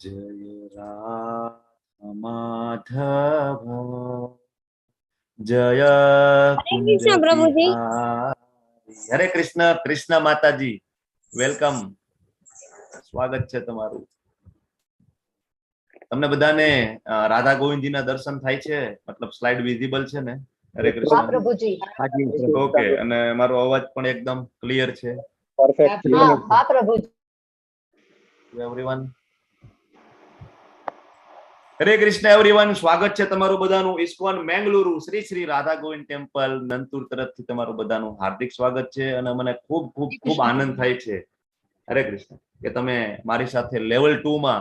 जय राम माधव जय कुंज बिहारी। हरे कृष्ण कृष्ण माताजी वेलकम स्वागत છે તમારું। તમને બધાને રાધા ગોવિંદજીના દર્શન થાય છે? મતલબ સ્લાઇડ વિઝિબલ છે ને? હરે કૃષ્ણ। હા પ્રભુજી। ઓકે, અને મારો અવાજ પણ એકદમ ક્લિયર છે? પરફેક્ટ। હા પ્રભુજી। એવરીવન હરે કૃષ્ણ એવરીવન, સ્વાગત છે તમારું બધાનું ઇસ્કોન મેંગલુરુ શ્રી શ્રી રાધા ગોવિંદ ટેમ્પલ નંતુર તરફથી તમારું બધાનું હાર્દિક સ્વાગત છે। અને મને ખૂબ ખૂબ ખૂબ આનંદ થાય છે હરે કૃષ્ણ કે તમે મારી સાથે લેવલ 2 માં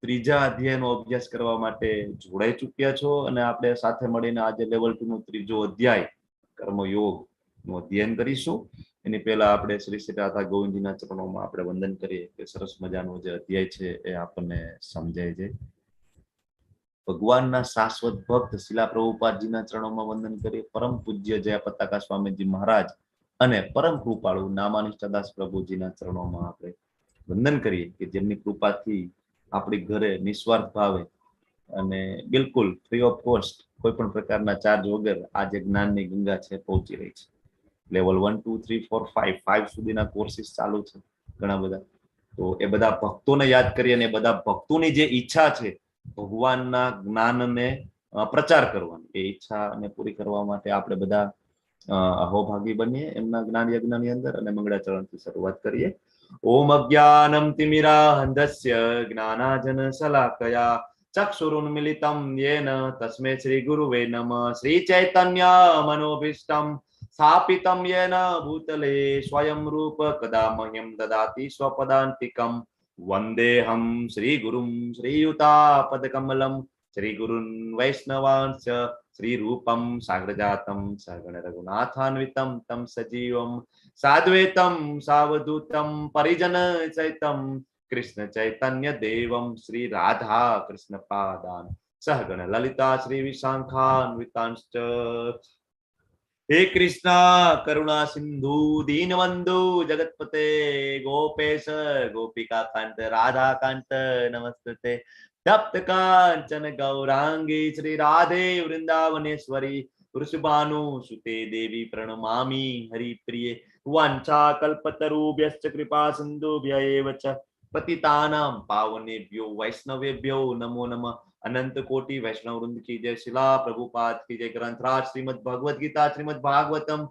ત્રીજા અધ્યાયનો અભ્યાસ કરવા માટે જોડાઈ ચૂક્યા છો। અને આપણે સાથે મળીને આજે લેવલ 2 નો ત્રીજો અધ્યાય કર્મયોગ નું અધ્યયન કરીશું। એની પહેલા આપણે શ્રી શ્રી રાધા ગોવિંદજીના ચરણોમાં આપણે વંદન કરીએ કે સરસ મજાનો જે અધ્યાય છે એ આપણને સમજાય જાય। ભગવાનના શાશ્વત ભક્ત શિલા પ્રભુપાદજીના ચરણોમાં વંદન કરીએ। પરમ પૂજ્ય જય પતાકા સ્વામીજી મહારાજ અને પરમ કૃપાળુ નામાનિષ્ઠદાસ પ્રભુજીના ચરણોમાં આપણે વંદન કરીએ કે જેમની કૃપાથી આપણી ઘરે નિસ્વાર્થ ભાવે અને બિલકુલ ફ્રી ઓફ કોસ્ટ કોઈ પણ પ્રકારના ચાર્જ વગર આજે જ્ઞાનની ગંગા છે પહોંચી રહી છે। લેવલ 1 2 3 4 5 સુધીના કોર્સિસ ચાલુ છે ઘણા બધા। તો એ બધા ભક્તોને યાદ કરી અને બધા ભક્તોની જે ઈચ્છા છે ભગવાનના જ્ઞાનને પ્રચાર કરવાની, એ ઈચ્છાને પૂરી કરવા માટે આપણે બધા અહોભાગી બનીએ એમના જ્ઞાન યજ્ઞની અંદર। અને મંગળાચરણથી શરૂઆત કરીએ। ઓમ અજ્ઞાનમ તિમિરાંધસ્ય જ્ઞાનાજન શલાકયા ચક્ષુરુન્મિલિતમ યેન તસ્मै શ્રી ગુરુવે નમઃ। શ્રી ચૈતન્ય મનોભીષ્ટમ સ્થાપિતમ યેન ભૂતલે સ્વયં રૂપ કદા મह्यं દદાતિ સ્વપદાન્તિકમ। વંદેહમ શ્રી ગુરુમ શ્રીયુતાપદકમલમ શ્રી ગુરુન વૈષ્ણવાંશ્ચ શ્રી રૂપમ સાગ્રજાતમ સગણ રઘુનાથાન્વિતમ તમ સજીવમ સાદ્વૈતમ સાવધૂતમ પરિજન સહિતમ કૃષ્ણ ચૈતન્ય દેવમ શ્રી રાધા કૃષ્ણ પાદાન સહગણ લલિતા શ્રી વિશાખાન્વિતાંશ્ચ। हे कृष्णा करुणा सिंधु दीनबंधु जगतपते गोपेश गोपिका कांत राधा कांत नमस्ते। तप्त कांचन गौरांगी श्री राधे वृंदावनेश्वरी वृषभानु सुते देवी प्रणमामि हरिप्रिये। वांछा कल्पतरुभ्यश्च कृपा सिन्धुभ्य एव च पतितानां पावनेभ्यो वैष्णवेभ्यो नमो नमः। अनंत कोटि वैष्णव वृंद की जय। शिला प्रभुपाद की जय। ग्रंथराज श्रीमद् भगवद गीता श्रीमद् भागवतम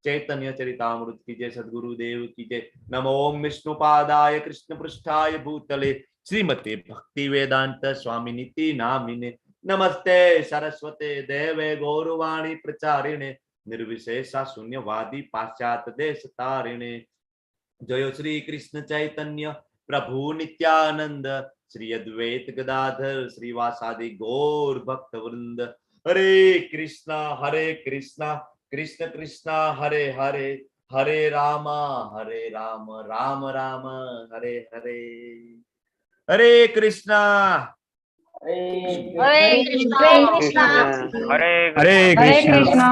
चैतन्य चरितामृत की जय। सद्गुरुदेव की जय। नमो ओम विष्णुपादाय कृष्ण पृष्ठाय भूतले श्रीमते भक्ति वेदांत स्वामिनिति नामिने। नमस्ते सरस्वते देवे गौरवाणी प्रचारिणे निर्विशेषा शून्यवादी पाश्चात्य देश तारिणे। जय श्री कृष्ण चैतन्य प्रभु नित्यानंद श्री अद्वैत गदाधर श्रीवासादि गौर भक्त वृंद। हरे कृष्णा कृष्ण कृष्णा हरे हरे हरे राम राम राम हरे हरे। हरे कृष्णा હરે કૃષ્ણ હરે કૃષ્ણ।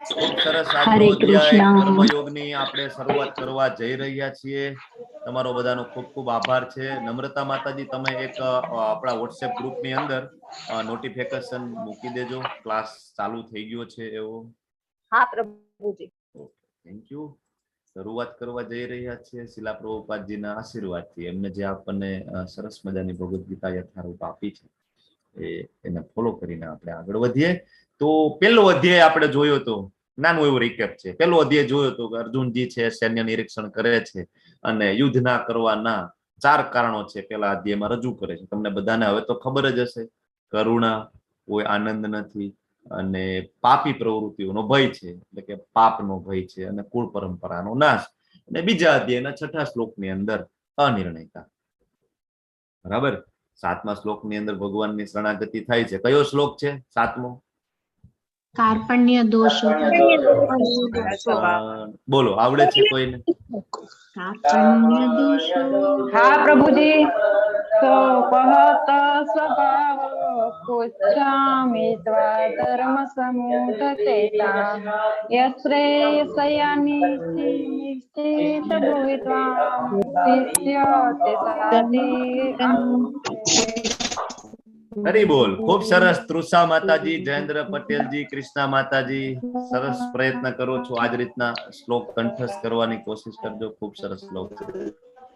ખૂબ સરસ આજનો અધ્યાય કર્મયોગની આપણે શરૂઆત કરવા જઈ રહ્યા છીએ। તમારો બધાનો ખૂબ ખૂબ આભાર છે। નમ્રતા માતાજી તમે એક આપણા WhatsApp ગ્રુપની અંદર નોટિફિકેશન મૂકી દેજો, ક્લાસ ચાલુ થઈ ગયો છે એવો। હા પ્રભુજી। Thank you. શરૂઆત કરવા જઈ રહ્યા છીએ શિલા પ્રભુપાદજીના આશીર્વાદથી। એમને જે આપણને સરસ મજાની ભગવદ ગીતા યથારૂપ આપી છે એને ફોલો કરીને આપણે આગળ વધીએ। તો પહેલો અધ્યાય આપણે જોયો તો નાનું એવું રિકેપ છે। પહેલો અધ્યાય જોયો તો કે અર્જુનજી છે સૈન્ય નિરીક્ષણ કરે છે અને યુદ્ધ ના કરવાના 4 કારણો છે પહેલા અધ્યાયમાં રજૂ કરે છે। તમને બધાને હવે તો ખબર જ હશે, કરુણા, કોઈ આનંદ નથી, અને પાપી પ્રવૃત્તિઓનો ભય છે એટલે કે પાપનો ભય છે, અને કુળ પરંપરાનો નાશ। અને બીજા અધ્યાયના 6થા શ્લોકની અંદર અનિર્ણયતા। બરાબર। 7મા શ્લોકની અંદર ભગવાનની શરણાગતિ થાય છે। કયો શ્લોક છે 7મો? કાર્પણ્ય દોષ બોલો, આવડે છે કોઈને? કાર્પણ્ય દોષો હા પ્રભુજી। તો કહત સ્વભાવ कुच्छामि त्वाधर्मसमुदचेता यश्रेयसयानि निश्चितभूत्वा मुक्तिस्यते साति હરી બોલ. ખૂબ સરસ તૃષા માતાજી, જયેન્દ્ર પટેલજી, કૃષ્ણા માતાજી, સરસ પ્રયત્ન કરો છો. આજ રીતના શ્લોક કંઠસ્થ કરવાની કોશિશ કરજો. ખૂબ સરસ શ્લોક છે.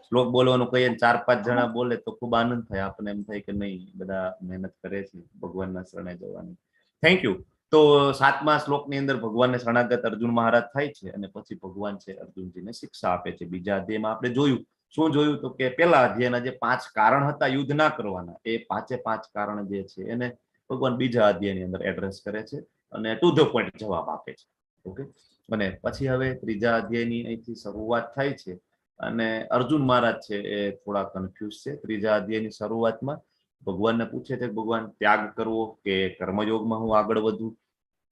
શ્લોક બોલવાનું કહીએ 4-5 જણા બોલે તો ખૂબ આનંદ થાય. આપણને એમ થાય કે નહીં, બધા મહેનત કરે છે ભગવાનના શરણે જવાની. Thank you. તો 7મા શ્લોકની અંદર ભગવાનને શરણાગત અર્જુન મહારાજ થાય છે અને પછી ભગવાન છે અર્જુનજીને શિક્ષા આપે છે. બીજા અધ્યાયમાં આપણે જોયું, શું જોયું? તો કે પેલા અધ્યાયના જે 5 કારણ હતા યુદ્ધ ના કરવાના, એ 5 કારણ જે છે એને ભગવાન બીજા અધ્યાયની અંદર એડ્રેસ કરે છે અને ટુ ધ પોઈન્ટ જવાબ આપે છે. ઓકે. અને પછી હવે ત્રીજા અધ્યાયની અહીંથી શરૂઆત થાય છે અને અર્જુન મહારાજ છે એ થોડા કન્ફ્યુઝ છે. ત્રીજા અધ્યાયની શરૂઆતમાં ભગવાનને પૂછે છે કે ભગવાન ત્યાગ કરવો કે કર્મયોગમાં હું આગળ વધું.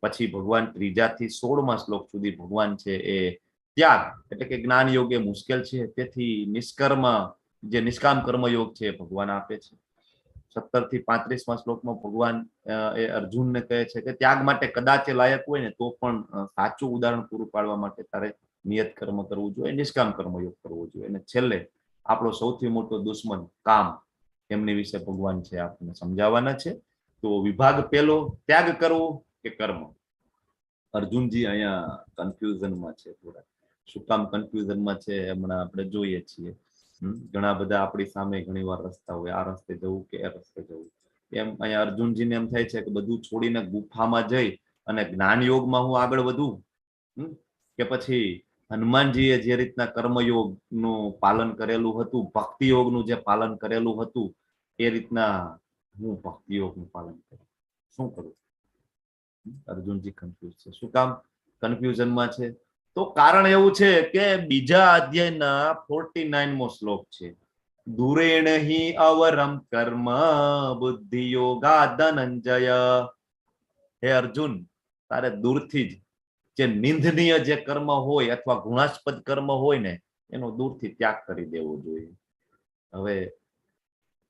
પછી ભગવાન 3 થી 16મા શ્લોક સુધી ભગવાન છે એ ત્યાગ એટલે કે જ્ઞાન યોગ એ મુશ્કેલ છે, તેથી નિષ્કર્મ જે નિષ્કામ કર્મયોગ છે ભગવાન આપે છે. 17 થી 35મા શ્લોકમાં ભગવાન એ અર્જુનને કહે છે કે ત્યાગ માટે કદાચ લાયક હોય ને તો પણ સાચું ઉદાહરણ પૂરું પાડવા માટે તારે નિયત કર્મ કરવું જોઈએ, નિષ્કામ કર્મયોગ કરવો જોઈએ. અને છેલ્લે આપણો સૌથી મોટો દુશ્મન કામ, એમની વિશે ભગવાન છે આપણને સમજાવવાના છે. તો વિભાગ પહેલો, ત્યાગ કરવો કે કર્મ. અર્જુનજી અહીંયા કન્ફ્યુઝનમાં છે થોડા. શું કામ કન્ફ્યુઝનમાં છે હમણાં આપણે જોઈએ છીએ. ઘણા બધા આપણી સામે ઘણી વાર રસ્તા હોય, આ રસ્તે જવું કે એ રસ્તે જવું. એમ અહીંયા અર્જુનજીને એમ થાય છે કે બધું છોડીને ગુફામાં જઈ અને જ્ઞાન યોગમાં હું આગળ વધું, કે પછી હનુમાનજીએ જે રીતના કર્મયોગનું પાલન કરેલું હતું, ભક્તિ યોગનું જે પાલન કરેલું હતું, એ રીતના હું ભક્તિ યોગનું પાલન કરું. શું કરું? અર્જુનજી કન્ફ્યુઝ છે. શું કામ કન્ફ્યુઝનમાં છે? તો કારણ એવું છે કે બીજા અધ્યાયના 49મો શ્લોક છે. દૂરેણ હિ અવરમ કર્મ બુદ્ધિ યોગા ધનંજય. હે અર્જુન, તારે દૂરથી જ જે નિંદનીય જે કર્મ હોય અથવા ગુણાસ્પદ કર્મ હોય ને એનો દૂરથી ત્યાગ કરી દેવો જોઈએ. હવે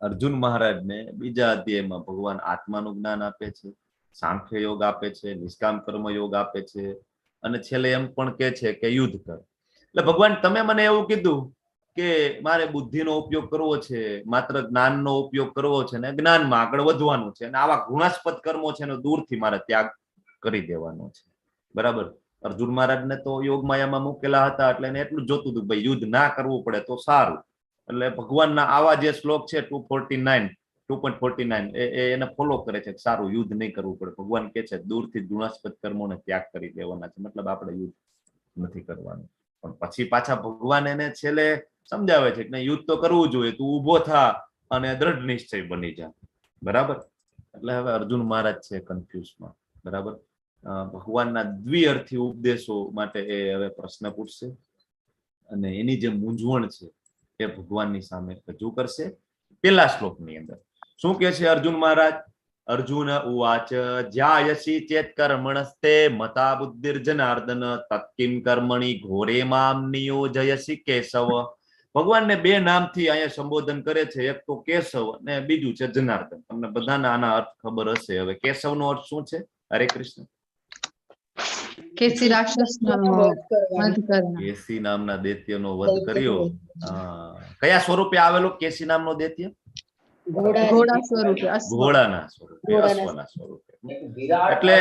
અર્જુન મહારાજને બીજા અધ્યાયમાં ભગવાન આત્માનું જ્ઞાન આપે છે, સાંખ્ય યોગ આપે છે, નિષ્કામ કર્મ યોગ આપે છે અને છેલ્લે એમ પણ કહે છે કે યુદ્ધ કર. એટલે ભગવાન તમે મને એવું કીધું કે મારે બુદ્ધિનો ઉપયોગ કરવો છે, માત્ર જ્ઞાનનો ઉપયોગ કરવો છે ને જ્ઞાનમાં આગળ વધવાનું છે, અને આવા ગુણાસ્પદ કર્મો છે એનો દૂરથી મારે ત્યાગ કરી દેવાનો છે. બરાબર. અર્જુન મહારાજને તો યોગ માયામાં મૂકેલા હતા એટલે એને એટલું જોતું હતું ભાઈ યુદ્ધ ના કરવું પડે તો સારું. એટલે ભગવાનના આવા જે શ્લોક છે 2.49 એને ફોલો કરે છે. સારું, યુદ્ધ નહીં કરવું પડે. ભગવાન કે છે દૂરથી ગુણાસ્પદ કર્મોને ત્યાગ કરી દેવાના છે, મતલબ આપણે યુદ્ધ નથી કરવાનું. પણ પછી પાછા ભગવાન એને છેલ્લે સમજાવે છે કે યુદ્ધ તો કરવું જોઈએ, તું ઊભો થા અને દ્રઢ નિશ્ચય બની જા. બરાબર. એટલે હવે અર્જુન મહારાજ છે કન્ફ્યુઝમાં. બરાબર. ભગવાનના દ્વિઅર્થી ઉપદેશો માટે એ હવે પ્રશ્ન પૂછશે અને એની જે મૂંઝવણ છે એ ભગવાનની સામે રજૂ કરશે. પેલા શ્લોકની અંદર શું કે છે અર્જુન મહારાજ? અર્જુન ઉવાચ જ્યાયસી ચેત કર્મણસ્તે મતા બુદ્ધિર્જનાર્દન તત્કિમ કર્મણિ ઘોરે મામ નિયોજયસી કેશવ. ભગવાનને 2 નામથી અહીંયા સંબોધન કરે છે. એક તો કેશવ અને બીજું છે જનાર્દન. તમને બધાને આના અર્થ ખબર હશે. હવે કેશવનો અર્થ શું છે? હરે કૃષ્ણ. કેસી રાક્ષસનો વધ કરનાર. કેસી નામના દૈત્યનો વધ કર્યો. કયા સ્વરૂપે આવેલો કેસી નામનો દૈત્ય? ઘોડા સ્વરૂપે, ઘોડાના સ્વરૂપે, અશ્વના સ્વરૂપે. એટલે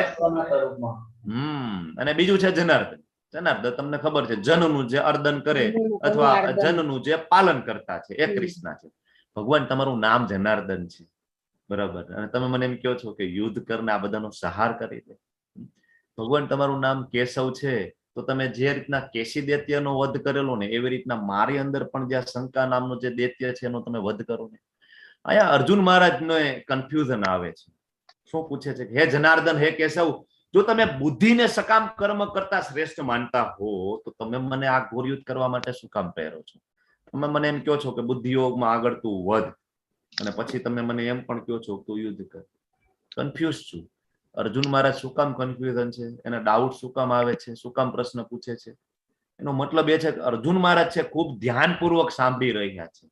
અને બીજું છે જનાર્દન. જનાર્દન તમને ખબર છે, જનનું જે અર્દન કરે અથવા જનનું જે પાલન કરતા છે એ કૃષ્ણ છે. ભગવાન તમારું નામ જનાર્દન છે. બરાબર. અને તમે મને એમ કહો છો કે યુદ્ધ કરને આ બધાનો સહાર કરી દે. ભગવાન તમારું નામ કેશવ છે, તો તમે જે રીતના કેસી દૈત્યનો વધ કરેલો ને એવી રીતના મારી અંદર પણ જે શંકા નામનો જે દૈત્ય છે એનો તમે વધ કરો ને. અહીંયા અર્જુન મહારાજને કન્ફ્યુઝન આવે છે. શું પૂછે છે? હે જનાર્દન, હે કેશવ, જો તમે બુદ્ધિને સકામ કર્મ કરતા શ્રેષ્ઠ માનતા હો તો તમે મને આ ઘોર યુદ્ધ કરવા માટે શું કામ પ્રેરો છો? તમે મને એમ કહો છો કે બુદ્ધિ યોગમાં આગળ તું વધ અને પછી તમે મને એમ પણ કહો છો તું યુદ્ધ કર. કન્ફ્યુઝ છું. અર્જુન મહારાજ શું કામ કન્ફ્યુઝન છે? એના ડાઉટ શું કામ આવે છે? શું કામ પ્રશ્ન પૂછે છે? એનો મતલબ એ છે કે અર્જુન મહારાજ છે ખૂબ ધ્યાનપૂર્વક સાંભળી રહ્યા છે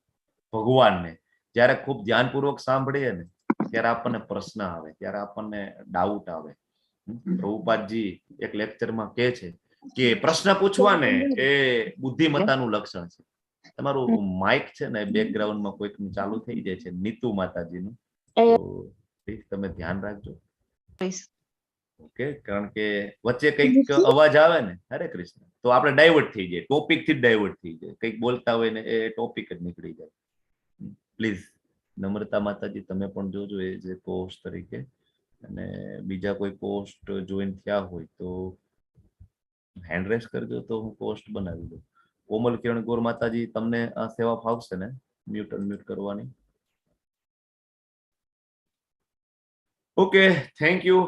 ભગવાનને. જયારે ખૂબ ધ્યાનપૂર્વક સાંભળીએ ને ત્યારે આપણને પ્રશ્ન આવે, ત્યારે આપણને ડાઉટ આવે. પ્રભુપાદજી એક લેક્ચરમાં કહે છે કે પ્રશ્ન પૂછવાને એ બુદ્ધિમત્તાનું લક્ષણ છે. તમારું માઇક છે ને બેકગ્રાઉન્ડમાં કોઈકનું ચાલુ થઈ જાય છે, નીતુ માતાજીનું, તો પ્લીઝ તમે ધ્યાન રાખજો. ઓકે, કારણ કે વચ્ચે કઈક અવાજ આવે ને, હરે કૃષ્ણ, તો આપણે ડાયવર્ટ થઈ જાય, ટોપિક થી ડાયવર્ટ થઈ જાય, કઈક બોલતા હોય ને એ ટોપિક જ નીકળી જાય. પ્લીઝ નમ્રતા માતાજી તમે પણ જોજો એ જે પોસ્ટ તરીકે, અને બીજા કોઈ પોસ્ટ જોઈન થયા હોય તો હેન્ડ રેસ કરજો તો હું પોસ્ટ બનાવી દઉં. કોમલ કિરણ ગોર માતાજી તમને આ સેવા ફાવશે ને મ્યુટ અનમ્યુટ કરવાની? Okay, thank you.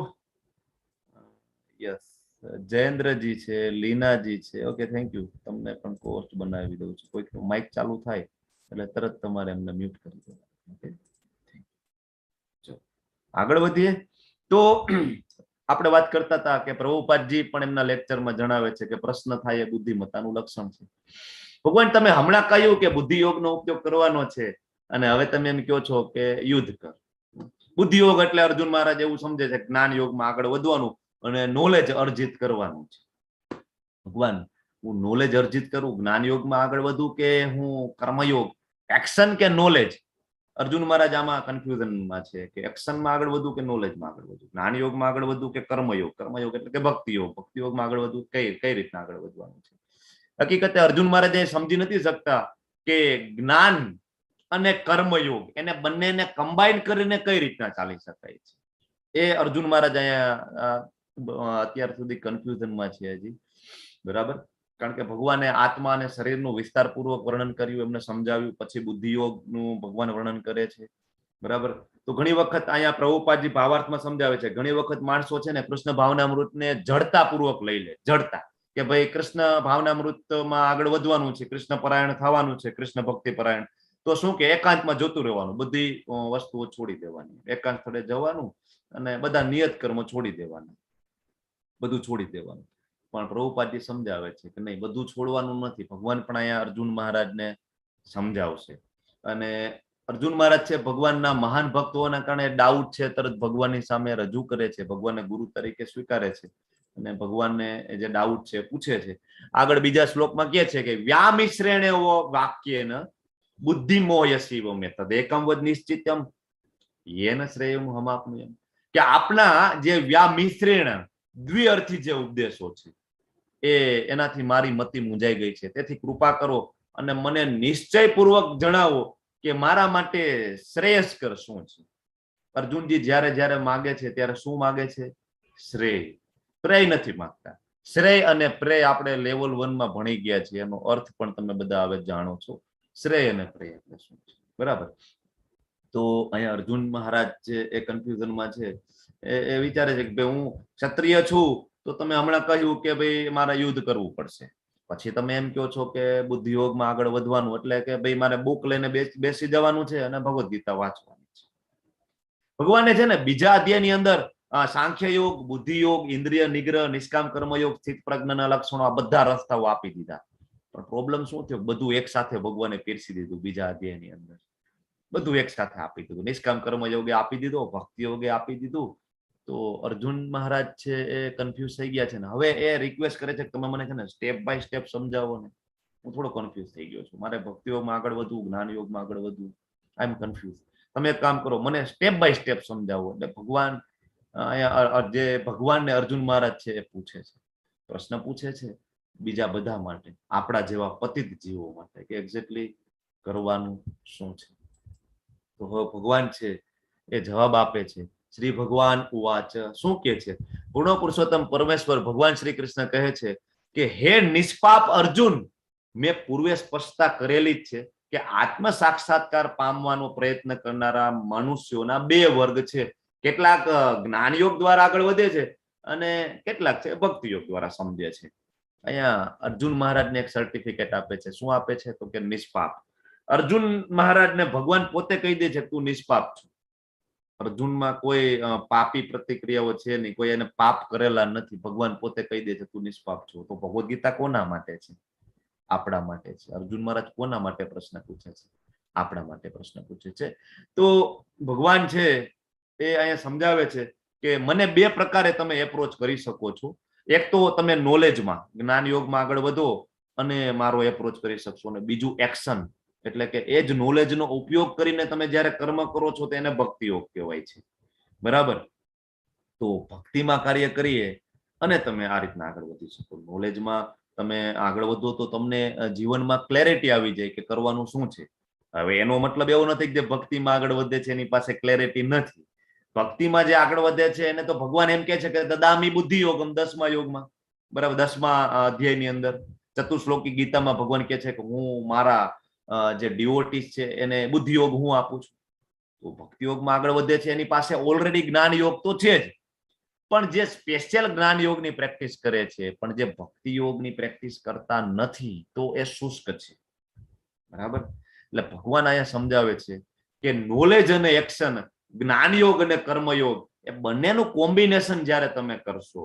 યસ, જયેન્દ્રજી છે, લીનાજી છે. Okay, thank you. તમને પણ પોસ્ટ બનાવી દઉં છું. કોઈકનું માઇક ચાલુ થાય એટલે તરત તમારે એમને મ્યુટ કરી દેવાનું. ઓકે, ચલો આગળ વધીએ. તો આપણે વાત કરતા હતા કે પ્રભુપાદજી પણ એમના લેક્ચરમાં જણાવે છે કે પ્રશ્ન થાય એ બુદ્ધિમત્તાનું લક્ષણ છે. ભગવાન તમે હમણાં કહ્યું કે બુદ્ધિ યોગનો ઉપયોગ કરવાનો છે, અને હવે તમે એમ કહો છો કે યુદ્ધ કર. બુદ્ધિ યોગ એટલે અર્જુન મહારાજ એવું સમજે છે જ્ઞાન યોગમાં આગળ વધવાનું અને નોલેજ અર્જિત કરવાનું છે. ભગવાન હું નોલેજ અર્જિત કરું, જ્ઞાન યોગમાં આગળ વધું, કે હું કર્મયોગ, એક્શન કે નોલેજ? અર્જુન મહારાજ આમાં કન્ફ્યુઝનમાં છે કે એક્શનમાં આગળ વધવું કે નોલેજમાં આગળ વધવું, જ્ઞાન યોગમાં આગળ વધવું કે કર્મયોગ, કર્મયોગ એટલે કે ભક્તિ યોગ, ભક્તિ યોગમાં આગળ વધવું, કઈ રીતના આગળ વધવાનું છે. હકીકતે અર્જુન મહારાજ સમજી નથી શકતા કે જ્ઞાન અને કર્મયોગ એને બંનેને કમ્બાઈન કરીને કઈ રીતના ચાલી શકાય છે. એ અર્જુન મહારાજ અહીંયા અત્યાર સુધી કન્ફ્યુઝનમાં છે હજી. બરાબર, કારણ કે ભગવાને આત્મા અને શરીરનું વિસ્તારપૂર્વક વર્ણન કર્યું, એમને સમજાવ્યું, પછી બુદ્ધિયોગનું ભગવાન વર્ણન કરે છે. બરાબર, તો ઘણી વખત અહીંયા પ્રભુપાદજી ભાવાર્થમાં સમજાવે છે, ઘણી વખત માણસો છે ને કૃષ્ણ ભાવનામૃતને જડતાપૂર્વક લઈ લે. જડતા કે ભાઈ કૃષ્ણ ભાવનામૃતમાં આગળ વધવાનું છે, કૃષ્ણ પરાયણ થવાનું છે, કૃષ્ણ ભક્તિ પરાયણ, તો શું કે એકાંતમાં જતું રહેવાનું, બધી વસ્તુઓ છોડી દેવાની, એકાંત સ્થળે જવાનું અને બધા નિયત કર્મો છોડી દેવાના, બધું છોડી દેવાનું. પણ પ્રભુપાદજી સમજાવે છે કે નહીં, બધું છોડવાનું નથી. ભગવાન પણ અહીંયા અર્જુન મહારાજને સમજાવશે. અને અર્જુન મહારાજ છે ભગવાનના મહાન ભક્ત હોવાના કારણે ડાઉટ છે તરત ભગવાનની સામે રજૂ કરે છે, ભગવાનને ગુરુ તરીકે સ્વીકારે છે અને ભગવાનને જે ડાઉટ છે પૂછે છે. આગળ બીજા શ્લોકમાં કહે છે કે વ્યામિશ્રેણેવ વાક્યેન બુદ્ધિમોયસીવ મેતદ એકમ વદ નિશ્ચિતમ યેન શ્રેયમ હમાપ્નુયમ. કે આપના જે વ્યામિશ્રેણ દ્વિઅર્થી જે ઉપદેશો છે એનાથી મારી મતિ મૂંઝાઈ ગઈ છે, તેથી કૃપા કરો અને મને નિશ્ચયપૂર્વક જણાવો કે મારા માટે શ્રેયસ્કર શું છે. અર્જુનજી જ્યારે જ્યારે માગે છે ત્યારે શું માગે છે? શ્રેય. પ્રેય નથી માંગતા. શ્રેય અને પ્રેય આપણે લેવલ 1 માં ભણી ગયા છીએ, એનો અર્થ પણ તમે બધા હવે જાણો છો. શ્રેય અને પ્રેય એટલે શું છે? બરાબર. તો અહીંયા અર્જુન મહારાજ છે એ કન્ફ્યુઝનમાં છે. એ વિચારે છે કે ભાઈ હું ક્ષત્રિય છું તો તમે હમણાં કહ્યું કે ભાઈ મારે યુદ્ધ કરવું પડશે, પછી તમે એમ કહો છો કે બુદ્ધિયોગમાં આગળ વધવાનું એટલે કે ભાઈ મારે બુક લઈને બેસી જવાનું છે અને ભગવદ ગીતા વાંચવાની છે. ભગવાને છે ને બીજા અધ્યાયની અંદર સાંખ્ય યોગ, બુદ્ધિ યોગ, ઇન્દ્રિય નિગ્રહ, નિષ્કામ કર્મયોગ, સ્થિત પ્રજ્ઞાના લક્ષણો, આ બધા રસ્તાઓ આપી દીધા. પણ પ્રોબ્લેમ શું થયો? બધું એક સાથે ભગવાને પીરસી દીધું. બીજા અધ્યાયની અંદર બધું એક સાથે આપી દીધું. નિષ્કામ કર્મયોગે આપી દીધો, ભક્તિ યોગે આપી દીધું. તો અર્જુન મહારાજ છે એ કન્ફ્યુઝ થઈ ગયા છે ને હવે એ રિક્વેસ્ટ કરે છે કે તમે મને છે ને સ્ટેપ બાય સ્ટેપ સમજાવો ને, હું થોડો કન્ફ્યુઝ થઈ ગયો છું, મારે ભક્તિયોગમાં આગળ વધવું, જ્ઞાન યોગમાં આગળ વધવું, આઈ એમ કન્ફ્યુઝ. તમે એક કામ કરો, મને સ્ટેપ બાય સ્ટેપ સમજાવો. એટલે ભગવાન જે ભગવાનને અર્જુન મહારાજ છે એ પૂછે છે, પ્રશ્ન પૂછે છે બીજા બધા માટે, આપણા જેવા પતિત જીવો માટે કે એક્ઝેક્ટલી કરવાનું શું છે. તો હવે ભગવાન છે એ જવાબ આપે છે. શ્રી ભગવાન ઉવાચ. શું કે છે? પૂર્ણ પુરુષોત્તમ પરમેશ્વર ભગવાન શ્રી કૃષ્ણ કહે છે કે હે નિષ્પાપ અર્જુન, મેં પૂર્વે સ્પષ્ટતા કરેલી જ છે કે આત્મ સાક્ષાત્કાર પામવાનો પ્રયત્ન કરનારા મનુષ્યોના બે વર્ગ છે. કેટલાક જ્ઞાન યોગ દ્વારા આગળ વધે છે અને કેટલાક છે ભક્તિ યોગ દ્વારા સમજે છે. અહીંયા અર્જુન મહારાજને એક સર્ટિફિકેટ આપે છે. શું આપે છે? તો કે નિષ્પાપ. અર્જુન મહારાજને ભગવાન પોતે કહી દે છે તું નિષ્પાપ છો. અર્જુનમાં કોઈ પાપી પ્રતિક્રિયાઓ છે નહીં, કોઈ એને પાપ કરેલા નથી. ભગવાન પોતે કહી દે છે તું નિષ્પાપ છો. તો ભગવદ ગીતા કોના માટે છે? આપણા માટે છે. અર્જુન મહારાજ કોના માટે પ્રશ્ન પૂછે છે? આપણા માટે પ્રશ્ન પૂછે છે. તો ભગવાન છે એ અહીંયા સમજાવે છે કે મને બે પ્રકારે તમે એપ્રોચ કરી શકો છો. એક તો તમે નોલેજમાં જ્ઞાન યોગમાં આગળ વધો અને મારો એપ્રોચ કરી શકશો, અને બીજું એક્શન, એટલે કે એ જ નોલેજનો ઉપયોગ કરીને તમે જ્યારે કર્મ કરો છો તો એને ભક્તિ યોગ કહેવાય છે. બરાબર? તો ભક્તિમાં કાર્ય કરીએ અને તમે આ રીતના આગળ વધી શકો. નોલેજમાં તમે આગળ વધો તો તમને જીવનમાં ક્લેરિટી આવી જાય કે કરવાનું શું છે. હવે એનો મતલબ એવો નથી કે જે ભક્તિમાં આગળ વધે છે એની પાસે ક્લેરિટી નથી. ભક્તિમાં જે આગળ વધે છે એને તો ભગવાન એમ કે છે કે દદામી બુદ્ધિ યોગમ, 10મા યોગમાં, બરાબર, 10મા અધ્યાયની અંદર ચતુશ્લોકી ગીતામાં ભગવાન કે છે કે હું મારા જે ડિવોટીસ છે એને બુદ્ધિ યોગ હું આપું છું. તો ભક્તિ યોગમાં આગળ વધે છે એની પાસે ઓલરેડી જ્ઞાન યોગ તો છે જ, પણ જે સ્પેશિયલ જ્ઞાન યોગની પ્રેક્ટિસ કરે છે પણ જે ભક્તિ યોગની પ્રેક્ટિસ કરતા નથી તો એ શુષ્ક છે. બરાબર? એટલે ભગવાન અહીંયા સમજાવે છે કે નોલેજ અને એક્શન, જ્ઞાન યોગ અને કર્મયોગ, એ બંનેનું કોમ્બિનેશન જ્યારે તમે કરશો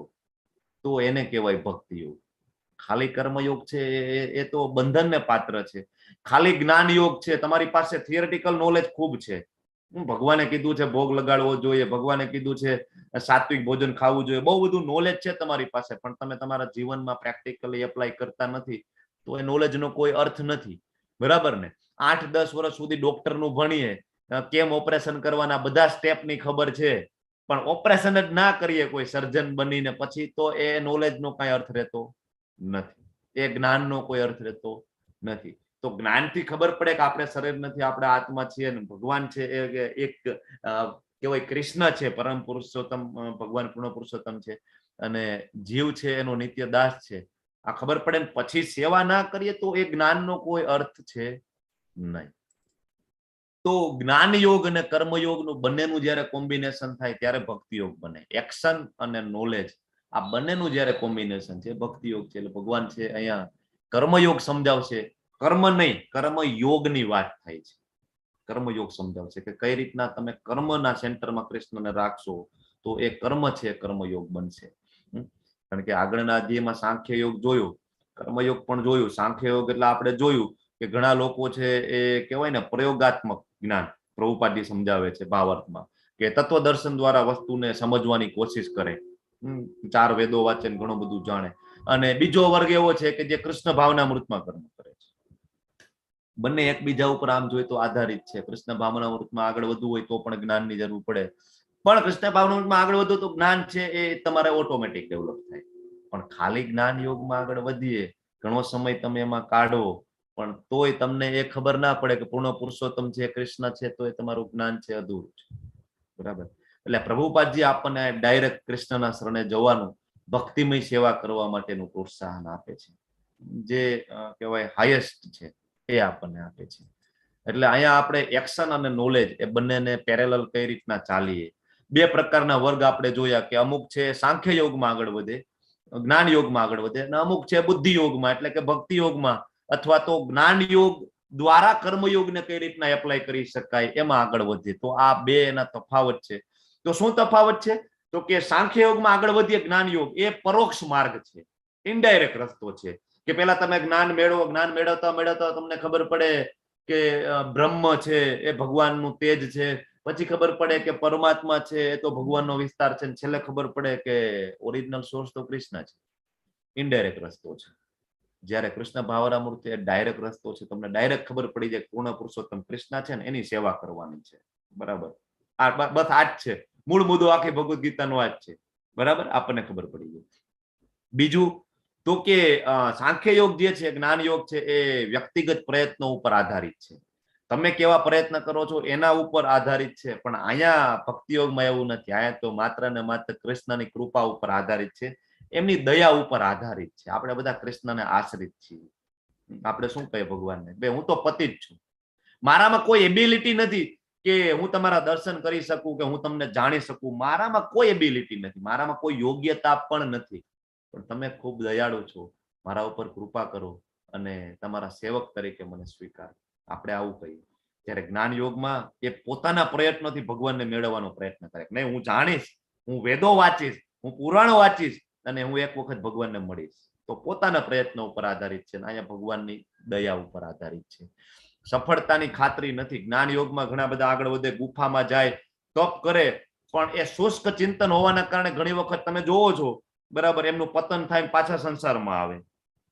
તો એને કહેવાય ભક્તિ યોગ. ખાલી કર્મયોગ છે એ તો બંધનને પાત્ર છે. ખાલી જ્ઞાન યોગ છે, તમારી પાસે થિયરિટિકલ નોલેજ ખૂબ છે, ભગવાને કીધું છે ભોગ લગાડવો જોઈએ, ભગવાને કીધું છે સાત્વિક ભોજન ખાવું જોઈએ, બહુ બધું નોલેજ છે તમારી પાસે, પણ તમે તમારા જીવનમાં પ્રેક્ટિકલી એપ્લાય કરતા નથી તો એ નોલેજનો કોઈ અર્થ નથી. બરાબર ને? 8-10 વર્ષ સુધી ડોક્ટરનું ભણીએ, કેમ ઓપરેશન કરવાના બધા સ્ટેપની ખબર છે, પણ ઓપરેશન જ ના કરીએ કોઈ સર્જન બનીને પછી તો એ નોલેજનો કઈ અર્થ રહેતો નથી, એ જ્ઞાનનો કોઈ અર્થ રહેતો નથી. તો જ્ઞાનથી ખબર પડે કે આપણે શરીર નથી, આપણે આત્મા છીએ, અને ભગવાન છે એ એક કહેવાય કૃષ્ણ છે, પરમ પુરુષોત્તમ, ભગવાન પૂર્ણ પુરુષોત્તમ છે, અને જીવ છે એનો નિત્ય દાસ છે. આ ખબર પડે ને પછી સેવા ના કરીએ તો એ જ્ઞાનનો કોઈ અર્થ છે નહીં. તો જ્ઞાન યોગ અને કર્મયોગનું બંનેનું જ્યારે કોમ્બિનેશન થાય ત્યારે ભક્તિ યોગ બને. એક્શન અને નોલેજ આ બંનેનું જ્યારે કોમ્બિનેશન છે ભક્તિ યોગ છે. એટલે ભગવાન છે અહીંયા કર્મયોગ સમજાવશે, કર્મ નહીં કર્મયોગની વાત થાય છે. કર્મયોગ સમજાવશે કે કઈ રીતના તમે કર્મના સેન્ટરમાં કૃષ્ણને રાખશો તો એ કર્મ છે કર્મયોગ બનશે. કારણ કે આગળના અધ્યાયમાં સાંખ્ય યોગ જોયું, કર્મયોગ પણ જોયું. સાંખ્ય યોગ એટલે આપણે જોયું કે ઘણા લોકો છે એ કહેવાય ને પ્રયોગાત્મક જ્ઞાન, પ્રભુપાદજી સમજાવે છે ભાવાર્થમાં કે તત્વદર્શન દ્વારા વસ્તુને સમજવાની કોશિશ કરે, 4 વેદો વાંચે ને ઘણું બધું જાણે. અને બીજો વર્ગ એવો છે કે જે કૃષ્ણ ભાવનામૃતમાં કર્મ કરે છે. બંને એકબીજા ઉપર આમ જોઈએ તો આધારિત છે. કૃષ્ણ ભાવનામૃતમાં આગળ વધવું હોય તો પણ જ્ઞાનની જરૂર પડે, પણ કૃષ્ણ ભાવનામૃતમાં આગળ વધો તો જ્ઞાન છે એ તમારે ઓટોમેટિક ડેવલપ થાય. પણ ખાલી જ્ઞાન યોગમાં આગળ વધીએ, ઘણો સમય તમે એમાં કાઢો, પણ તોય તમને એ ખબર ના પડે કે પૂર્ણ પુરુષોત્તમ છે કૃષ્ણ છે, તો એ તમારું જ્ઞાન છે અધૂરું છે. બરાબર? એટલે પ્રભુપાદજી આપણને ડાયરેક્ટ કૃષ્ણના શરણે જવાનું, ભક્તિમય સેવા કરવા માટેનું પ્રોત્સાહન આપે છે, જે કહેવાય હાઈએસ્ટ છે એ આપણને આપે છે. એટલે અહીંયા આપણે એક્શન અને નોલેજ એ બંનેને પેરેલલ કઈ રીતના ચાલીએ. 2 પ્રકારના વર્ગ આપણે જોયા કે અમુક છે સાંખ્ય યોગમાં આગળ વધે, જ્ઞાન યોગમાં આગળ વધે, અને અમુક છે બુદ્ધિ યોગમાં એટલે કે ભક્તિ યોગમાં, અથવા તો જ્ઞાન યોગ દ્વારા કર્મયોગને કઈ રીતના એપ્લાય કરી શકાય એમાં આગળ વધે. તો આ 2 એના તફાવત છે. તો શું તફાવત છે? તો કે સાંખ્ય યોગમાં આગળ વધીએ જ્ઞાન યોગ એ પરોક્ષ માર્ગ છે, ઇનડાયરેક્ટ રસ્તો છે, કે પેલા તમે જ્ઞાન મેળવો, જ્ઞાન મેળવતા મેળવતા તમને ખબર પડે કે બ્રહ્મ છે એ ભગવાનનું તેજ છે, પછી ખબર પડે કે પરમાત્મા છે એ તો ભગવાનનો વિસ્તાર છે, છેલ્લે ખબર પડે કે ઓરિજિનલ સોર્સ તો કૃષ્ણ છે. ઇનડાયરેક્ટ રસ્તો છે. જ્યારે કૃષ્ણ ભાવનામૃત એ ડાયરેક્ટ રસ્તો છે, તમને ડાયરેક્ટ ખબર પડી જાય પૂર્ણ પુરુષોત્તમ કૃષ્ણ છે ને એની સેવા કરવાની છે. બરાબર? આ બસ આ જ છે મૂળ મુદ્દો, આખી ભગવદ ગીતાનો આ જ છે. બરાબર? આપણને ખબર પડી ગઈ. બીજું તો કે સાંખ્ય યોગ જે છે, જ્ઞાન યોગ છે, એ વ્યક્તિગત પ્રયત્નો ઉપર આધારિત છે. તમે કેવા પ્રયત્ન કરો છો એના ઉપર આધારિત છે. પણ અહીંયા ભક્તિ યોગમાં એવું નથી. અહીંયા તો માત્ર ને માત્ર કૃષ્ણની કૃપા ઉપર આધારિત છે, એમની દયા ઉપર આધારિત છે. આપણે બધા કૃષ્ણને આશ્રિત છીએ. આપણે શું કહીએ ભગવાનને, બે હું તો પતિ જ છું, મારામાં કોઈ એબિલિટી નથી કે હું તમારા દર્શન કરી શકું, કે હું તમને જાણી શકું. મારામાં કોઈ એબિલિટી નથી, મારામાં કોઈ યોગ્યતા પણ નથી, પણ તમે ખૂબ દયાળુ છો, મારા ઉપર કૃપા કરો અને તમારા સેવક તરીકે મને સ્વીકાર. આપણે આવું કહીએ. ત્યારે જ્ઞાન યોગમાં એ પોતાના પ્રયત્નોથી ભગવાનને મેળવવાનો પ્રયત્ન કરે. નહીં, હું જાણીશ, હું વેદો વાંચીશ, હું પુરાણો વાંચીશ અને હું એક વખત ભગવાનને મળીશ. તો પોતાના પ્રયત્નો ઉપર આધારિત છે, અહીંયા ભગવાનની દયા ઉપર આધારિત છે. સફળતાની ખાતરી નથી. જ્ઞાન યોગમાં ઘણા બધા આગળ વધે, ગુફામાં જાય, તપ કરે, પણ એ શુષ્ક ચિંતન હોવાના કારણે ઘણી વખત તમે જોવો છો, બરાબર, એમનું પતન થાય પાછા સંસારમાં આવે,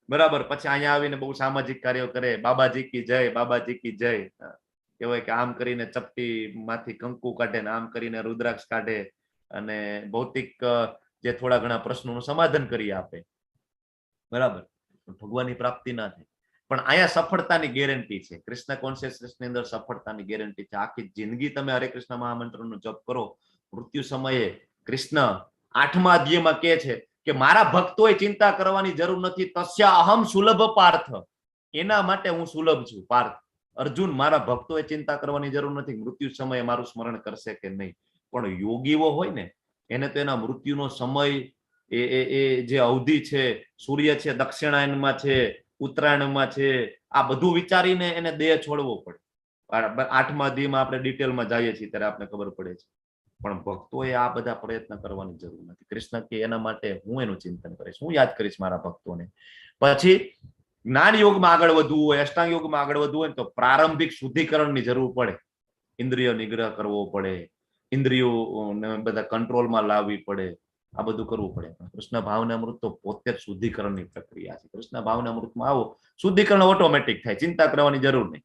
બરાબર, પછી અહીંયા આવીને બહુ સામાજિક કાર્યો કરે, બાબાજી કી જય, બાબાજી કી જય, કહેવાય કે આમ કરીને ચપટી માંથી કંકુ કાઢે ને આમ કરીને રુદ્રાક્ષ કાઢે અને ભૌતિક જે થોડા ઘણા પ્રશ્નોનું સમાધાન કરી આપે, બરાબર, ભગવાનની પ્રાપ્તિ ના થાય. પણ અહીંયા સફળતાની ગેરંટી છે. કૃષ્ણ કોન્શિયસનેસ ની અંદર સફળતાની ગેરંટી છે. આખી જિંદગી તમે હરે કૃષ્ણ મહામંત્રનો જપ કરો, મૃત્યુ સમયે કૃષ્ણ 8મા અધ્યાયમાં કહે છે કે મારા ભક્તોએ ચિંતા કરવાની જરૂર નથી, તસ્યા અહમ સુલભ પાર્થ, એના માટે હું સુલભ છું પાર્થ. અર્જુન, મારા ભક્તોએ ચિંતા કરવાની જરૂર નથી મૃત્યુ સમયે મારું સ્મરણ કરશે કે નહીં. પણ યોગીઓ હોય ને, એને તો એના મૃત્યુનો સમય, એ જે અવધિ છે, સૂર્ય છે દક્ષિણાયનમાં છે, ઉત્તરાયણમાં છે, આ બધું વિચારીને એને દેહ છોડવો પડે. 8મા અધ્યાયમાં આપણે ડિટેલમાં જઈએ છીએ ત્યારે આપણે ખબર પડે છે. પણ ભક્તોએ આ બધા પ્રયત્ન કરવાની જરૂર નથી. કૃષ્ણ કે એના માટે હું એનું ચિંતન કરીશ, હું યાદ કરીશ મારા ભક્તોને. પછી જ્ઞાન યોગમાં આગળ વધવું હોય, અષ્ટાંગ યોગમાં આગળ વધવું હોય તો પ્રારંભિક શુદ્ધિકરણની જરૂર પડે. ઇન્દ્રિય નિગ્રહ કરવો પડે, ઇન્દ્રિયો બધા કંટ્રોલમાં લાવવી પડે, આ બધું કરવું પડે. કૃષ્ણ ભાવનામૃત તો પોતે જ શુદ્ધિકરણની પ્રક્રિયા છે. કૃષ્ણ ભાવનામૃતમાં આવો શુદ્ધિકરણ ઓટોમેટિક થાય, ચિંતા કરવાની જરૂર નહીં.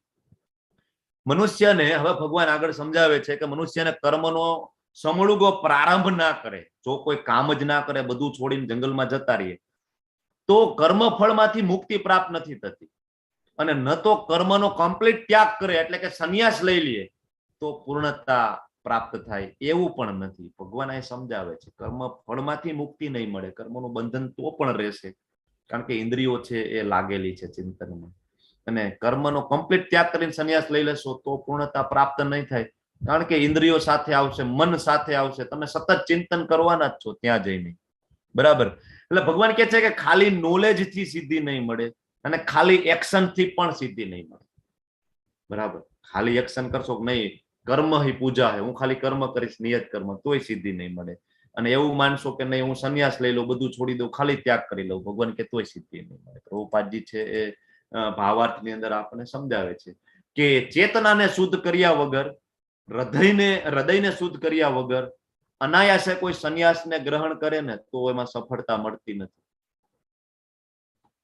મનુષ્યને હવે ભગવાન આગળ સમજાવે છે કે મનુષ્યને કર્મનો સમૂળગો પ્રારંભ ના કરે, જો કોઈ કામ જ ના કરે, બધું છોડીને જંગલમાં જતા રહીએ, તો કર્મફળમાંથી મુક્તિ પ્રાપ્ત નથી થતી. અને ન તો કર્મનો કમ્પ્લીટ ત્યાગ કરે એટલે કે સંન્યાસ લઈ લઈએ તો પૂર્ણતા પ્રાપ્ત થાય, એવું પણ નથી. ભગવાન એ સમજાવે છે કર્મ ફળમાંથી મુક્તિ નહીં મળે, કર્મનું બંધન તો પણ રહેશે, કારણ કે ઇન્દ્રિયો છે એ લાગેલી છે ચિંતનમાં. અને કર્મનો કમ્પ્લીટ ત્યાગ કરીને સંન્યાસ લઈ લેશો તો પૂર્ણતા પ્રાપ્ત નહીં થાય, કારણ કે ઇન્દ્રિયો સાથે આવશે, મન સાથે આવશે, તમે સતત ચિંતન કરવાના જ છો ત્યાં જઈને, બરાબર. એટલે ભગવાન કહે છે કે ખાલી નોલેજ થી સિદ્ધિ નહીં મળે અને ખાલી એક્શન થી પણ સિદ્ધિ નહીં મળે, બરાબર. ખાલી એક્શન કરશો કે નહીં, કર્મ હી પૂજા હે, હું ખાલી કર્મ કરીશ, નિયત કર્મ, તોય સિદ્ધિ નહીં મળે. અને એવું માનશો કે નહીં, હું સંન્યાસ લઈ લઉં, બધું છોડી દઉં, ખાલી ત્યાગ કરી લઉં, ભગવાન કે તોય સિદ્ધિ નહીં મળે. પ્રભુપાદજી છે એ ભાવાર્થની અંદર આપણને સમજાવે છે કે ચેતનાને શુદ્ધ કર્યા વગર, હૃદયને શુદ્ધ કર્યા વગર અનાયાસે કોઈ સંન્યાસને ગ્રહણ કરે ને તો એમાં સફળતા મળતી નથી.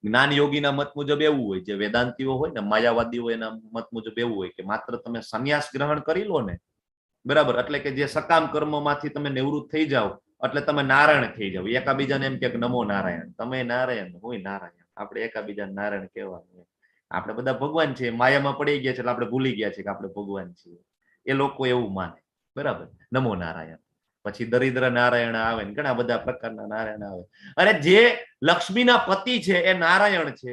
જ્ઞાન યોગીના મત મુજબ એવું હોય, જે વેદાંતિઓ હોય ને, માયાવાદીઓ, એના મત મુજબ એવું હોય કે માત્ર તમે સંન્યાસ ગ્રહણ કરી લો ને, બરાબર, એટલે કે જે સકામ કર્મમાંથી તમે નિવૃત્ત થઈ જાઓ એટલે તમે નારાયણ થઈ જાવ. એકાબીજાને એમ કે નમો નારાયણ, તમે નારાયણ, હું નારાયણ, આપણે એકાબીજાને નારાયણ કહેવાનું. આપણે બધા ભગવાન છીએ, માયામાં પડી ગયા છે એટલે આપણે ભૂલી ગયા છે કે આપણે ભગવાન છીએ. એ લોકો એવું માને, બરાબર, નમો નારાયણ. પછી દરિદ્ર નારાયણ આવે ને ઘણા બધા પ્રકારના નારાયણ આવે. અને જે લક્ષ્મીના પતિ છે એ નારાયણ છે,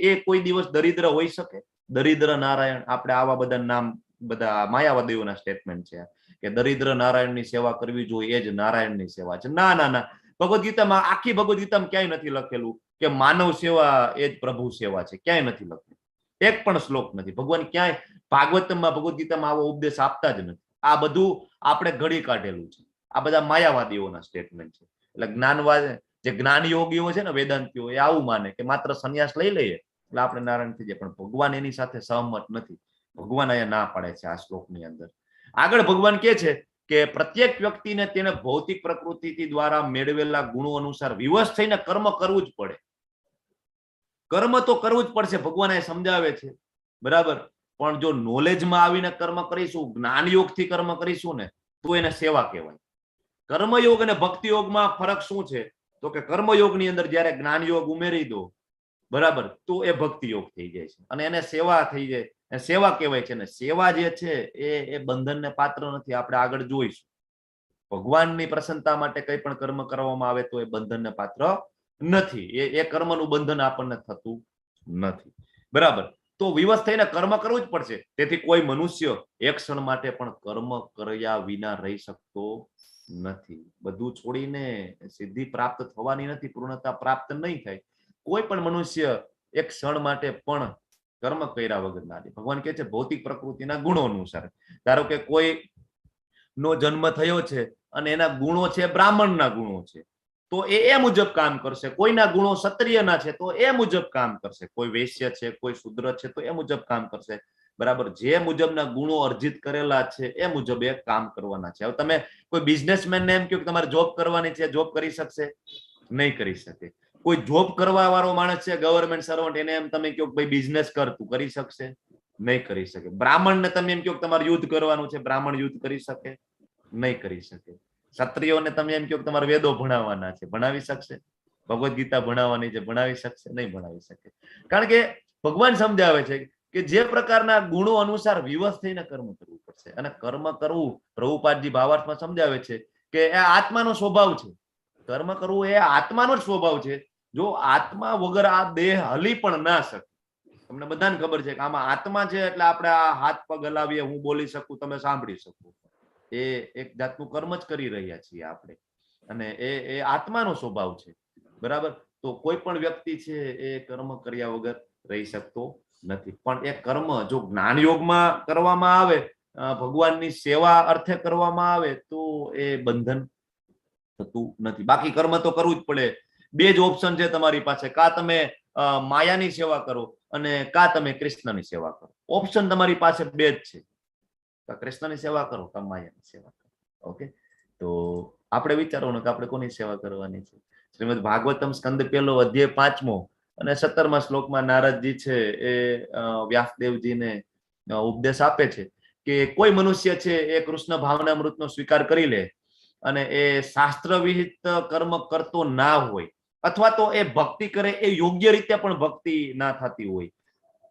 એ કોઈ દિવસ દરિદ્ર હોઈ શકે? દરિદ્ર નારાયણ, આપણે આવા બધા નામ, બધા માયાવાદીઓના સ્ટેટમેન્ટ છે કે દરિદ્ર નારાયણની સેવા કરવી જોઈએ, એ જ નારાયણની સેવા છે. ના ના ના, ભગવદ ગીતામાં, આખી ભગવદ ગીતામાં ક્યાંય નથી લખેલું કે માનવ સેવા એ જ પ્રભુ સેવા છે, ક્યાંય નથી લખેલું, એક પણ શ્લોક નથી. ભગવાન ક્યાંય ભાગવતમાં, ભગવદ ગીતામાં આવો ઉપદેશ આપતા જ નથી. આ બધું આપણે ઘડી કાઢેલું છે, આ બધા માયાવાદીઓના સ્ટેટમેન્ટ છે. એટલે જ્ઞાનવાદ, જે જ્ઞાન યોગીઓ છે ને, વેદાંતિઓ, એ આવું માને કે માત્ર સંન્યાસ લઈ લઈએ એટલે આપણે નારાયણ થઈ જાય. પણ ભગવાન એની સાથે સહમત નથી. ભગવાન અહીંયા ના પાડે છે આ શ્લોકની અંદર. આગળ ભગવાન કહે છે કે પ્રત્યેક વ્યક્તિને તેને ભૌતિક પ્રકૃતિ દ્વારા મેળવેલા ગુણો અનુસાર વિવશ થઈને કર્મ કરવું જ પડે. કર્મ તો કરવું જ પડશે, ભગવાન એ સમજાવે છે, બરાબર. પણ જો નોલેજમાં આવીને કર્મ કરીશું, જ્ઞાન યોગથી કર્મ કરીશું ને, તો એને સેવા કહેવાય. કર્મયોગ અને ભક્તિ યોગમાં ફરક શું છે? તો કે કર્મયોગની અંદર જયારે જ્ઞાન યોગ ઉમેરી દો, બરાબર, તો એ ભક્તિ યોગ થઈ જાય છે અને એને સેવા થઈ જાય, સેવા કહેવાય છે. ને સેવા જે છે એ બંધનને પાત્ર નથી. આપણે આગળ જોઈશું, ભગવાનની પ્રસન્નતા માટે કઈ પણ કર્મ કરવામાં આવે તો એ બંધનને પાત્ર નથી. એ કર્મનું બંધન આપણને થતું નથી, બરાબર. તો વિવશ થઈને કર્મ કરવું જ પડશે. તેથી કોઈ મનુષ્ય એક ક્ષણ માટે પણ કર્મ કર્યા વિના રહી શકતો નથી. બધું છોડીને સિદ્ધિ પ્રાપ્ત થવાની નથી, પૂર્ણતા પ્રાપ્ત નહીં થાય. કોઈ પણ મનુષ્ય એક ક્ષણ માટે પણ કર્મ કર્યા વગર ના રહે. ભગવાન કહે છે ભૌતિક પ્રકૃતિના ગુણો અનુસાર. ધારો કે કોઈ નો જન્મ થયો છે અને એના ગુણો છે બ્રાહ્મણના ગુણો છે, તો એ મુજબ કામ કરશે. કોઈના ગુણો ક્ષત્રિયના છે તો એ મુજબ કામ કરશે. કોઈ વૈશ્ય છે, કોઈ શૂદ્ર છે તો એ મુજબ કામ કરશે. બરાબર, જે મુજબના ગુણો અર્જિત કરેલા છે એ મુજબ એ કામ કરવાના છે. હવે તમે કોઈ બિઝનેસમેન ને એમ કહો કે તમારે જોબ કરવાની છે, જોબ કરી શકશે? નહીં કરી શકે. કોઈ જોબ કરવા વાળો માણસ છે, ગવર્મેન્ટ સર્વન્ટ, એને એમ તમે કહો કે ભાઈ બિઝનેસ કર, તું કરી શકશે? નહીં કરી શકે. બ્રાહ્મણ ને તમે એમ કહો કે તમારે યુદ્ધ કરવાનું છે, બ્રાહ્મણ યુદ્ધ કરી શકે? નહીં કરી શકે. ક્ષત્રિયોને તમે એમ કહો કે તમારે વેદો ભણાવવાના છે, ભણાવી શકશે? ભગવદ ગીતા ભણાવવાની છે, ભણાવી શકશે? નહીં ભણાવી શકે. કારણ કે ભગવાન સમજાવે છે કે જે પ્રકારના ગુણો અનુસાર વિવશ થઈને કર્મ કરવું પડશે. અને કર્મ કરવું, પ્રભુપાદજી ભાવાર્થમાં સમજાવે છે કે એ આત્માનો સ્વભાવ છે. કર્મ કરવું એ આત્માનો જ સ્વભાવ છે. જો આત્મા વગર આ દેહ હલી પણ ના શકે. તમને બધાને ખબર છે કે આમાં આત્મા છે એટલે આપણે આ હાથ પગ હલાવીએ, હું બોલી શકું, તમે સાંભળી શકો, એ એક જાતનું કર્મ જ કરી રહ્યા છીએ આપણે. અને એ આત્માનો સ્વભાવ છે. બરાબર. તો કોઈ પણ વ્યક્તિ છે એ કર્મ કર્યા વગર રહી શકતો નથી. પણ એ કર્મ જો જ્ઞાન યોગમાં કરવામાં આવે, ભગવાનની સેવા અર્થે કરવામાં આવે, તો એ બંધન થતું નથી. બાકી કર્મ તો કરવું જ પડે. બે જ ઓપ્શન છે તમારી પાસે, કા તમે માયાની સેવા કરો અને કા તમે કૃષ્ણની સેવા કરો. ઓપ્શન તમારી પાસે બે જ છે, કૃષ્ણની સેવા કરો કા માયાની સેવા કરો. ઓકે, તો આપણે વિચારવાનું કે આપણે કોની સેવા કરવાની છે. શ્રીમદ ભાગવતમ સ્કંદ 1 અધ્યાય 5 અને 17મા શ્લોકમાં નારદજી છે એ વ્યાસદેવજીને ઉપદેશ આપે છે કે કોઈ મનુષ્ય છે એ કૃષ્ણ ભાવનામૃતનો સ્વીકાર કરી લે અને એ શાસ્ત્ર વિહિત કર્મ કરતો ના હોય, અથવા તો એ ભક્તિ કરે એ યોગ્ય રીતે પણ ભક્તિ ના થતી હોય,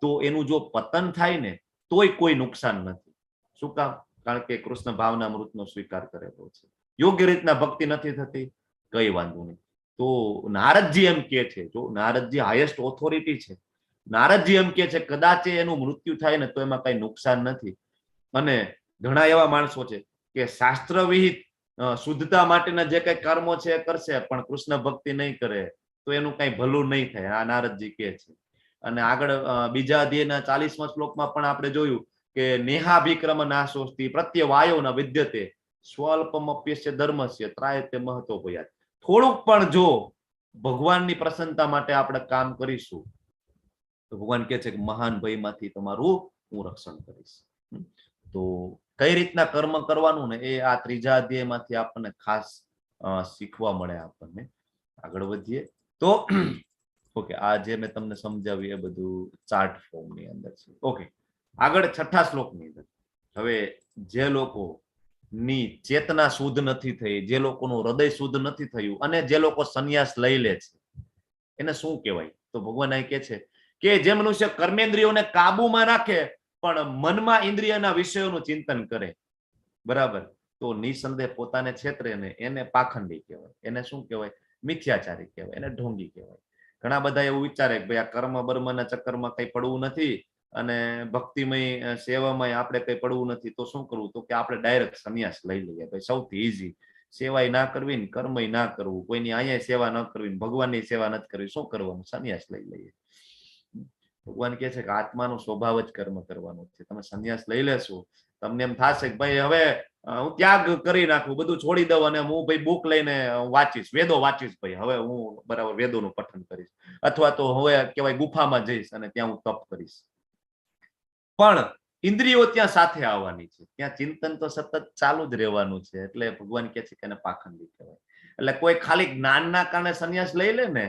તો એનું જો પતન થાય ને તોય કોઈ નુકસાન નથી. શું કામ? કારણ કે કૃષ્ણ ભાવનામૃતનો સ્વીકાર કરેલો છે. યોગ્ય રીતના ભક્તિ નથી થતી, કઈ વાંધો નહીં. તો નારદજી એમ કે છે, જો નારદજી હાઈએસ્ટ ઓથોરિટી છે, નારદજી એમ કે છે કદાચ એનું મૃત્યુ થાય ને તો એમાં કઈ નુકસાન નથી. અને ઘણા એવા માણસો છે કે શાસ્ત્ર વિહિત શુદ્ધતા માટેના જે કઈ કર્મો છે એ કરશે, પણ કૃષ્ણ ભક્તિ નહીં કરે તો એનું કઈ ભલું નહીં થાય. આ નારદજી કે છે. અને આગળ બીજા અધ્યાયના 40મા શ્લોકમાં પણ આપણે જોયું કે નેહાભિક્રમ નાશોસ્તિ પ્રત્યવાયો ન વિદ્યતે સ્વલ્પમપ્યસ્ય ધર્મસ્ય ત્રાયતે મહતો ભયાત. થોડુંક પણ જો ભગવાનની પ્રસન્નતા માટે આપણે કામ કરીશું તો ભગવાન કહે છે કે મહાન ભયમાંથી તમારું હું રક્ષણ કરીશ. તો કઈ રીતના કર્મ કરવાનું ને એ આ ત્રીજા અધ્યાયમાંથી આપણને ખાસ શીખવા મળે. આપણને આગળ વધીએ તો ઓકે, આ જે મેં તમને સમજાવ્યું એ બધું ચાર્ટ ફોર્મની અંદર છે. ઓકે, આગળ 6થા શ્લોકની અંદર હવે જે લોકો ની ચેતના શુદ્ધ નથી થઈ, જે લોકોનું હૃદય શુદ્ધ નથી થયું અને જે લોકો સંન્યાસ લઈ લે છે એને શું કહેવાય? તો ભગવાન અહીં કહે છે કે જે મનુષ્ય કર્મેન્દ્રિયોને કાબુમાં રાખે પણ મનમાં ઇન્દ્રિયના વિષયોનું ચિંતન કરે, બરાબર, તો નિસંદેહ પોતાને છેતરે ને એને પાખંડી કહેવાય. એને શું કહેવાય? મિથ્યાચારી કહેવાય, એને ઢોંગી કહેવાય. ઘણા બધા એવું વિચારે કે ભાઈ આ કર્મ બર્મના ચક્કરમાં કઈ પડવું નથી અને ભક્તિમય સેવામાં આપણે કઈ પડવું નથી, તો શું કરવું? તો કે આપણે ડાયરેક્ટ સંન્યાસ લઈ લઈએ. ભાઈ સૌથી ઈઝી, સેવાય ના કરવી ને કર્મય ના કરવું, કોઈની અહીંયા સેવા ન કરવી, ભગવાનની સેવા નથી કરવી, શું કરવાનું? સંન્યાસ લઈ લઈએ. ભગવાન કહે છે કે આત્માનો સ્વભાવ જ કર્મ કરવાનો છે. તમે સંન્યાસ લઈ લેશો, તમને એમ થશે કે ભાઈ હવે હું ત્યાગ કરી નાખું, બધું છોડી દઉં અને હું ભાઈ બુક લઈને વાંચીશ, વેદો વાંચીશ, ભાઈ હવે હું બરાબર વેદોનું પઠન કરીશ, અથવા તો હવે કહેવાય ગુફામાં જઈશ અને ત્યાં હું તપ કરીશ. પણ ઇન્દ્રિયો ત્યાં સાથે આવવાની છે, ત્યાં ચિંતન તો સતત ચાલુ જ રહેવાનું છે. એટલે ભગવાન કહે છે કે એને પાખંડી કહેવાય. એટલે કોઈ ખાલી જ્ઞાનના કારણે સંન્યાસ લઈ લે ને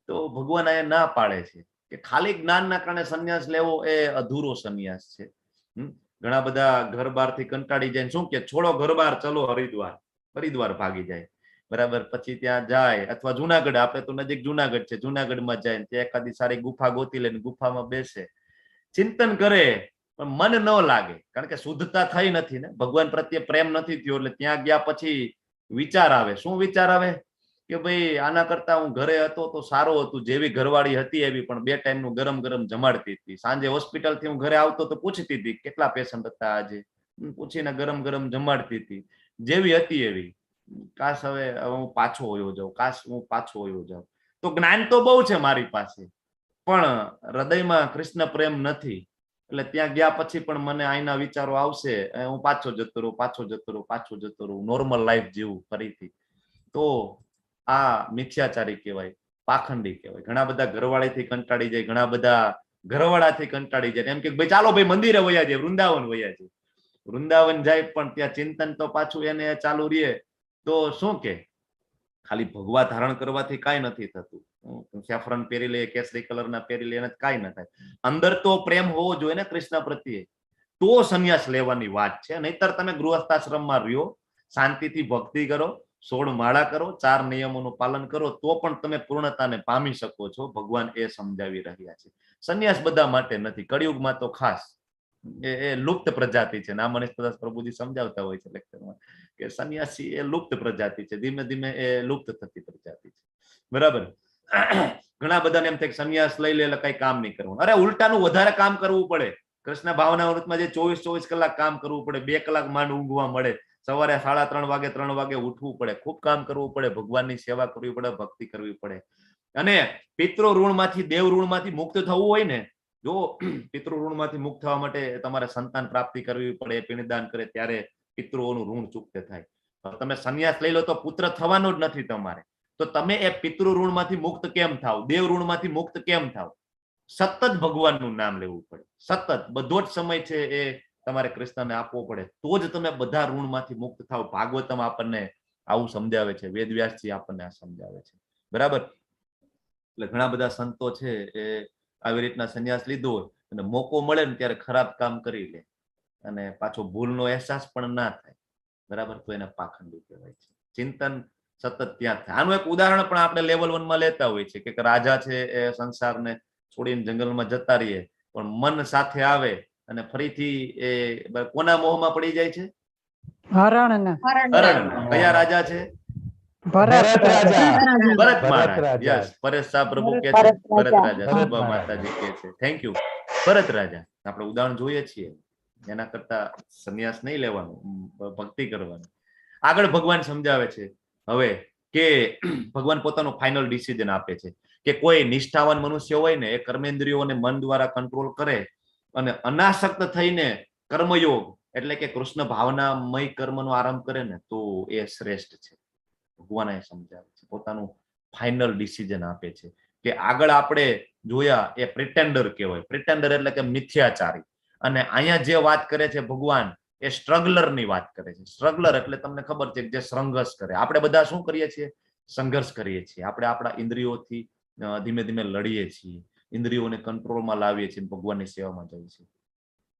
તો ભગવાન અહીંયા ના પાડે છે કે ખાલી જ્ઞાનના કારણે સંન્યાસ લેવો એ અધૂરો સંન્યાસ છે. ઘણા બધા ઘર બહારથી કંટાળી જાય, શું કે છોડો ઘર બહાર, ચલો હરિદ્વાર. હરિદ્વાર ભાગી જાય, બરાબર. પછી ત્યાં જાય, અથવા જુનાગઢ, આપણે તો નજીક જુનાગઢ છે, જુનાગઢમાં જાય ત્યાં એકાદી સારી ગુફા ગોતી લઈને ગુફામાં બેસે, ચિંતન કરે, પણ મન ન લાગે, કારણ કે શુદ્ધતા થઈ નથી ને, ભગવાન પ્રત્યે પ્રેમ નથી થયો. એટલે ત્યાં ગયા પછી વિચાર આવે. શું વિચાર આવે? કે ભાઈ આના કરતા હું ઘરે હતો તો સારું હતું, જેવી ઘરવાળી હતી એવી, પણ 2 ટાઈમનું ગરમ ગરમ જમાડતી હતી. સાંજે હોસ્પિટલથી હું ઘરે આવતો તો પૂછતી હતી કેટલા પેશન્ટ હતા આજે, પૂછીને ગરમ ગરમ જમાડતી હતી, જેવી હતી એવી. કાશ હવે હું પાછો વયો જાઉં, કાશ હું પાછો વયો જાઉં. તો જ્ઞાન તો બહુ છે મારી પાસે, પણ હૃદયમાં કૃષ્ણ પ્રેમ નથી. એટલે ત્યાં ગયા પછી પણ મને આઈના વિચારો આવશે, હું પાછો જતો રહું, પાછો જતો રહું, પાછો જતો રહું, નોર્મલ લાઈફ જીવું ફરીથી. તો આ મિથ્યાચારી કહેવાય, પાખંડી કહેવાય. ઘણા બધા ઘરવાળીથી કંટાળી જાય, ઘણા બધા ઘરવાળાથી કંટાળી જાય, એમ કે ભાઈ ચાલો ભાઈ મંદિરે વયા જાય, વૃંદાવન વયા જાય. વૃંદાવન જાય પણ ત્યાં ચિંતન તો પાછું એને ચાલુ રહે. તો શું કે ખાલી ભગવા ધારણ કરવાથી કાંઈ નથી થતું. સેફરન પહેરી લે, કેસરી કલરના પહેરી લે, એને કાંઈ ન થાય. અંદર તો પ્રેમ હોવો જોઈએ ને કૃષ્ણ પ્રત્યે, તો સંન્યાસ લેવાની વાત છે. નહીતર તમે ગૃહસ્થાશ્રમમાં રહ્યો, શાંતિથી ભક્તિ કરો, 16 માળા કરો, 4 નિયમોનું પાલન કરો, તો પણ તમે પૂર્ણતાને પામી શકો છો. ભગવાન એ સમજાવી રહ્યા છે. સંન્યાસ બધા માટે નથી, કળિયુગમાં તો ખાસ એ લુપ્ત પ્રજાતિ છે. નામનિષ્ઠદાસ પ્રભુજી સમજાવતા હોય છે લેક્ચરમાં કે સંન્યાસી એ લુપ્ત પ્રજાતિ છે, ધીમે ધીમે એ લુપ્ત થતી પ્રજાતિ છે. બરાબર. ઘણા બધાને એમ થાય કે સંન્યાસ લઈ લે એટલે કઈ કામ નહીં કરવું. અરે ઉલટાનું વધારે કામ કરવું પડે. કૃષ્ણ ભાવનામૃતમાં જે 24 કલાક કામ કરવું પડે, 2 કલાક માંડ ઊંઘવા મળે, સવારે 3:30 વાગે ઉઠવું પડે, ખૂબ કામ કરવું પડે, ભગવાનની સેવા કરવી પડે, ભક્તિ કરવી પડે. અને પિતૃ ઋણમાંથી દેવ ઋણમાંથી મુક્ત થવું હોય ને, જો પિતૃ ઋણમાંથી મુક્ત થવા માટે તમારે સંતાન પ્રાપ્તિ કરવી પડે, પિંડદાન કરે ત્યારે પિતૃઓનું ઋણ ચૂકતે થાય. તમે સંન્યાસ લઈ લો તો પુત્ર થવાનો જ નથી તમારે. તો તમે એ પિતૃ ઋણમાંથી મુક્ત કેમ થાવ, દેવ ઋણમાંથી મુક્ત કેમ થાવ? સતત ભગવાનનું નામ લેવું પડે, સતત બધો જ સમય છે એ તમારે કૃષ્ણને આપવો પડે, તો જ તમે બધા ઋણમાંથી મુક્ત થાવ. ભાગવતમ આપણને આવું સમજાવે છે, વેદવ્યાસજી આપણને આ સમજાવે છે. બરાબર. એટલે ઘણા બધા સંતો છે એ આવી રીતના સંન્યાસ લીધો હોય અને મોકો મળે ને ત્યારે ખરાબ કામ કરી લે અને પાછો ભૂલનો અહેસાસ પણ ના થાય. બરાબર. તો એને પાખંડી કહેવાય છે. ચિંતન સતત ત્યાં થાય. આનું એક ઉદાહરણ પણ આપણે લેવલ 1 માં લેતા હોય છે કે રાજા છે એ સંસારને છોડીને જંગલમાં જતા રહીએ, પણ મન સાથે આવે અને ફરીથી એ કોના મોહમાં પડી જાય છે? હરણ. કયા રાજા છે? ભરત રાજા. ભરત ભરત મહારાજ. રાજા. યસ, પરેશ શાહ પ્રભુ કે છે ભરત રાજા. સુભા માતાજી કે છે. Thank you. ભરત રાજા આપણે ઉદાહરણ જોઈએ છીએ. એના કરતા સંન્યાસ નહીં લેવાનું, ભક્તિ કરવાની. આગળ ભગવાન સમજાવે છે હવે કે ભગવાન પોતાનો ફાઇનલ ડિસિઝન આપે છે કે કોઈ નિષ્ઠાવાન મનુષ્ય હોય ને એ કર્મેન્દ્રિયોને મન દ્વારા કંટ્રોલ કરે અને અનાસક્ત થઈને કર્મયોગ એટલે કે કૃષ્ણ ભાવનામય કર્મનો આરંભ કરે ને તો એ શ્રેષ્ઠ છે. ભગવાન એ સમજાવે છે, પોતાનું ફાઇનલ ડિસિઝન આપે છે કે આગળ આપણે જોયા એ પ્રિટેન્ડર કહેવાય. પ્રિટેન્ડર એટલે કે મિથ્યાચારી. અને અહીંયા જે વાત કરે છે ભગવાન એ સ્ટ્રગલર ની વાત કરે છે. સ્ટ્રગલર એટલે તમને ખબર છે જે સંઘર્ષ કરે. આપણે બધા શું કરીએ છીએ? સંઘર્ષ કરીએ છીએ. આપણે આપણા ઇન્દ્રિયોથી ધીમે ધીમે લડીએ છીએ, ઇન્દ્રિયોને કંટ્રોલમાં લાવીએ છીએ, ભગવાનની સેવામાં જઈએ છીએ.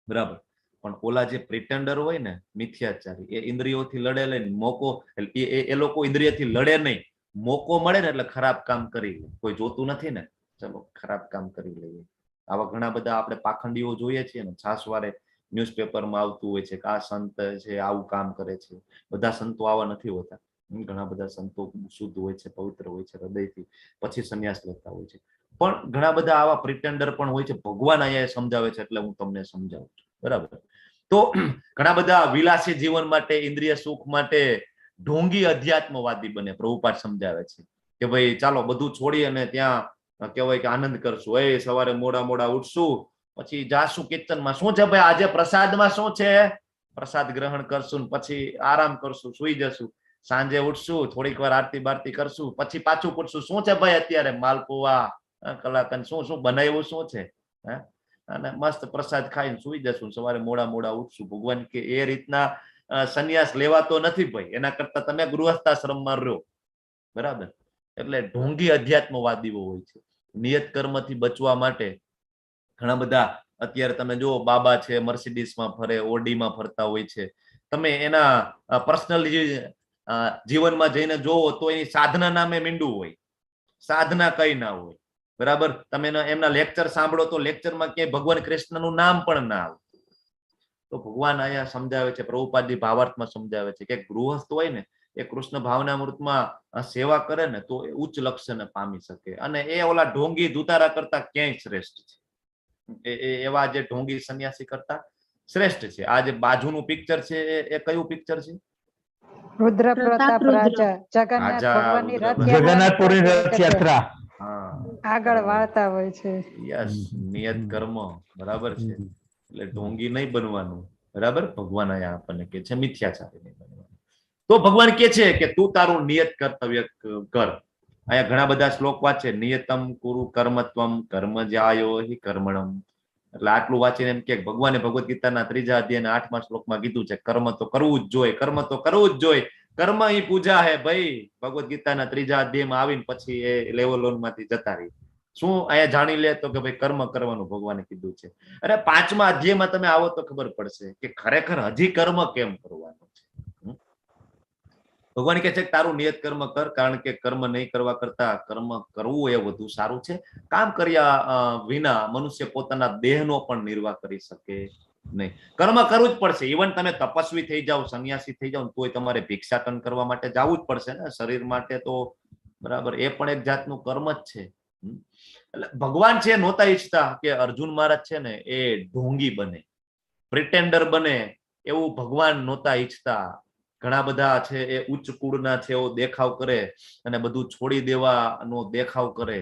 બરાબર. પણ ઓલા જે પ્રિટેન્ડર હોય ને મિથ્યાચારી, એ ઇન્દ્રિયોથી લડે લઈને મોકો એ લોકો ઇન્દ્રિયથી લડે નહીં, મોકો મળે ને એટલે ખરાબ કામ કરી લે. કોઈ જોતું નથી ને, ચલો ખરાબ કામ કરી લઈએ. આવા ઘણા બધા આપણે પાખંડીઓ જોઈએ છીએ ને, છાસવારે ન્યૂઝપેપરમાં આવતું હોય છે કે આ સંત છે આવું કામ કરે છે. બધા સંતો આવા નથી હોતા. ઘણા બધા સંતો શુદ્ધ હોય છે, પવિત્ર હોય છે હૃદયથી, પછી સંન્યાસ લેતા હોય છે. પણ ઘણા બધા આવા પ્રિટેન્ડર પણ હોય છે. ભગવાન અહીંયા સમજાવે છે એટલે હું તમને સમજાવું છું. બરાબર. તો ઘણા બધા વિલાસી જીવન માટે, ઇન્દ્રિય સુખ માટે ઢોંગી અધ્યાત્મવાદી બને. પ્રભુપાદ સમજાવે છે કે ભાઈ ચાલો બધું છોડી અને ત્યાં કહેવાય કે આનંદ કરશું, એ સવારે મોડા ઉઠશું, પછી જાશું કિચનમાં, શું છે ભાઈ આજે પ્રસાદમાં શું છે, પ્રસાદ ગ્રહણ કરશું, પછી આરામ કરશું, સુઈ જશું. સાંજે ઉઠશું, થોડીક વાર આરતી બારતી કરશું, પછી પાછું પૂછશું શું છે ભાઈ અત્યારે માલપુઆ કલાકંદ શું બનાવ્યું શું છે, અને મસ્ત પ્રસાદ ખાઈને સુઈ જશું, સવારે મોડા ઉઠશું. ભગવાન કે એ રીતના સંન્યાસ લેવાતો નથી ભાઈ, એના કરતા તમે ગૃહસ્થાશ્રમમાં રહો. બરાબર. એટલે ઢોંગી અધ્યાત્મવાદીઓ હોય છે. નિયત કર્મથી બચવા માટે ઘણા બધા અત્યારે તમે જુઓ બાબા છે મર્સિડીઝમાં ફરે, ઓડીમાં ફરતા હોય છે. તમે એના પર્સનલ જીવનમાં જઈને જોવો તો એની સાધના નામે મીંડું હોય, સાધના કઈ ના હોય. બરાબર. તમે એમના લેક્ચર સાંભળો તો લેક્ચરમાં ક્યાંય ભગવાન કૃષ્ણનું નામ પણ ના આવે. તો ભગવાન અહીંયા સમજાવે છે, પ્રભુપાદજી ભાવાર્થમાં સમજાવે છે કે ગૃહસ્થ હોય ને એ કૃષ્ણ ભાવનામૃતમાં સેવા કરે ને તો એ ઉચ્ચ લક્ષ્યને પામી શકે. અને એ ઓલા ઢોંગી દુતારા કરતા ક્યાંય શ્રેષ્ઠ છે. એવા જે ઢોંગી સંન્યાસી કરતા શ્રેષ્ઠ છે. આ જે બાજુનું પિક્ચર છે એ કયું પિક્ચર છે? રુદ્ર પ્રતાપ રાજા જગન્નાથપુરી રથયાત્રા. આગળ વાર્તા હોય છે. યસ, નિયત કર્મ. બરાબર છે. એટલે ઢોંગી નહીં બનવાનું. બરાબર. ભગવાન અહીંયા આપણને કે છે મિથ્યાચારી નહીં બનવાનું. તો ભગવાન કે છે કે તું તારું નિયત કર્તવ્ય કર. અહીંયા ઘણા બધા શ્લોક વાંચે, નિયતમ કુરુ કર્મત્વમ કર્મજાયો હિ કર્મણમ. એટલે આટલું વાંચીને એમ કે ભગવાને ભગવદ્ ગીતાના 3જા અધ્યાયના 8મા શ્લોકમાં કીધું છે કર્મ તો કરવું જ જોઈએ, કર્મ તો કરવું જ જોઈએ, કર્મ ઈ પૂજા હે ભાઈ. ભગવદ્ ગીતાના 3જા અધ્યાયમાં આવીને પછી એ લેવલ માંથી જતા રહી. શું અહીંયા જાણી લે તો કે ભાઈ કર્મ કરવાનું ભગવાને કીધું છે. અને 5મા અધ્યાયમાં તમે આવો તો ખબર પડશે કે ખરેખર હજી કર્મ કેમ કરવાનું છે. ભગવાન કહે છે કે તારું નિયત કર્મ કર, કારણ કે કર્મ નહીં કરવા કરતા કર્મ કરવું એ વધુ સારું છે. કામ કર્યા વિના મનુષ્ય પોતાના દેહનો પણ નિર્વાહ કરી શકે નહીં. કર્મ કરવું જ પડશે. ઇવન તમે તપસ્વી થઈ જાઓ, સંન્યાસી થઈ જાઓ, તોય તમારે ભિક્ષાટન કરવા માટે જવું જ પડશે ને. શરીર માટે તો બરાબર એ પણ એક જાતનું કર્મ જ છે. એટલે ભગવાન છે નહોતા ઈચ્છતા કે અર્જુન મહારાજ છે ને એ ઢોંગી બને, પ્રિટેન્ડર બને, એવું ભગવાન નહોતા ઈચ્છતા. ઘણા બધા છે એ ઉચ્ચ કુળના છે એવો દેખાવ કરે અને બધું છોડી દેવાનો દેખાવ કરે.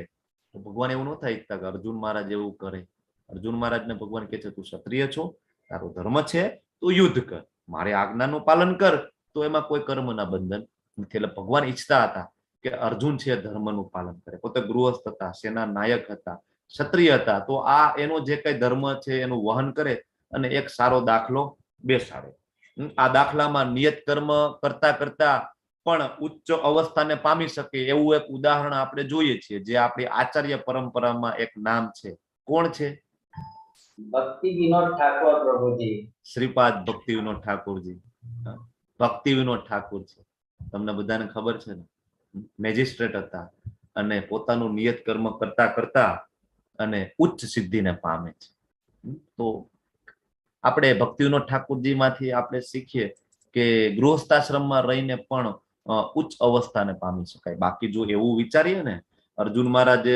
તો ભગવાન એવું નહોતા ઈચ્છતા કે અર્જુન મહારાજ એવું કરે. અર્જુન મહારાજને ભગવાન કહે છે તું ક્ષત્રિય છો, તારો ધર્મ છે, તું યુદ્ધ કર, મારી આજ્ઞાનું પાલન કર, તો એમાં કોઈ કર્મના બંધન નથી. એટલે ભગવાન ઈચ્છતા હતા કે અર્જુન છે ધર્મનું પાલન કરે. પોતે ગૃહસ્થ હતા, સેના નાયક હતા, ક્ષત્રિય હતા. તો આ એનો જે કઈ ધર્મ છે એનું વહન કરે અને એક સારો દાખલો બેસાડે. આ દાખલામાં નિયત કર્મ કરતા કરતા પણ ઉચ્ચ અવસ્થાને પામી શકે એવું એક ઉદાહરણ આપણે જોઈએ છીએ, જે આપણી આચાર્ય પરંપરામાં એક નામ છે. કોણ છે? ભક્તિ વિનોદ ઠાકોર પ્રભુજી. શ્રીપાદ ભક્તિ વિનોદ ઠાકોરજી. ભક્તિ વિનોદ ઠાકોર છે, તમને બધાને ખબર છે ને. મેજિસ્ટ્રેટ હતા અને પોતાનું નિયત કર્મ કરતા કરતા અને ઉચ્ચ સિદ્ધિને પામે છે. તો આપણે ભક્તિ વિનોદ ઠાકોરજી માંથી આપણે શીખીએ કે ગૃહસ્થાશ્રમમાં રહીને પણ ઉચ્ચ અવસ્થાને પામી શકાય. બાકી જો એવું વિચારીએ ને, અર્જુન મહારાજ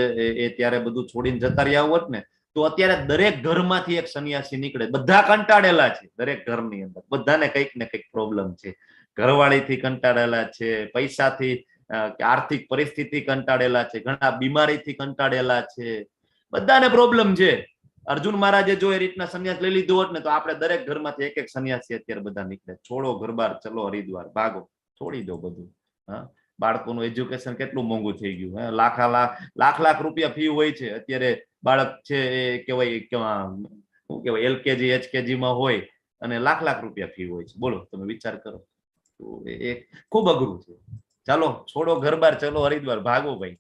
એ ત્યારે બધું છોડીને જતા રહ્યા હોત ને, તો અત્યારે દરેક ઘરમાંથી એક સંન્યાસી નીકળે. બધા કંટાળેલા છે, દરેક ઘરની અંદર બધાને કંઈક ને કંઈક પ્રોબ્લેમ છે. ઘરવાળીથી કંટાળેલા છે, પૈસાથી, આર્થિક પરિસ્થિતિ કંટાળેલા છે, ઘણા બીમારીથી કંટાળેલા છે, બધાને પ્રોબ્લેમ છે. અર્જુન મહારાજે જો એ રીતના સંન્યાસ લઈ લીધું હોત ને, તો આપણે દરેક ઘરમાંથી એક એક સંન્યાસી અત્યારે બધા નીકળે. છોડો ઘરબાર, ચલો હરિદ્વાર, ભાગો, છોડી દો બધું. હા, બાળકોનું એજ્યુકેશન કેટલું મોંઘું થઈ ગયું. લાખ રૂપિયા ફી હોય છે અત્યારે. બાળક છે એ કેવાય શું કેવાય LKG HKG માં હોય અને લાખ રૂપિયા ફી હોય છે. બોલો તમે વિચાર કરો. તો એ ખૂબ અઘરું છે. ચાલો છોડો ઘરબાર, ચલો હરિદ્વાર, ભાગો ભાઈ.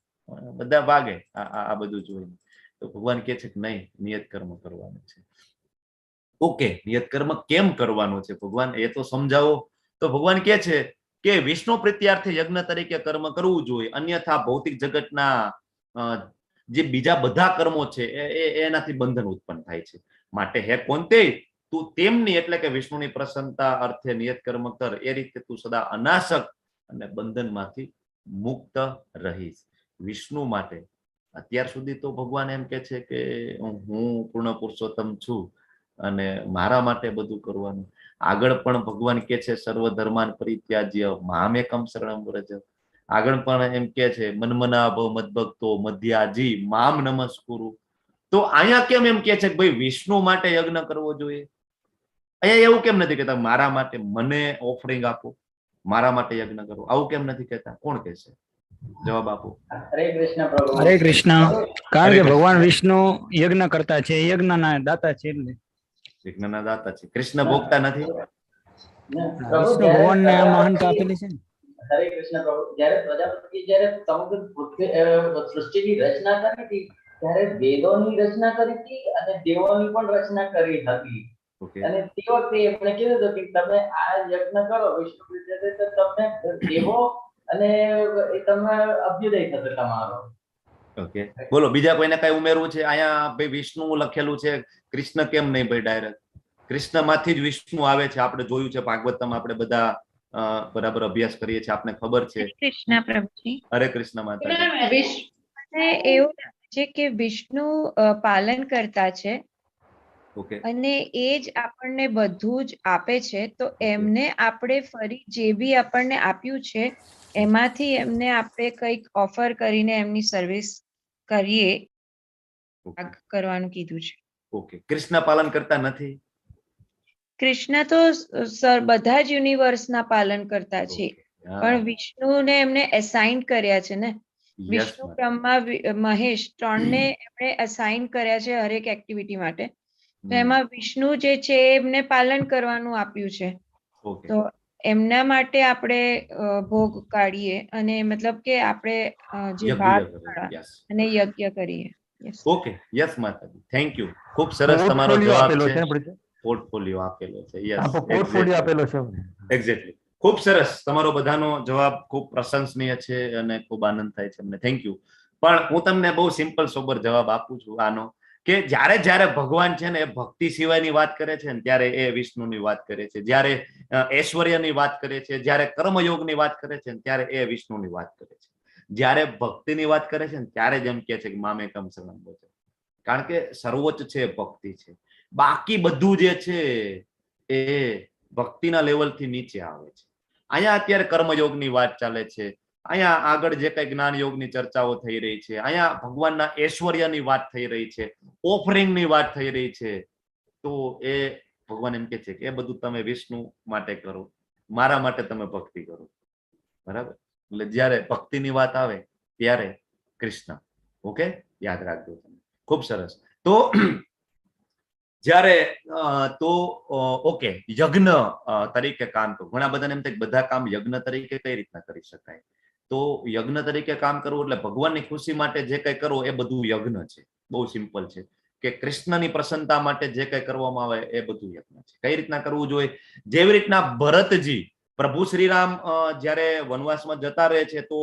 બધા ભાગે આ બધું જોઈને. તો ભગવાન કહે છે કે નહીં, નિયત કર્મ કરવાનું છે. ઓકે, નિયત કર્મ કેમ કરવાનું છે ભગવાન એ તો સમજાવો. તો ભગવાન કહે છે કે વિષ્ણુ પ્રીત્યાર્થે યજ્ઞ તરીકે કર્મ કરવું જોઈએ, અન્યથા ભૌતિક જગતના જે બીજા બધા કર્મો છે એનાથી બંધન ઉત્પન્ન થાય છે. માટે હે કોંતે, તું તેમની એટલે કે વિષ્ણુની પ્રસન્નતા અર્થે નિયત કર્મ કર. એ રીતે તું સદા અનાસક અને બંધનમાંથી મુક્ત રહીશ. વિષ્ણુ માટે અત્યાર સુધી તો ભગવાન એમ કે છે કે હું પૂર્ણ પુરુષોત્તમ છું અને મારા માટે બધું કરવાનું. આગળ પણ ભગવાન કે છે સર્વ ધર્માન પરિત્યાજ્ય મામેકમ શરણમ વ્રજ. આગળ પણ એમ કે છે મન્મનાભવ મદભક્તો મધ્યાજી મામ નમસ્કુરુ. તો અહીંયા કેમ એમ કે છે કે ભાઈ વિષ્ણુ માટે યજ્ઞ કરવો જોઈએ? અહીંયા એવું કેમ નથી કહેતા મારા માટે મને ઓફરિંગ આપો, મારા માટે યજ્ઞ કરો? આવું કેમ નથી કહેતા? કોણ કહેશે? જવાબ આપો. હરે કૃષ્ણ પ્રભુ. હરે કૃષ્ણ. કારણ કે ભગવાન વિષ્ણુ યજ્ઞ કરતા છે, યજ્ઞના દાતા છે. એટલે યજ્ઞના દાતા છે. કૃષ્ણ ભોગતા નથી. વિષ્ણુ ભગવાનને આ મહાનતા આપેલી છે ને. હરે કૃષ્ણ પ્રભુ. જ્યારે પ્રજાપતિ જ્યારે સમગ્ર સૃષ્ટિની રચના કરી હતી, ત્યારે વેદોની રચના કરી હતી અને દેવોની પણ રચના કરી હતી. અને તે વખતે એમણે કીધું હતું કે તમે આ યજ્ઞ કરો વિષ્ણુ પ્રીત્યર્થે, તો તમને દેવો અને એ તમને અભ્યુદય થશે તમારો. ઓકે, બોલો બીજા કોઈને કઈ ઉમેરવું છે? અહીંયા ભાઈ વિષ્ણુ લખેલું છે, કૃષ્ણ કેમ નહીં ભાઈ? ડાયરેક્ટ કૃષ્ણ માંથી જ વિષ્ણુ આવે છે. આપણે જોયું છે ભાગવતમાં, આપણે બધા બરાબર અભ્યાસ કરીએ છીએ, આપને ખબર છે. કૃષ્ણ પ્રભુજી. હરે કૃષ્ણ માતાજી. વિષ્ણુ એવું છે કે વિષ્ણુ પાલન કરતા છે અને એ જ આપણને બધું જ આપે છે. તો એમને આપણે ફરી જે બી આપણને આપ્યું છે એમાંથી એમને આપણે કંઈક ઓફર કરીને એમની સર્વિસ કરીએ, કરવાનું કીધું છે. ઓકે, કૃષ્ણ પાલન કરતા નથી? કૃષ્ણ તો બધા જ યુનિવર્સના પાલન કરતા છે, પણ વિષ્ણુને એમને એસાઇન કર્યા છે ને વિષ્ણુ, બ્રહ્મા, મહેશ ત્રણને એમણે અસાઇન કર્યા છે હરેક એક્ટિવિટી માટે. તો એમાં વિષ્ણુ જે છે એમને પાલન કરવાનું આપ્યું છે. તો એમના માટે આપણે ભોગ કાઢીએ અને મતલબ કે આપણે જે ભાગ અને યજ્ઞ કરીએ. ઓકે, યસ માતાજી, થેન્ક યુ. ખૂબ સરસ તમારો જવાબ છે. પોર્ટફોલિયો આપેલો છે. યસ, પોર્ટફોલિયો આપેલો છે. એક્ઝેક્ટલી. ખૂબ સરસ તમારો બધાનો જવાબ ખૂબ પ્રશંસનીય છે અને ખૂબ આનંદ થાય છે અમને. Thank you. પણ હું તમને બહુ સિમ્પલ સોબર જવાબ આપું છું આનો, કે જ્યારે ભગવાન છે ને એ ભક્તિ સિવાયની વાત કરે છે ને ત્યારે એ વિષ્ણુની વાત કરે છે, જ્યારે ઐશ્વર્યની વાત કરે છે, જ્યારે કર્મયોગની વાત કરે છે ને ત્યારે એ વિષ્ણુની વાત કરે છે, જ્યારે ભક્તિની વાત કરે છે ને ત્યારે જ એમ કે છે કે મામેકમ શરણમ વ્રજ. કારણ કે સર્વોચ્ચ છે ભક્તિ છે. બાકી બધું જે છે એ ભક્તિના લેવલથી નીચે આવે છે. અહીંયા અત્યારે કર્મયોગની વાત ચાલે છે, અહીંયા આગળ જે કઈ જ્ઞાન યોગની ચર્ચાઓ થઈ રહી છે, અહીંયા ભગવાનના ઐશ્વર્યની વાત થઈ રહી છે, ઓફરિંગની વાત થઈ રહી છે. તો એ ભગવાન એમ કે છે કે એ બધું તમે વિષ્ણુ માટે કરો, મારા માટે તમે ભક્તિ કરો. બરાબર? એટલે જ્યારે ભક્તિની વાત આવે ત્યારે કૃષ્ણ. ઓકે, યાદ રાખજો તમે. ખૂબ સરસ. તો જ્યારે ઓકે, યજ્ઞ તરીકે કામ કરવું, ઘણા બધાને એમ થાય કે બધા કામ યજ્ઞ તરીકે કઈ રીતના કરી શકાય. તો યજ્ઞ તરીકે કામ કરવું એટલે ભગવાનની ખુશી માટે જે કઈ કરવું એ બધું યજ્ઞ છે. બહુ સિમ્પલ છે કે કૃષ્ણની પ્રસન્નતા માટે જે કઈ કરવામાં આવે એ બધું યજ્ઞ છે. કઈ રીતના કરવું જોઈએ? જેવી રીતના ભરતજી, પ્રભુ શ્રીરામ જ્યારે વનવાસમાં જતા રહે છે તો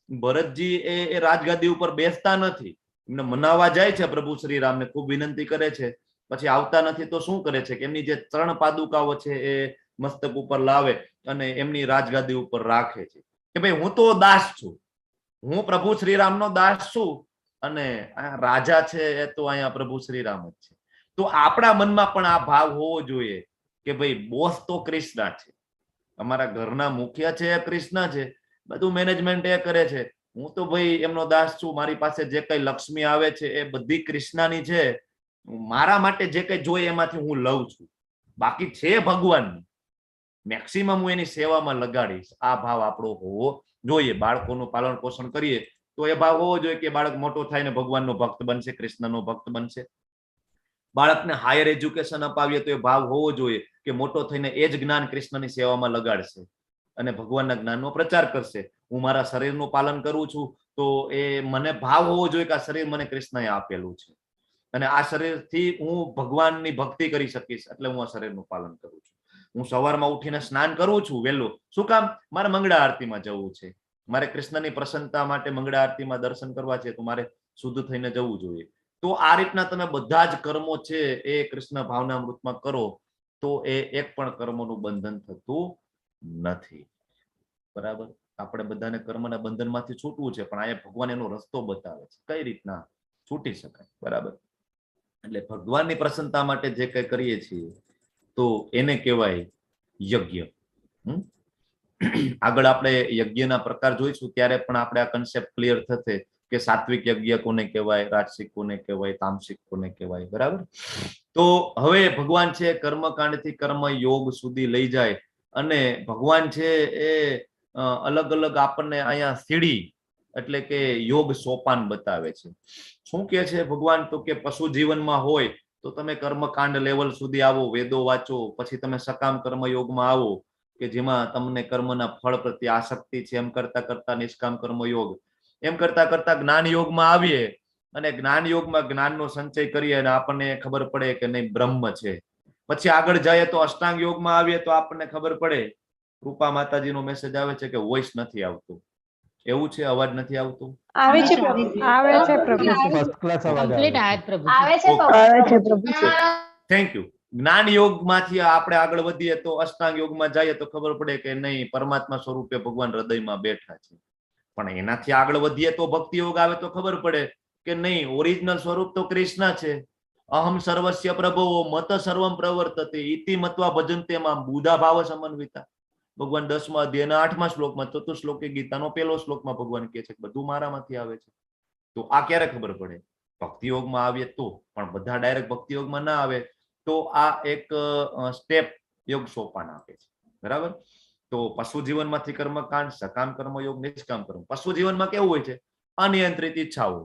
ભરતજી એ રાજગાદી ઉપર બેસતા નથી, એમને મનાવવા જાય છે પ્રભુ શ્રીરામને, ખૂબ વિનંતી કરે છે, પછી આવતા નથી તો શું કરે છે કે એમની જે ચરણ પાદુકાઓ છે એ મસ્તક ઉપર લાવે અને એમની રાજગાદી ઉપર રાખે છે કે ભાઈ હું તો દાસ છું, હું પ્રભુ શ્રીરામનો દાસ છું અને રાજા છે એ તો અહીંયા પ્રભુ શ્રીરામ જ છે. તો આપણા મનમાં પણ આ ભાવ હોવો જોઈએ કે ભાઈ બોસ તો કૃષ્ણ છે, અમારા ઘરના મુખ્ય છે એ કૃષ્ણ છે, બધું મેનેજમેન્ટ એ કરે છે, હું તો ભાઈ એમનો દાસ છું, મારી પાસે જે કઈ લક્ષ્મી આવે છે એ બધી કૃષ્ણની છે, મારા માટે જે કઈ જોઈએ એમાંથી હું લઉં છું, બાકી છે ભગવાનની, મેક્સિમમ હું એની સેવામાં લગાડીશ. આ ભાવ આપણો હોવો જોઈએ. બાળકોનું પાલન પોષણ કરીએ તો એ ભાવ હોવો જોઈએ કે બાળક મોટો થઈને ભગવાનનો ભક્ત બનશે, કૃષ્ણનો ભક્ત બનશે. બાળકને હાયર એજ્યુકેશન અપાવીએ તો એ ભાવ હોવો જોઈએ કે મોટો થઈને એ જ જ્ઞાન કૃષ્ણની સેવામાં લગાડશે અને ભગવાનના જ્ઞાનનો પ્રચાર કરશે. હું મારા શરીરનું પાલન કરું છું તો એ મને ભાવ હોવો જોઈએ કે આ શરીર મને કૃષ્ણએ આપેલું છે અને આ શરીરથી હું ભગવાનની ભક્તિ કરી શકીશ, એટલે હું આ શરીરનું પાલન કરું છું. હું સવારમાં ઉઠીને સ્નાન કરું છું વહેલું, શું કામ? મારે મંગળા આરતીમાં જવું છે, મારે કૃષ્ણની પ્રસન્નતા માટે મંગળા આરતીમાં દર્શન કરવા છે, તો મારે શુદ્ધ થઈને જવું જોઈએ. તો આ રીતના તમે બધા જ કર્મો છે એ કૃષ્ણ ભાવનામૃતમાં કરો તો એ એક પણ કર્મોનું બંધન થતું નથી. બરાબર? આપણે બધાને કર્મના બંધનમાંથી છૂટવું છે, પણ આ ભગવાન એનો રસ્તો બતાવે છે કઈ રીતના છૂટી શકાય. બરાબર? એટલે ભગવાનની પ્રસન્નતા માટે જે કઈ કરીએ છીએ તો એને કહેવાય યજ્ઞ. આગળ આપણે યજ્ઞના પ્રકાર જોઈશું ત્યારે પણ આપણે આ કન્સેપ્ટ ક્લિયર થશે કે સાત્વિક યજ્ઞ કોને કહેવાય, રાજસિક કોને કહેવાય, તામસિક કોને કહેવાય. બરાબર? તો હવે ભગવાન છે કર્મકાંડથી કર્મ યોગ સુધી લઈ જાય અને ભગવાન છે એ અલગ અલગ આપણને અહીંયા સીડી એટલે કે યોગ સોપાન બતાવે છે. શું કે છે ભગવાન? તો કે પશુ જીવનમાં હોય તો તમે કર્મકાંડ લેવલ સુધી આવો, વેદો વાંચો, પછી તમે સકામ કર્મયોગમાં આવો કે જેમાં તમને કર્મના ફળ પ્રત્યે આસક્તિ છે, એમ કરતા કરતા નિષ્કામ કર્મયોગ, એમ કરતા કરતા જ્ઞાન યોગમાં આવીએ અને જ્ઞાન યોગમાં જ્ઞાનનો સંચય કરીએ અને આપણને ખબર પડે કે નહીં બ્રહ્મ છે. પછી આગળ જઈએ તો અષ્ટાંગ યોગમાં આવીએ તો આપણને ખબર પડે, કૃપા માતાજીનો મેસેજ આવે છે કે વોઇસ નથી આવતું. એવું છે? અવાજ નથી આવતો? આવે છે પ્રભુ. Thank you. જ્ઞાન યોગમાંથી આપણે આગળ વધીએ તો અષ્ટાંગ યોગમાં જઈએ તો ખબર પડે કે નહીં પરમાત્મા સ્વરૂપે ભગવાન હૃદયમાં બેઠા છે. પણ એનાથી આગળ વધીએ તો ભક્તિ યોગ આવે તો ખબર પડે કે નહીં ઓરિજિનલ સ્વરૂપ તો કૃષ્ણ છે. અહમ સર્વસ્ય પ્રભવો મત સર્વમ પ્રવર્તતે ઇતિ મત્વા ભજન્તે મામ બુધા ભાવ સમન્વિતા. ભગવાન 10મા અધ્યાયના 8મા શ્લોકમાં ચતુશ્લોકી ગીતાનો પહેલો શ્લોકમાં ભગવાન કહે છે કે બધું મારામાંથી આવે છે. તો આ ક્યારે ખબર પડે? ભક્તિ યોગમાં આવીએ તો. પણ બધા ડાયરેક્ટ ભક્તિ યોગમાં ના આવે તો આ એક સ્ટેપ યોગ સોપાન આપે છે. બરાબર? તો પશુ જીવનમાંથી કર્મકાંડ, સકામ કર્મયોગ, નિષ્કામ કર્મ. પશુ જીવનમાં કેવું હોય છે? અનિયંત્રિત ઈચ્છાઓ,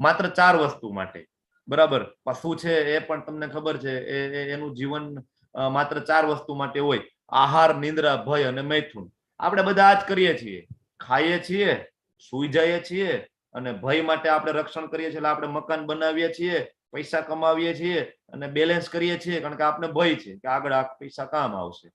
માત્ર 4 વસ્તુ માટે. બરાબર, પશુ છે એ પણ તમને ખબર છે એનું જીવન માત્ર 4 વસ્તુ માટે હોય: આહાર, નિંદ્રા, ભય અને મૈથુન. આપણે બધા આ જ કરીએ છીએ, ખાઈએ છીએ, સુઈ જઈએ છીએ, અને ભય માટે આપણે રક્ષણ કરીએ છીએ. એટલે આપણે મકાન બનાવીએ છીએ, પૈસા કમાવીએ છીએ અને બેલેન્સ કરીએ છીએ, કારણ કે આપણે ભય છે કે આગળ આ પૈસા કામ આવશે.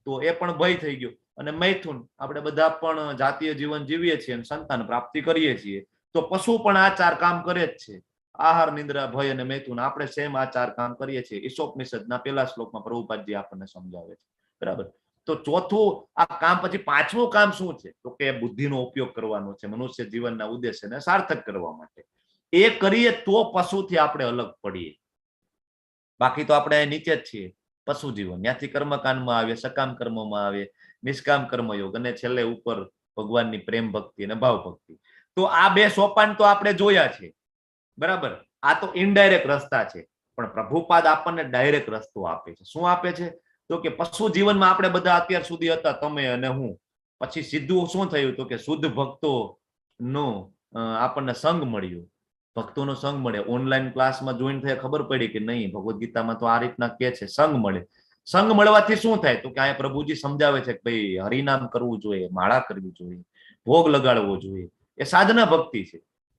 તો એ પણ ભય થઈ ગયો. અને મૈથુન, આપણે બધા પણ જાતીય જીવન જીવીએ છીએ અને સંતાન પ્રાપ્તિ કરીએ છીએ. તો પશુ પણ આ 4 કામ કરે જ છે: આહાર, નિંદ્રા, ભય અને મૈથુન. આપણે સેમ આ 4 કામ કરીએ છીએ. ઈશોપનિષદના પહેલા શ્લોકમાં પ્રભુપાદજી આપણને સમજાવે છે. બરાબર. તો ચોથું આ કામ પછી 5મું કામ શું છે? તો કે બુદ્ધિનો ઉપયોગ કરવાનો છે મનુષ્ય જીવનના ઉદ્દેશ્યને સાર્થક કરવા માટે. એ કરીએ તો પશુથી આપણે અલગ પડીએ. બાકી તો આપણે નીચે જ છીએ, પશુ જીવન. ત્યાંથી કર્મકાંડમાં આવીએ, સકામ કર્મમાં આવીએ, નિષ્કામ કર્મયોગ, અને છેલ્લે ઉપર ભગવાનની પ્રેમ ભક્તિ અને ભાવ ભક્તિ. તો આ 2 સોપાન તો આપણે જોયા છે. બરાબર. આ તો ઇનડાયરેક્ટ રસ્તા છે. પણ પ્રભુપાદ આપણને ડાયરેક્ટ રસ્તો આપે છે. શું આપે છે? તો કે પશુ જીવનમાં આપણે બધા અત્યાર સુધી હતા, તમે અને હું. પછી સીધું શું થયું? તો કે શુદ્ધ ભક્તો નો આપણને સંગ મળ્યો. ભક્તોનો સંગ મળે. ઓનલાઈન ક્લાસમાં જોઈન થયા, ખબર પડી કે નહીં, ભગવદ્ ગીતામાં તો આ રીતના કે છે, સંગ મળે. સંગ મળવાથી શું થાય? તો કે અહીંયા પ્રભુજી સમજાવે છે કે ભાઈ હરિનામ કરવું જોઈએ, માળા કરવી જોઈએ, ભોગ લગાડવો જોઈએ. એ સાધના ભક્તિ છે.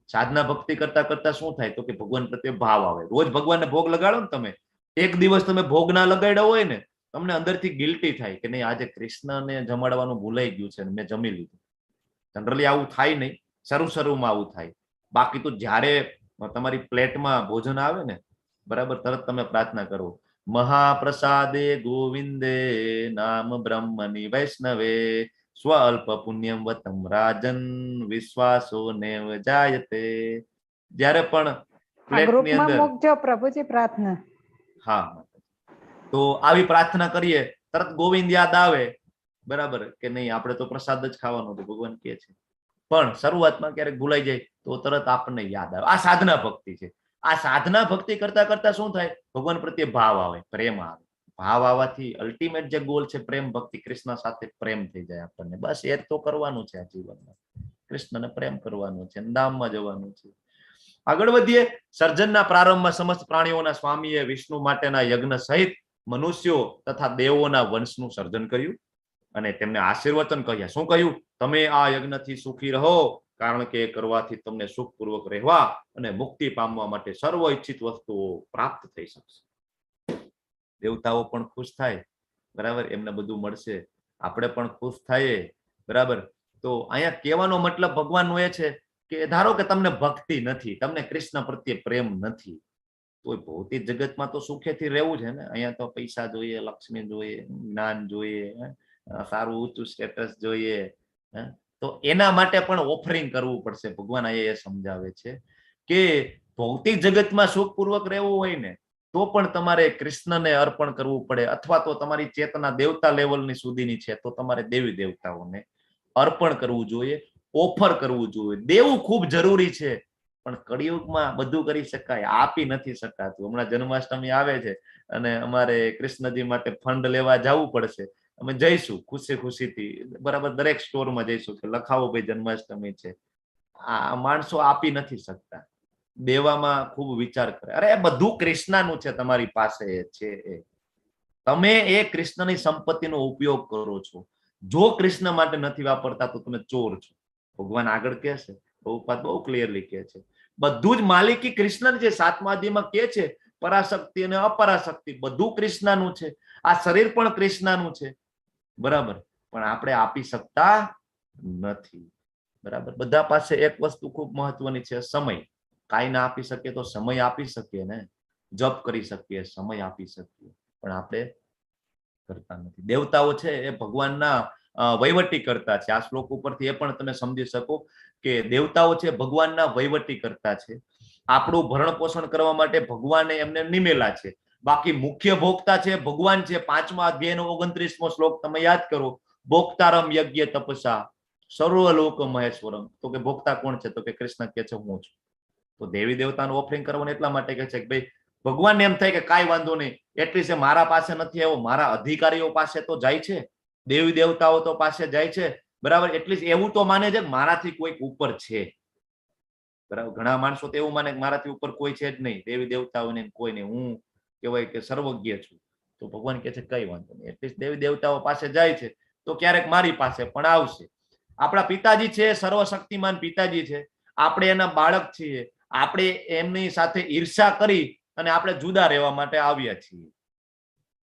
સાધના ભક્તિ કરતા કરતા શું થાય? તો કે ભગવાન પ્રત્યે ભાવ આવે. રોજ ભગવાનને ભોગ લગાડો ને તમે, એક દિવસ તમે ભોગ ના લગાડ્યો હોય ને, તમને અંદરથી ગિલ્ટી થાય કે નહીં, આજે કૃષ્ણને જમાડવાનું ભૂલાઈ ગયું છે, મેં જમી લીધું. જનરલી આવું થાય નહીં, શરૂમાં આવું થાય. બાકી તો જ્યારે તમારી પ્લેટમાં ભોજન આવે ને, બરાબર, તરત તમે પ્રાર્થના કરો: મહાપ્રસાદે ગોવિંદે નામ બ્રહ્મની વૈષ્ણવે સ્વલ્પ પુણ્યમ વતમ રાજન વિશ્વાસો નેવ જાયતે. જ્યારે પણ પ્લેટની ગ્રુપમાં અંદર, મૂકજો પ્રભુજી પ્રાર્થના. હા, તો આવી પ્રાર્થના કરીએ, તરત ગોવિંદ યાદ આવે. બરાબર કે નહીં? આપણે તો પ્રસાદ જ ખાવાનો તો ભગવાન કહે છે. પણ શરૂઆતમાં ક્યારેક ભૂલાઈ જાય તો તરત આપણને યાદ આવે. આ સાધના ભક્તિ છે. આ સાધના ભક્તિ કરતા કરતા શું થાય? ભગવાન પ્રત્યે ભાવ આવે, પ્રેમ આવે. ભાવ આવવાથી અલ્ટિમેટ જે ગોલ છે પ્રેમ ભક્તિ, કૃષ્ણ સાથે પ્રેમ થઈ જાય આપણને. બસ એ તો કરવાનું છે આ જીવનમાં, કૃષ્ણને પ્રેમ કરવાનો છે, ધામમાં જવાનું છે. આગળ વધીએ. સર્જનના પ્રારંભમાં સમસ્ત પ્રાણીઓના સ્વામીએ વિષ્ણુ માટેના યજ્ઞ સહિત મનુષ્યો તથા દેવોના વંશનું સર્જન કર્યું અને તેમને આશીર્વચન કહ્યા. શું કહ્યું? તમે આ યજ્ઞથી સુખી રહો, કારણ કે કરવાથી તમને સુખપૂર્વક રહેવા અને મુક્તિ પામવા માટે સર્વ ઈચ્છિત વસ્તુઓ પ્રાપ્ત થઈ શકશે. દેવતાઓ પણ ખુશ થાય. બરાબર, એમને બધું મળશે, આપણે પણ ખુશ થઈએ. બરાબર. તો અહીંયા કહેવાનો મતલબ ભગવાનનો એ છે કે ધારો કે તમને ભક્તિ નથી, તમને કૃષ્ણ પ્રત્યે પ્રેમ નથી, તો ભૌતિક જગતમાં તો સુખેથી રહેવું છે ને. અહીંયા તો પૈસા જોઈએ, લક્ષ્મી જોઈએ, જ્ઞાન જોઈએ, સારું ઊંચું સ્ટેટસ જોઈએ. તો એના માટે પણ ઓફરિંગ કરવું પડશે. ભગવાન અહીંયા એ સમજાવે છે કે ભૌતિક જગતમાં સુખપૂર્વક રહેવું હોય ને, તો પણ તમારે કૃષ્ણને અર્પણ કરવું પડે. અથવા તો તમારી ચેતના દેવતા લેવલની સુધીની છે તો તમારે દેવી દેવતાઓને અર્પણ કરવું જોઈએ, ઓફર કરવું જોઈએ. દેવું ખૂબ જરૂરી છે, પણ કળિયુગમાં બધું કરી શકાય, આપી નથી શકાતું. હમણાં જન્માષ્ટમી આવે છે અને અમારે કૃષ્ણજી માટે ફંડ લેવા જવું પડશે. અમે જઈશું ખુશીથી. બરાબર, દરેક સ્ટોરમાં જઈશું કે લખાવો ભાઈ જન્માષ્ટમી છે. આ માણસો આપી નથી શકતા, દેવામાં ખૂબ વિચાર કરે. અરે બધું કૃષ્ણનું છે, તમારી પાસે છે. તમે એ કૃષ્ણની સંપત્તિનો ઉપયોગ કરો છો. જો કૃષ્ણ માટે નથી વાપરતા તો તમે ચોર છો. ભગવાન આગળ કહે છે, બહુ ક્લિયરલી કહે છે, બધું જ માલિકી કૃષ્ણ છે. 7મા અધ્યાયમાં કહે છે પરાશક્તિ અને અપરાશક્તિ બધું કૃષ્ણનું છે. આ શરીર પણ કૃષ્ણનું છે. બરાબર, પણ આપણે આપી શકતા નથી. બરાબર. બધા પાસે એક વસ્તુ ખૂબ મહત્વની છે, સમય. કાંઈ ના આપી શકીએ તો સમય આપી શકીએ ને. જપ કરી શકીએ, સમય આપી શકીએ, પણ આપણે કરતા નથી. દેવતાઓ છે એ ભગવાનના વહીવટી કરતા છે. આ શ્લોક ઉપરથી એ પણ તમે સમજી શકો કે દેવતાઓ છે ભગવાનના વહીવટી કરતા છે. આપણું ભરણ પોષણ કરવા માટે ભગવાને એમને નિમેલા છે. બાકી મુખ્ય ભોગતા છે ભગવાન છે. 5મા અધ્યાયનો 29મો શ્લોક તમે યાદ કરો. ભોક્તારમ યજ્ઞ તપસા સર્વલોક મહેશ્વરમ. તો કે ભોક્તા કોણ છે? તો કે કૃષ્ણ કે છે હું છું. તો દેવી દેવતાનું ઓફરિંગ કરવાનું એટલા માટે કહે છે કે ભાઈ ભગવાનને એમ થાય કે કાંઈ વાંધો નહીં, એટલી મારા પાસે નથી આવ્યો, મારા અધિકારીઓ પાસે તો જાય છે, દેવી દેવતાઓ તો પાસે જાય છે. બરાબર, એટલી એવું તો માને છે મારાથી કોઈક ઉપર છે. બરાબર. ઘણા માણસો તો એવું માને કે મારાથી ઉપર કોઈ છે જ નહીં, દેવી દેવતાઓને કોઈ નહીં, હું કહેવાય કે સર્વજ્ઞ છું. તો ભગવાન કહે છે કઈ વાંધો નહીં, એટલીસ્ટ દેવી દેવતાઓ પાસે જાય છે તો ક્યારેક મારી પાસે પણ આવશે. આપણા પિતાજી છે, સર્વશક્તિમાન પિતાજી છે, આપણે એના બાળક છીએ, આપણે એમની સાથે ઈર્ષા કરી અને આપણે જુદા રહેવા માટે આવ્યા છીએ.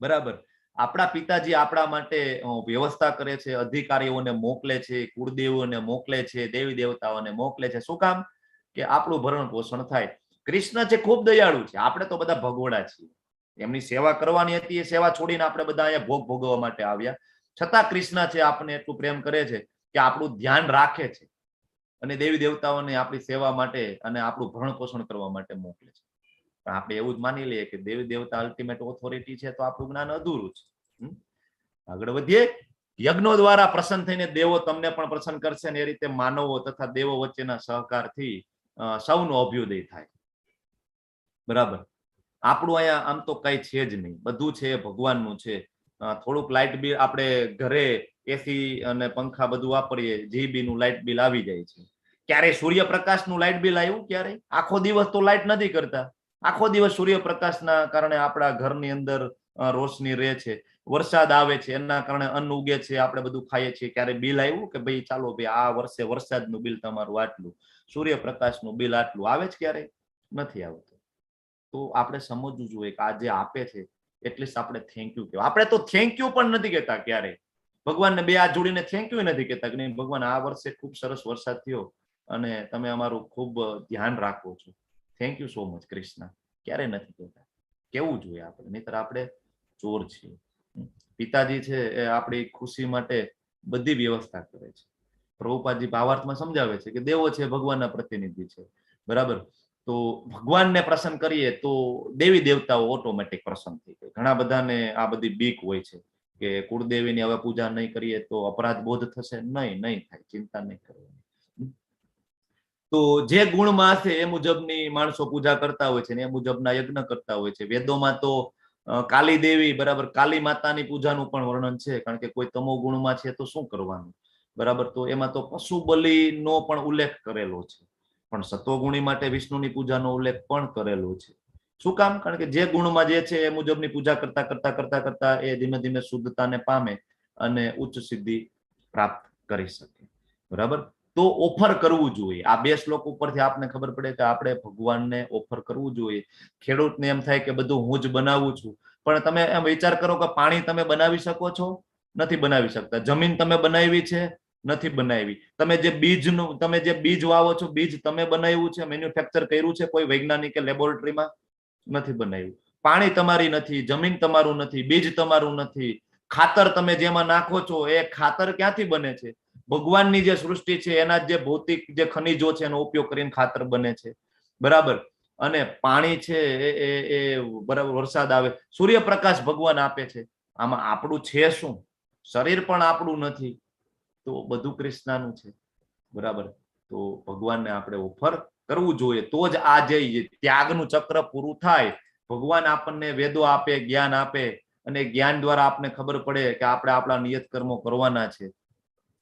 બરાબર. આપણા પિતાજી આપણા માટે વ્યવસ્થા કરે છે, અધિકારીઓને મોકલે છે, કુળદેવોને મોકલે છે, દેવી દેવતાઓને મોકલે છે. શું કામ? કે આપણું ભરણ પોષણ થાય. કૃષ્ણ છે ખૂબ દયાળુ છે, આપણે તો બધા ભગોડા છીએ. એમની સેવા કરવાની હતી, એ સેવા છોડીને આપણે બધા અહીંયા ભોગ ભોગવવા માટે આવ્યા. છતાં કૃષ્ણ છે આપણને એટલું પ્રેમ કરે છે કે આપણું ધ્યાન રાખે છે અને દેવી દેવતાઓને આપણી સેવા માટે અને આપણું ભરણ પોષણ કરવા માટે મોકલે છે. પણ આપણે એવું જ માની લઈએ કે દેવી દેવતા અલ્ટિમેટ ઓથોરિટી છે, તો આપણું જ્ઞાન અધૂરું છે. આગળ વધીએ. યજ્ઞો દ્વારા પ્રસન્ન થઈને દેવો તમને પણ પ્રસન્ન કરશે, અને એ રીતે માનવો તથા દેવો વચ્ચેના સહકારથી સૌનો અભ્યુદય થાય. બરાબર. આપણું અહીંયા આમ તો કઈ છે જ નહીં, બધું છે ભગવાનનું છે. થોડુંક લાઇટ બિલ આપણે ઘરે એસી અને પંખા બધું વાપરીએ, જીબી નું લાઇટ બિલ આવી જાય છે. ક્યારે સૂર્યપ્રકાશનું લાઇટ બિલ આવ્યું? ક્યારે? આખો દિવસ તો લાઇટ નથી કરતા, આખો દિવસ સૂર્યપ્રકાશના કારણે આપણા ઘરની અંદર રોશની રહે છે, વરસાદ આવે છે, એના કારણે અન્ન ઉગે છે, આપણે બધું ખાઈએ છીએ. ક્યારે બિલ આવ્યું કે ભાઈ ચાલો ભાઈ આ વર્ષે વરસાદનું બિલ તમારું આટલું, સૂર્યપ્રકાશનું બિલ આટલું? આવે છે ક્યારે? નથી આવતું. તો આપણે સમજવું જોઈએ કે આ જે આપે છે એટલીસ્ટ આપણે થેન્ક યુ કહેવાય. આપણે તો થેન્ક યુ પણ નથી કહેતા ક્યારે. ભગવાનને બે હાથ જોડીને થેન્ક યુ નથી કહેતા કે નહીં ભગવાન આ વર્ષે ખૂબ સરસ વરસાદ થયો અને તમે અમારું ખૂબ ધ્યાન રાખો છો, thank you so much Krishna. ક્યારે નથી કહેતા. કેવું જોઈએ આપણે, નહીતર આપણે ચોર છીએ. પિતાજી છે એ આપણી ખુશી માટે બધી વ્યવસ્થા કરે છે. પ્રભુપાદજી ભાવાર્થમાં સમજાવે છે કે દેવો છે ભગવાનના પ્રતિનિધિ છે. બરાબર. તો ભગવાનને પ્રસન્ન કરીએ તો દેવી દેવતાઓ ઓટોમેટિક પ્રસન્ન થઈ જાય. ઘણા બધાને આ બધી બીક હોય છે કે કુળદેવીની હવે પૂજા નહીં કરીએ તો અપરાધ બોધ થશે. નહીં થાય, ચિંતા નહીં કરવાની. તો જે ગુણમાં હશે એ મુજબની માણસો પૂજા કરતા હોય છે ને એ મુજબના યજ્ઞ કરતા હોય છે. વેદોમાં તો કાલી દેવી, બરાબર, કાલી માતાની પૂજાનું પણ વર્ણન છે, કારણ કે કોઈ તમો ગુણમાં છે તો શું કરવાનું? બરાબર. તો એમાં તો પશુ બલિનો પણ ઉલ્લેખ કરેલો છે, પણ સત્વગુણી માટે વિષ્ણુની પૂજાનો ઉલ્લેખ પણ કરેલો છે. શું કામ? કારણ કે જે ગુણમાં જે છે એ મુજબની પૂજા કરતા એ ધીમે ધીમે શુદ્ધતાને પામે અને ઉચ્ચ સિદ્ધિ પ્રાપ્ત કરી શકે. બરાબર. તો ઓફર કરવું જોઈએ. આ બે શ્લોક ઉપરથી આપને ખબર પડે કે આપણે ભગવાનને ઓફર કરવું જોઈએ. ખેડૂતને એમ થાય કે બધું હું જ બનાવું છું, પણ તમે એમ વિચાર કરો કે પાણી તમે બનાવી શકો છો? નથી બનાવી શકતા. જમીન તમે બનાવી છે? નથી બનાવી. તમે જે બીજ વાવો છો, બીજ તમે બનાવ્યું છે, મેન્યુફેક્ચર કર્યું છે કોઈ વૈજ્ઞાનિકે લેબોરેટરીમાં? નથી બનાવ્યું. પાણી તમારી નથી, જમીન તમારું નથી, બીજ તમારું નથી. ખાતર તમે જેમાં નાખો છો એ ખાતર ક્યાંથી બને છે? ભગવાનની જે સૃષ્ટિ છે એના જે ભૌતિક જે ખનિજો છે એનો ઉપયોગ કરીને ખાતર બને છે. બરાબર. અને પાણી છે એ બરાબર વરસાદ આવે, સૂર્યપ્રકાશ ભગવાન આપે છે. આમાં આપણું છે શું? શરીર પણ આપણું નથી. તો બધું કૃષ્ણનું છે. બરાબર. તો ભગવાનને આપણે ઓફર કરવું જોઈએ, તો જ આ જે ત્યાગનું ચક્ર પૂરું થાય. ભગવાન આપણને વેદો આપે, જ્ઞાન આપે, અને જ્ઞાન દ્વારા આપણને ખબર પડે કે આપણે આપણા નિયત કર્મો કરવાના છે,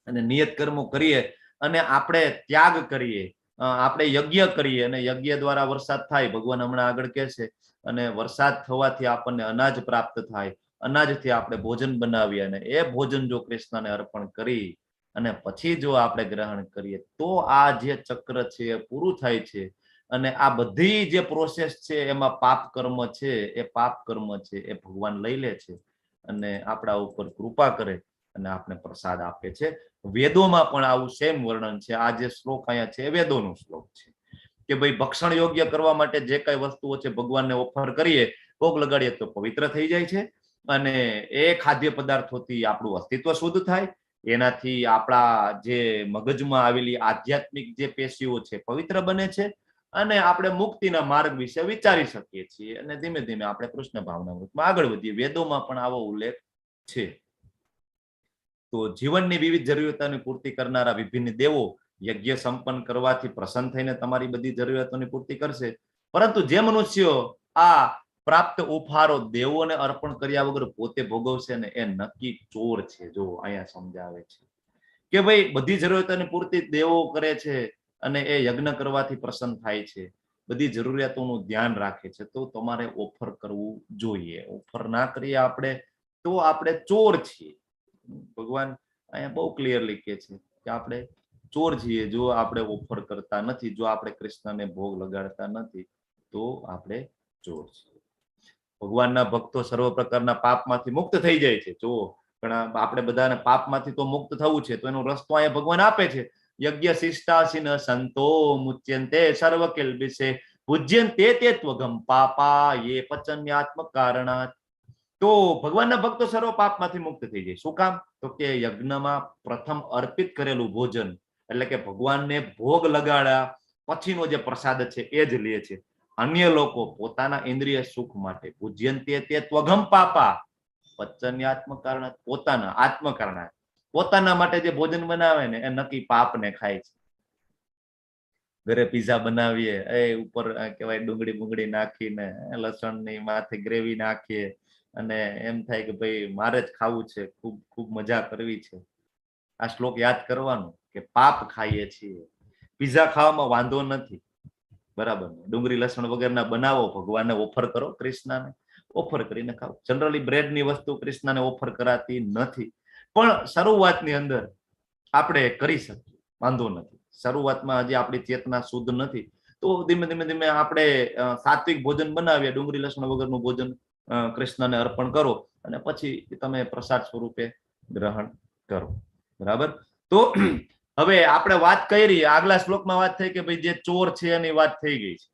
અને નિયત કર્મો કરીએ અને આપણે ત્યાગ કરીએ, આપણે યજ્ઞ કરીએ, અને યજ્ઞ દ્વારા વરસાદ થાય. ભગવાન હમણાં આગળ કહે છે, અને વરસાદ થવાથી આપણને અનાજ પ્રાપ્ત થાય, અનાજથી આપણે ભોજન બનાવીએ, અને એ ભોજન જો કૃષ્ણને અર્પણ કરી અને પછી જો આપણે ગ્રહણ કરીએ તો આ જે ચક્ર છે એ પૂરું થાય છે. અને આ બધી જે પ્રોસેસ છે એમાં પાપ કર્મ છે, એ પાપ કર્મ છે એ ભગવાન લઈ લે છે અને આપણા ઉપર કૃપા કરે અને આપણે પ્રસાદ આપે છે. વેદોમાં પણ આવું સેમ વર્ણન છે. આ જે શ્લોક અહીંયા છે એ વેદોનો શ્લોક છે કે ભાઈ ભક્ષણ યોગ્ય કરવા માટે જે કઈ વસ્તુઓ છે ભગવાનને ઓફર કરીએ, ભોગ લગાડીએ તો પવિત્ર થઈ જાય છે, અને એ ખાદ્ય પદાર્થોથી આપણું અસ્તિત્વ શુદ્ધ થાય. એનાથી આપણા જે મગજમાં આવેલી આધ્યાત્મિક જે પેશીઓ છે પવિત્ર બને છે, અને આપણે મુક્તિના માર્ગ વિશે વિચારી શકીએ છીએ, અને ધીમે ધીમે આપણે કૃષ્ણ ભાવનામૃતમાં આગળ વધીએ. વેદોમાં પણ આવો ઉલ્લેખ છે. તો જીવનની વિવિધ જરૂરિયાતોની પૂર્તિ કરનારા વિભિન્ન દેવો યજ્ઞ સંપન્ન કરવાથી પ્રસન્ન થઈને તમારી બધી જરૂરિયાતોની પૂર્તિ કરશે. પરંતુ જે મનુષ્યો આ પ્રાપ્ત ઉપહારો દેવોને અર્પણ કર્યા વગર પોતે ભોગવશે ને એ નક્કી ચોર છે. જો અહીંયા સમજાવે છે કે ભાઈ બધી જરૂરિયાતોની પૂર્તિ દેવો કરે છે અને એ યજ્ઞ કરવાથી પ્રસન્ન થાય છે, બધી જરૂરિયાતોનું ધ્યાન રાખે છે, તો તમારે ઓફર કરવું જોઈએ. ઓફર ના કરીએ આપણે તો આપણે ચોર છીએ. ભગવાન અહીંયા બહુ ક્લિયરલી કહે છે કે આપણે ચોર છીએ જો આપણે ઓફર કરતા નથી, જો આપણે કૃષ્ણને ભોગ લગાડતા નથી તો આપણે ચોર છીએ. ભગવાનના ભક્તો સર્વ પ્રકારના પાપમાંથી મુક્ત થઈ જાય છે. જો પણ આપણે બધાને પાપમાંથી તો મુક્ત થવું છે, તો એનો રસ્તો અહીંયા ભગવાન આપે છે. યજ્ઞ શિષ્ટાસીન સંતો મુચ્યંતે સર્વ કિલ્બિષે પૂજ્યંતે તે ત્વગમ પાપા યે પચન્યાત્મ કારણાત. તો ભગવાનના ભક્તો સર્વ પાપમાંથી મુક્ત થઈ જાય. શું કામ? તો કે યજ્ઞમાં પ્રથમ અર્પિત કરેલું ભોજન, એટલે કે ભગવાનને ભોગ લગાડ્યા પછીનો જે પ્રસાદ છે એ જ લે છે. અન્ય લોકો પોતાના ઇન્દ્રિય સુખ માટે પૂજ્યંતે તે ત્વગમ પાપા પચન્યાત્મ કારણાત, પોતાના આત્મ કારણાત, પોતાના માટે જે ભોજન બનાવે ને એ નક્કી પાપને ખાય છે. ઘરે પીઝા બનાવીએ, એ ઉપર કહેવાય ડુંગળી બુંગળી નાખીને લસણની માથે ગ્રેવી નાખીએ અને એમ થાય કે ભાઈ મારે જ ખાવું છે, ખૂબ ખૂબ મજા કરવી છે. આ શ્લોક યાદ કરવાનો કે પાપ ખાઈએ છીએ. પીઝા ખાવામાં વાંધો નથી, બરાબર, ડુંગળી લસણ વગરના બનાવો, ભગવાનને ઓફર કરો, કૃષ્ણને ઓફર કરીને ખાઓ. જનરલી બ્રેડની વસ્તુ કૃષ્ણને ઓફર કરાતી નથી, પણ શરૂઆતની અંદર આપણે કરી શકીએ, વાંધો નથી. શરૂઆતમાં હજી આપણી ચેતના શુદ્ધ નથી, તો ધીમે ધીમે ધીમે આપણે સાત્વિક ભોજન બનાવીએ, ડુંગળી લસણ વગરનું ભોજન કૃષ્ણને અર્પણ કરો અને પછી તમે પ્રસાદ સ્વરૂપે ગ્રહણ કરો. બરાબર. તો હવે આપણે વાત કરી, આગલા શ્લોકમાં વાત થઈ કે ભાઈ જે ચોર છે એની વાત થઈ ગઈ છે.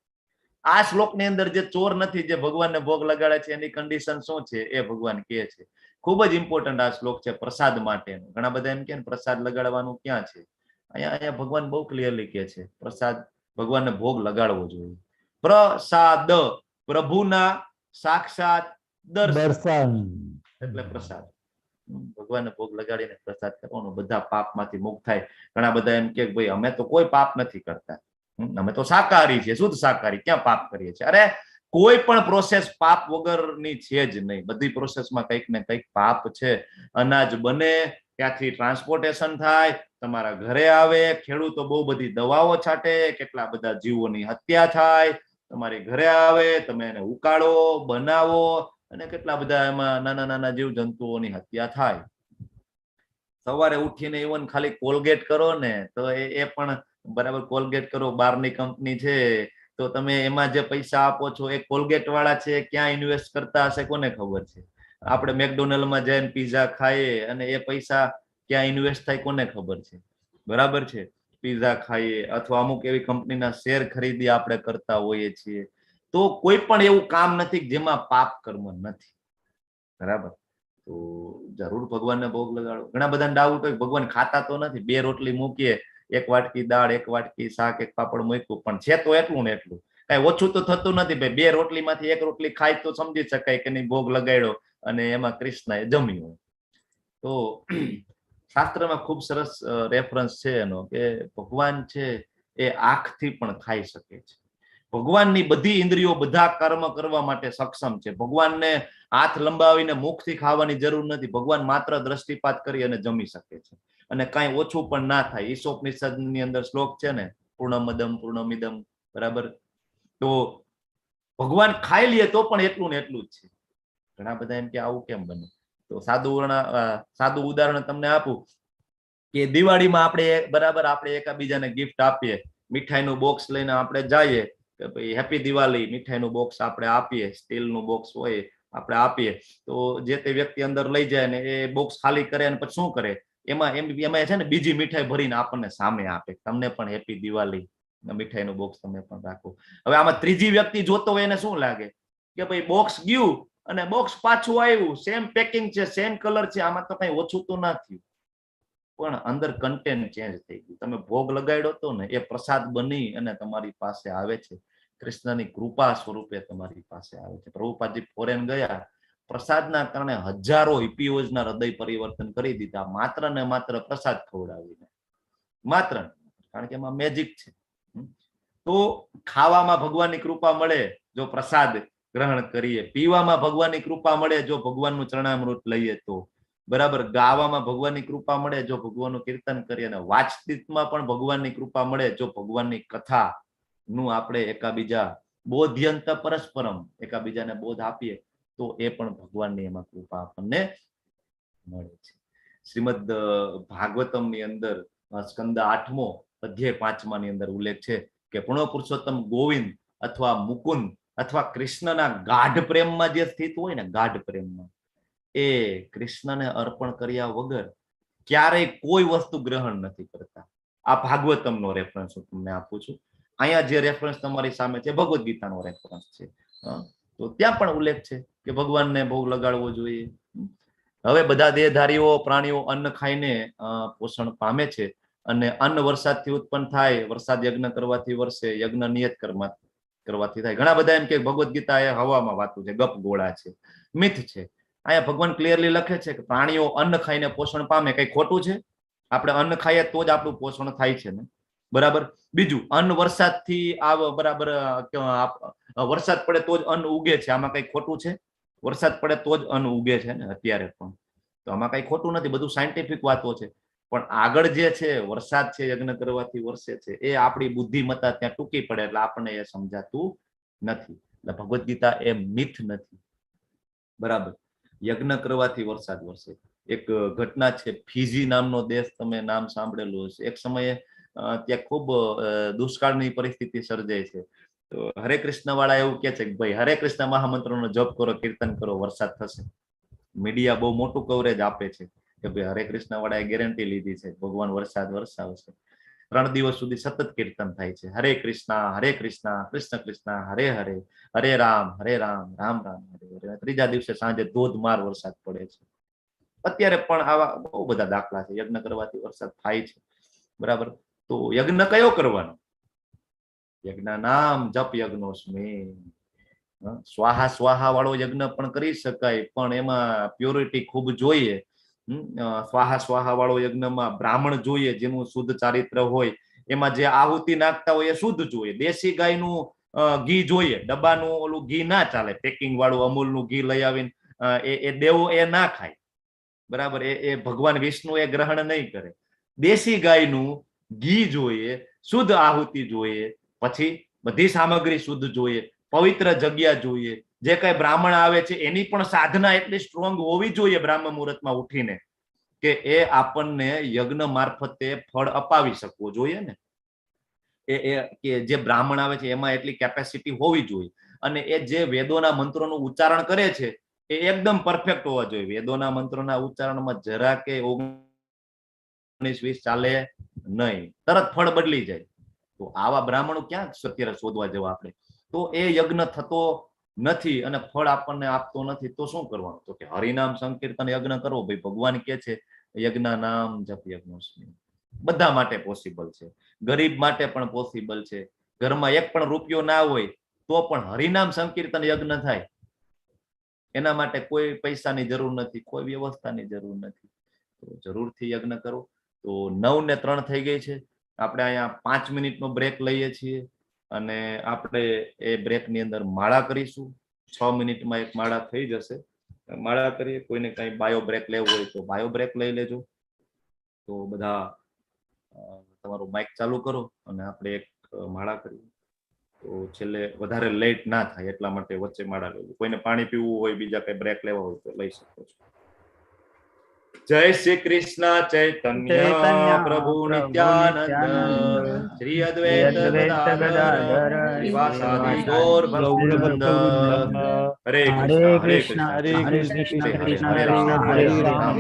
આ શ્લોકની અંદર જે ચોર નથી, જે ભગવાનને ભોગ લગાડે છે, એની કન્ડિશન શું છે એ ભગવાન કહે છે. ખૂબ જ ઇમ્પોર્ટન્ટ આ શ્લોક છે પ્રસાદ માટેનું. ઘણા બધા એમ કે પ્રસાદ લગાડવાનું ક્યાં છે? અહીંયા ભગવાન બહુ ક્લિયરલી કહે છે પ્રસાદ ભગવાનને ભોગ લગાડવો જોઈએ. પ્રસાદ પ્રભુના સાક્ષાત દર્શન એટલે પ્રસાદ. ભગવાનને ભોગ લગાડીને પ્રસાદ કરવાનો, બધા પાપમાંથી મુક્ત થાય. ઘણા બધા એમ કે ભાઈ અમે તો કોઈ પાપ નથી કરતા, અમે તો શાકાહારી છીએ, શુદ્ધ શાકાહારી, ક્યાં પાપ કરીએ છીએ? અરે કોઈ પણ પ્રોસેસ પાપ વગરની છે જ નહીં. બધી પ્રોસેસમાં કંઈક ને કંઈક પાપ છે. અનાજ બને ત્યાંથી ટ્રાન્સપોર્ટેશન થાય, તમારા ઘરે આવે, ખેડૂતો બહુ બધી દવાઓ છાંટે, કેટલા બધા જીવોની હત્યા થાય, તમારી ઘરે આવે, તમે એને ઉકાળો, બનાવો, અને કેટલા બધા એમાં નાના નાના જીવ જંતુઓની હત્યા થાય. સવારે ઉઠીને ઇવન ખાલી કોલગેટ કરો ને તો એ પણ બરાબર, કોલગેટ કરો, બહારની કંપની છે, તો તમે એમાં જે પૈસા આપો છો એ કોલગેટ વાળા છે ક્યાં ઇન્વેસ્ટ કરતા હશે કોને ખબર છે? આપણે મેકડોનલ્ડમાં જઈને પીઝા ખાઈએ અને એ પૈસા ક્યાં ઇન્વેસ્ટ થાય કોને ખબર છે? બરાબર છે. પીઝા ખાઈએ અથવા અમુક એવી કંપનીના શેર ખરીદી આપણે કરતા હોઈએ છીએ. તો કોઈ પણ એવું કામ નથી જેમાં પાપ કર્મ નથી. બરાબર. તો જરૂર ભગવાનને ભોગ લગાડો. ઘણા બધા ડાઉટ હોય ભગવાન ખાતા તો નથી, 2 રોટલી મૂકીએ, 1 વાટકી દાળ, 1 વાટકી શાક, 1 પાપડ મૂક્યું, પણ છે તો એટલું ને એટલું, કઈ ઓછું તો થતું નથી ભાઈ. 2 રોટલીમાંથી 1 રોટલી ખાય તો સમજી શકાય કે નહીં ભોગ લગાડ્યો અને એમાં કૃષ્ણએ જમ્યું. તો શાસ્ત્રમાં ખૂબ સરસ રેફરન્સ છે એનો કે ભગવાન છે એ આંખથી પણ ખાઈ શકે છે. ભગવાનની બધી ઇન્દ્રિયો બધા કર્મ કરવા માટે સક્ષમ છે. ભગવાનને હાથ લંબાવીને મુખથી ખાવાની જરૂર નથી. ભગવાન માત્ર દ્રષ્ટિપાત કરી અને જમી શકે છે અને કાંઈ ઓછું પણ ના થાય. ઈશોપનિષદની અંદર શ્લોક છે ને, પૂર્ણમદમ પૂર્ણમિદમ, બરાબર. તો ભગવાન ખાઈ લે તો પણ એટલું ને એટલું જ છે. ઘણા બધા એમ કે આવું કેમ બને? તો સાદું ઉદાહરણ તમને આપું કે દિવાળીમાં આપણે બરાબર આપણે એકબીજાને ગિફ્ટ આપીએ, મીઠાઈનું બોક્સ લઈને આપણે જઈએ કે ભાઈ હેપી દિવાળી, મીઠાઈનું બોક્સ આપણે આપીએ, સ્ટીલનું બોક્સ હોય આપણે આપીએ, તો જે તે વ્યક્તિ અંદર લઈ જાય ને એ બોક્સ ખાલી કરે અને પછી શું કરે, એમાં છે ને બીજી મીઠાઈ ભરીને આપણને સામે આપે, તમને પણ હેપી દિવાળી, મીઠાઈનું બોક્સ તમે પણ રાખો. હવે આમાં ત્રીજી વ્યક્તિ જોતો હોય એને શું લાગે કે ભાઈ બોક્સ ગયું અને બોક્સ પાછું આવ્યું, સેમ પેકિંગ છે, સેમ કલર છે, આમાં તો કઈ ઓછું તો ના થયું, પણ અંદર કન્ટેન્ટ ચેન્જ થઈ ગયું. તમે ભોગ લગાડ્યો તો ને એ પ્રસાદ બની અને તમારી પાસે આવે છે, કૃષ્ણની કૃપા સ્વરૂપે તમારી પાસે આવે છે. પ્રભુપાદજી ફોરેન ગયા, પ્રસાદના કારણે હજારો હિપીઓઝના હૃદય પરિવર્તન કરી દીધા, માત્ર ને માત્ર પ્રસાદ ખવડાવીને, માત્ર, કારણ કે એમાં મેજિક છે. તો ખાવામાં ભગવાનની કૃપા મળે જો પ્રસાદ ગ્રહણ કરીએ, પીવામાં ભગવાનની કૃપા મળે જો ભગવાનનું ચરણામૃત લઈએ, તો બરાબર, ગાવામાં ભગવાનની કૃપા મળે જો ભગવાનનું કીર્તન કરીએ, અને વાતચીતમાં પણ ભગવાનની કૃપા મળે જો ભગવાનની કથા નું આપણે એકાબીજા બોધ્યંત પરસ્પરમ એકાબીજાને બોધ આપીએ તો એ પણ ભગવાનની એમાં કૃપા આપણને મળે છે. શ્રીમદ ભાગવતમની અંદર સ્કંદ 8મો અધ્યાય 5મા ની અંદર ઉલ્લેખ છે કે પૂર્ણ પુરુષોત્તમ ગોવિંદ અથવા મુકુંદ અથવા કૃષ્ણના ગાઢ પ્રેમમાં જે સ્થિત હોય ને, ગાઢ પ્રેમમાં, એ કૃષ્ણને અર્પણ કર્યા વગર ક્યારેય કોઈ વસ્તુ ગ્રહણ નથી કરતા. આ ભાગવતમનો રેફરન્સ હું તમને આપું છું. અહીંયા જે રેફરન્સ તમારી સામે છે ભગવદ્ ગીતાનો રેફરન્સ છે. તો ત્યાં પણ ઉલ્લેખ છે કે ભગવાનને ભોગ લગાડવો જોઈએ. હવે બધા દેહધારીઓ પ્રાણીઓ અન્ન ખાઈને પોષણ પામે છે, અને અન્ન વરસાદથી ઉત્પન્ન થાય, વરસાદ યજ્ઞ કરવાથી વરસે, યજ્ઞ નિયત કરવાથી થાય. ઘણા બધા એમ કે ભગવદ્ ગીતા એ હવામાં વાતું છે, ગપ ગોળા છે, મિથ છે. અહીંયા ભગવાન ક્લિયરલી લખે છે કે પ્રાણીઓ અન્ન ખાઈને પોષણ પામે. કઈ ખોટું છે? આપણે અન્ન ખાઈએ તો જ આપણું પોષણ થાય છે ને, બરાબર. બીજું, અન્ન વરસાદથી બરાબર વરસાદ પડે તો જ અન્ન ઉગે છે, આમાં કઈ ખોટું છે? વરસાદ પડે તો જ અન્ન ઉગે છે ને અત્યારે પણ, તો આમાં કઈ ખોટું નથી, બધું સાયન્ટિફિક વાતો છે. પણ આગળ જે છે વરસાદ છે યજ્ઞ કરવાથી વરસે છે, એ આપણી બુદ્ધિમત્તા ત્યાં ટૂંકી પડે એટલે આપણને એ સમજાતું નથી. એટલે ભગવદ્ ગીતા એ મિથ નથી, બરાબર. યજ્ઞ કરવાથી વરસાદ વરસે. એક ઘટના છે, ફીજી નામનો દેશ, તમે નામ સાંભળેલું હશે. એક સમયે ત્યાં ખૂબ દુષ્કાળની પરિસ્થિતિ સર્જાય છે. તો હરે કૃષ્ણ વાળા એવું કે છે કે ભાઈ હરે કૃષ્ણ મહામંત્રનો જપ કરો, કીર્તન કરો, વરસાદ થશે. મીડિયા બહુ મોટું કવરેજ આપે છે કે ભાઈ હરે કૃષ્ણ વાળાએ ગેરંટી લીધી છે ભગવાન વરસાદ વરસાવશે. 3 દિવસ સુધી સતત કીર્તન થાય છે, હરે કૃષ્ણ કૃષ્ણ કૃષ્ણ હરે હરે, હરે રામ રામ રામ હરે હરે. 3જા દિવસે સાંજે ધોધમાર વરસાદ પડે છે. અત્યારે પણ આવા બહુ બધા દાખલા છે, યજ્ઞ કરવાથી વરસાદ થાય છે, બરાબર. તો યજ્ઞ કયો કરવાનો? યજ્ઞ નામ જપ યજ્ઞોસ્મી. સ્વાહા સ્વાહા વાળો યજ્ઞ પણ કરી શકાય, પણ એમાં પ્યોરિટી ખૂબ જોઈએ. સ્વાહા સ્વાહા વાળો યજ્ઞમાં બ્રાહ્મણ જોઈએ, જેનું શુદ્ધ ચારિત્ર હોય. એમાં જે આહુતિ નાખતા હોય એ શુદ્ધ જોઈએ. દેશી ગાયનું ઘી જોઈએ, ડબ્બાનું ઓલું ઘી ના ચાલે. પેકિંગ વાળું અમૂલનું ઘી લઈ આવીને એ દેવો એ ના ખાય, બરાબર. એ ભગવાન વિષ્ણુ એ ગ્રહણ નહીં કરે. દેશી ગાયનું ઘી જોઈએ, શુદ્ધ આહુતિ જોઈએ, પછી બધી સામગ્રી શુદ્ધ જોઈએ, પવિત્ર જગ્યા જોઈએ. જે કઈ બ્રાહ્મણ આવે છે એની પણ સાધના એટલી સ્ટ્રોંગ હોવી જોઈએ બ્રાહ્મણ મુહૂર્તમાં ઉઠીને, કે એ આપણને યજ્ઞ મારફતે ફળ અપાવી શકવો જોઈએ ને. કે જે બ્રાહ્મણ આવે છે એમાં એટલી કેપેસિટી હોવી જોઈએ. અને એ જે વેદોના મંત્રોનું ઉચ્ચારણ કરે છે એ એકદમ પરફેક્ટ હોવા જોઈએ. વેદોના મંત્રોના ઉચ્ચારણમાં જરા કે 19-20 ચાલે નહીં, તરત ફળ બદલી જાય. તો આવા બ્રાહ્મણો ક્યાં અત્યારે શોધવા જવા આપણે? તો એ યજ્ઞ થતો નથી અને ફળ આપણને આપતો નથી, તો શું કરવાનું? તો કે હરિનામ સંકીર્તન યજ્ઞ કરવો. ભાઈ ભગવાન કે છે યજ્ઞ નામ જપ યજ્ઞોસ્મી. બધા માટે પોસિબલ છે, ગરીબ માટે પણ પોસિબલ છે. ઘરમાં 1 પણ રૂપિયો ના હોય તો પણ હરિનામ સંકીર્તન યજ્ઞ થાય. એના માટે કોઈ પૈસાની જરૂર નથી, કોઈ વ્યવસ્થાની જરૂર નથી. તો જરૂરથી યજ્ઞ કરો. તો 9 ને 3 થઈ ગઈ છે. આપણે અહીંયા 5 મિનિટનો બ્રેક લઈએ છીએ અને આપણે એ બ્રેકની અંદર માળા કરીશું. 6 મિનિટમાં એક માળા થઈ જશે. માળા કરીએ. કોઈને કઈ બાયો બ્રેક લેવો હોય તો બાયો બ્રેક લઈ લેજો. તો બધા તમારું માઇક ચાલુ કરો અને આપણે એક માળા કરીએ. તો છેલ્લે વધારે લેટ ના થાય એટલા માટે વચ્ચે માળા લેવું. કોઈને પાણી પીવું હોય, બીજા કઈ બ્રેક લેવા હોય તો લઈ શકો છો. જય શ્રી કૃષ્ણ ચૈતન્ય પ્રભુ નિત્યાનંદ શ્રી અદ્વૈત ગદાધર શ્રીવાસાદિ ગૌર ભક્તવૃંદ. હરે કૃષ્ણ હરે કૃષ્ણ કૃષ્ણ હરે રામ હરે રામ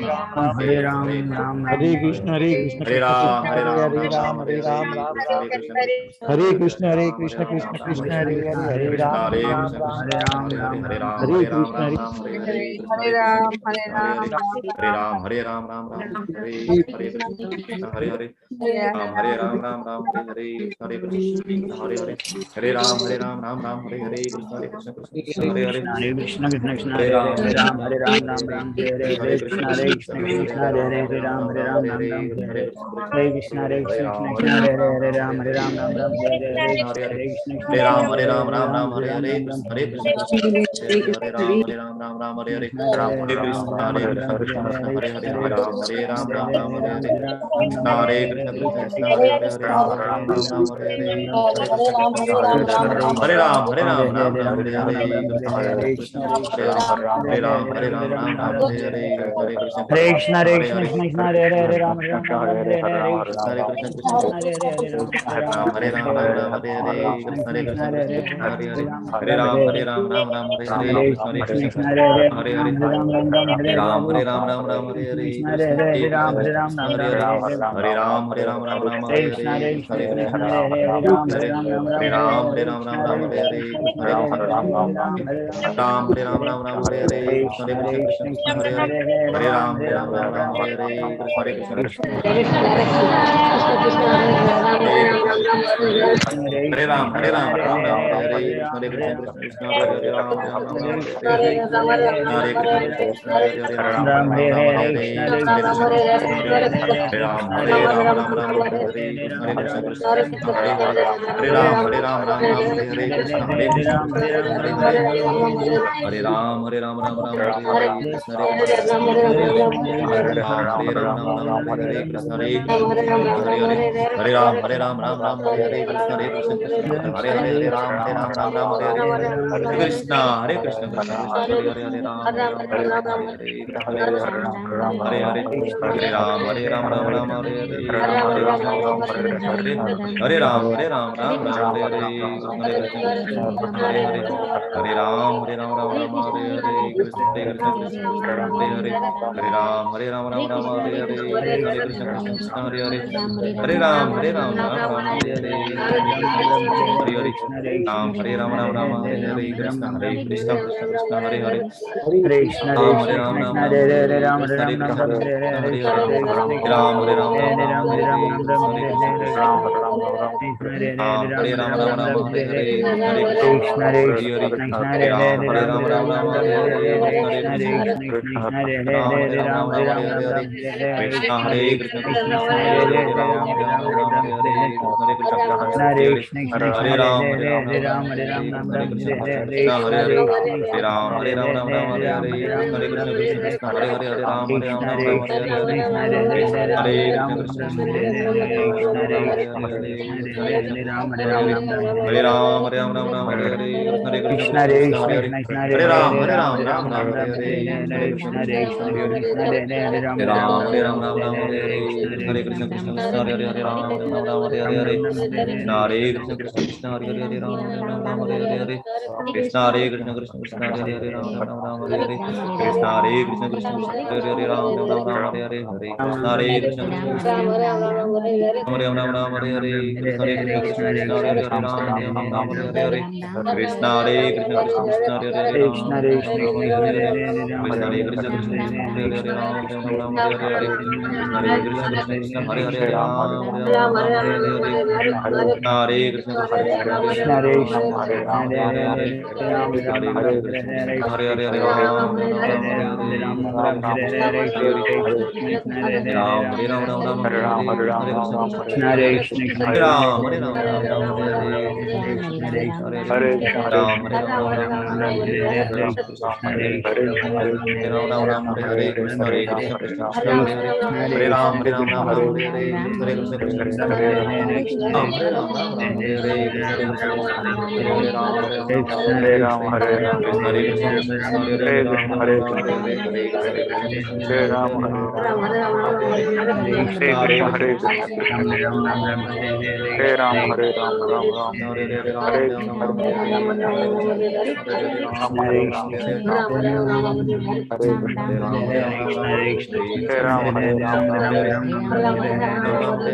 હરે રામ રામ હરે કૃષ્ણ હરે કૃષ્ણ હરે રામ હરે રામ હરે રામ હરે રામ હરે કૃષ્ણ કૃષ્ણ કૃષ્ણ હરે હરે હરે રામ હરે રામ કૃષ્ણ રામ હરે રામ હરે રામ હરે હરે કૃષ્ણ રામ હરે રામ હરે હરે હરે રામ હરે રામ હરે રામ હરે हरे राम हरे हरे कृष्ण हरे हरे हरे राम हरे हरे कृष्ण हरे हरे हरे राम राम राम हरे हरे कृष्ण कृष्ण हरे हरे हरे कृष्ण कृष्ण कृष्ण हरे हरे राम हरे राम हरे राम राम राम हरे हरे हरे कृष्ण कृष्ण कृष्ण हरे हरे हरे राम राम राम राम हरे हरे हरे कृष्ण कृष्ण कृष्ण हरे हरे हरे राम राम राम हरे हरे हरे कृष्ण हरे राम हरे राम राम हरे हरे राम हरे राम राम कृष्ण हरे कृष्ण हरे कृष्ण हरे राम राम हरे हरे कृष्ण हरे हरे कृष्ण कृष्ण कृष्ण हरे हरे हरे राम राम हरे हरे कृष्ण हरे कृष्ण कृष्ण कृष्ण हरे हरे हरे राम राम हरे हरे हरे कृष्ण कृष्ण हरे राम राम हरे हरे कृष्ण कृष्ण हरे हरे हरे राम राम हरे हरे हरे कृष्ण हरे कृष्ण कृष्ण हरे कृष्ण हरे कृष्ण कृष्ण हरे हरे हरे राम राम राम राम हरे हरे हरे कृष्ण कृष्ण हरे कृष्ण कृष्ण कृष्ण कृष्ण हरे हरे हरे राम हरे राम राम राम हरे हरे कृष्ण हरे कृष्ण कृष्ण हरे हरे कृष्ण हरे हरे राम हरे राम राम हरे राम हरे हरे हरे कृष्ण हरे कृष्ण कृष्ण कृष्ण कृष्ण हरे हरे हरे राम हरे हरे राम राम राम हरे हरे राम हरे राम हरे हरे कृष्ण हरे कृष्ण हरे हरे हरे राम कृष्ण हरे राम कृष्ण राम हरे राम हरे हरे हरे हरे राम राम हरे हरे हरे कृष्ण कृष्ण हरे कृष्ण कृष्ण कृष्ण कृष्ण हरे हरे हरे राम हरे हरे राम राम राम हरे हरे राम हरे कृष्ण राम हरे हरे हरे कृष्ण कृष्ण हरे हरे हरे कृष्ण हरे कृष्ण राम हरे राम राम राम हरे हरे राम हरे हरे हरे कृष्ण हरे कृष्ण कृष्ण कृष्ण कृष्ण हरे कृष्ण हरे हरे हरे हरे राम हरे राम राम राम राम हरे हरे हरे हरे कृष्ण हरे कृष्ण कृष्ण हरे कृष्ण हरे कृष्ण हरे कृष्ण हरे राम हरे राम राम राम राम हरे हरे हरे हरे हरे कृष्ण हरे हरे कृष्ण राम कृष्ण कृष्ण हरे हरे राम राम हरे हरे हरे कृष्ण राम हरे हरे कृष्ण कृष्ण हरे कृष्ण कृष्ण कृष्ण हरे हरे राम राम हरे राम हरे हरे हरे हरे कृष्ण हरे कृष्ण हरे कृष्ण कृष्ण हरे कृष्ण कृष्ण हरे हरे हरे हरे हरे हरे कृष्ण राम हरे राम राम राम हरे हरे हरे कृष्ण राम हरे राम कृष्ण राम कृष्ण राम कृष्ण हरे हरे हरे हरे राम हरे कृष्ण हरे हरे कृष्ण हरे हरे हरे कृष्ण राम कृष्ण हरे कृष्ण राम हरे राम हरे हरे हरे हरे राम हरे हरे हरे कृष्ण हरे कृष्ण कृष्ण हरे हरे हरे कृष्ण हरे हरे कृष्ण राम कृष्ण कृष्ण हरे हरे कृष्ण हरे राम कृष्ण हरे कृष्ण राम कृष्ण राम हरे राम हरे हरे हरे राम हरे हरे कृष्ण हरे कृष्ण कृष्ण कृष्ण हरे हरे हरे राम हरे हरे हरे कृष्ण कृष्ण हरे हरे हरे राम हरे हरे कृष्ण हरे कृष्ण हरे हरे हरे राम हरे हरे हरे कृष्ण कृष्ण कृष्ण कृष्ण हरे हरे राम हरे हरे कृष्ण हरे कृष्ण कृष्ण कृष्ण कृष्ण हरे हरे हरे राम हरे हरे कृष्ण हरे कृष्ण कृष्ण कृष्ण हरे हरे हरे राम हरे हरे कृष्ण हरे कृष्ण कृष्ण कृष्ण हरे हरे हरे राम हरे हरे कृष्ण हरे कृष्ण कृष्ण कृष्ण हरे हरे राम हरे हरे कृष्ण कृष्ण कृष्ण हरे हरे हरे कृष्ण राम कृष्ण राम हरे हरे हरे हरे राम हरे कृष्ण हरे राम राम कृष्ण राम कृष्ण हरे कृष्ण हरे हरे हरे हरे कृष्ण राम कृष्ण हरे राम राम हरे हरे राम हरे राम राम कृष्ण हरे हरे कृष्ण हरे कृष्ण कृष्ण हरे हरे हरे राम हरे राम राम राम हरे हरे हरे हरे कृष्ण हरे कृष्ण कृष्ण कृष्ण हरे हरे हरे कृष्ण हरे हरे हरे राम राम हरे राम राम राम हरे हरे हरे हरे कृष्ण हरे कृष्ण कृष्ण हरे कृष्ण कृष्ण कृष्ण हरे राम हरे राम हरे राम हरे राम हरे राम हरे हरे कृष्ण कृष्ण हरे हरे कृष्ण कृष्ण कृष्ण कृष्ण कृष्ण हरे हरे हरे हरे हरे राम राम हरे राम राम राम हरे हरे हरे हरे कृष्ण हरे कृष्ण कृष्ण कृष्ण हरे हरे हरे कृष्ण कृष्ण हरे हरे राम हरे हरे राम हरे राम राम हरे राम कृष्ण हरे कृष्ण हरे कृष्ण हरे कृष्ण हरे हरे कृष्ण हरे कृष्ण राम हरे हरे राम हरे हरे कृष्ण राम हरे राम कृष्ण राम कृष्ण हरे कृष्ण हरे हरे हरे राम कृष्ण हरे हरे कृष्ण हरे कृष्ण हरे हरे हरे हरे कृष्ण राम कृष्ण राम कृष्ण हरे कृष्ण हरे हरे कृष्ण हरे हरे कृष्ण हरे कृष्ण हरे हरे कृष्ण हरे हरे कृष्ण हरे कृष्ण राम हरे कृष्ण हरे राम हरे राम राम हरे हरे राम हरे हरे कृष्ण हरे कृष्ण कृष्ण कृष्ण हरे कृष्ण हरे कृष्ण हरे कृष्ण हरे हरे हरे राम राम राम राम हरे राम हरे हरे कृष्ण हरे हरे कृष्ण कृष्ण हरे कृष्ण कृष्ण कृष्ण हरे हरे कृष्ण हरे हरे राम हरे राम राम राम राम हरे हरे हरे हरे कृष्ण कृष्ण हरे हरे कृष्ण कृष्ण कृष्ण कृष्ण कृष्ण हरे हरे हरे राम हरे राम हरे राम राम हरे कृष्ण हरे हरे कृष्ण कृष्ण कृष्ण हरे हरे हरे राम हरे हरे कृष्ण हरे कृष्ण कृष्ण कृष्ण हरे हरे राम हरे हरे कृष्ण हरे कृष्ण कृष्ण कृष्ण हरे हरे राम हरे हरे हरे कृष्ण हरे कृष्ण कृष्ण कृष्ण राम राम हरे हरे राम हरे हरे कृष्ण हरे कृष्ण कृष्ण कृष्ण हरे कृष्ण हरे कृष्ण हरे हरे कृष्ण कृष्ण राम हरे हरे कृष्ण हरे कृष्ण कृष्ण हरे कृष्ण हरे हरे हरे कृष्ण हरे राम कृष्ण कृष्ण हरे हरे हरे हरे राम कृष्ण राम हरे राम कृष्ण राम कृष्ण हरे कृष्ण हरे हरे हरे कृष्ण हरे कृष्ण राम हरे हरे कृष्ण हरे कृष्ण कृष्ण कृष्ण हरे हरे हरे राम हरे कृष्ण कृष्ण कृष्ण हरे हरे कृष्ण हरे हरे कृष्ण कृष्ण राम हरे हरे हरे हरे राम कृष्ण राम हरे राम कृष्ण राम हरे कृष्ण हरे कृष्ण हरे हरे हरे हरे राम हरे राम हरे हरे राम राम हरे राम कृष्ण हरे कृष्ण हरे कृष्ण हरे हरे कृष्ण कृष्ण हरे हरे राम राम हरे राम राम हरे हरे कृष्ण हरे कृष्ण कृष्ण कृष्ण कृष्ण हरे हरे हरे कृष्ण कृष्ण हरे कृष्ण हरे राम हरे राम हरे राम हरे राम कृष्ण हरे कृष्ण कृष्ण कृष्ण हरे कृष्ण हरे कृष्ण हरे राम राम राम हरे हरे हरे हरे कृष्ण हरे कृष्ण कृष्ण कृष्ण कृष्ण हरे हरे हरे कृष्ण राम राम राम हरे हरे हरे राम हरे राम हरे राम कृष्ण हरे हरे हरे कृष्ण कृष्ण कृष्ण हरे हरे हरे कृष्ण हरे हरे कृष्ण राम कृष्ण कृष्ण हरे हरे कृष्ण हरे कृष्ण कृष्ण राम कृष्ण राम हरे हरे हरे हरे कृष्ण राम हरे कृष्ण हरे हरे कृष्ण हरे राम कृष्ण राम कृष्ण हरे कृष्ण हरे हरे हरे राम हरे कृष्ण हरे हरे हरे कृष्ण कृष्ण कृष्ण हरे कृष्ण राम कृष्ण कृष्ण राम हरे राम हरे हरे राम हरे हरे हरे हरे कृष्ण कृष्ण हरे कृष्ण हरे कृष्ण हरे हरे हरे राम हरे हरे हरे कृष्ण कृष्ण हरे कृष्ण कृष्ण कृष्ण कृष्ण राम कृष्ण राम राम राम हरे हरे हरे कृष्ण हरे कृष्ण हरे हरे राम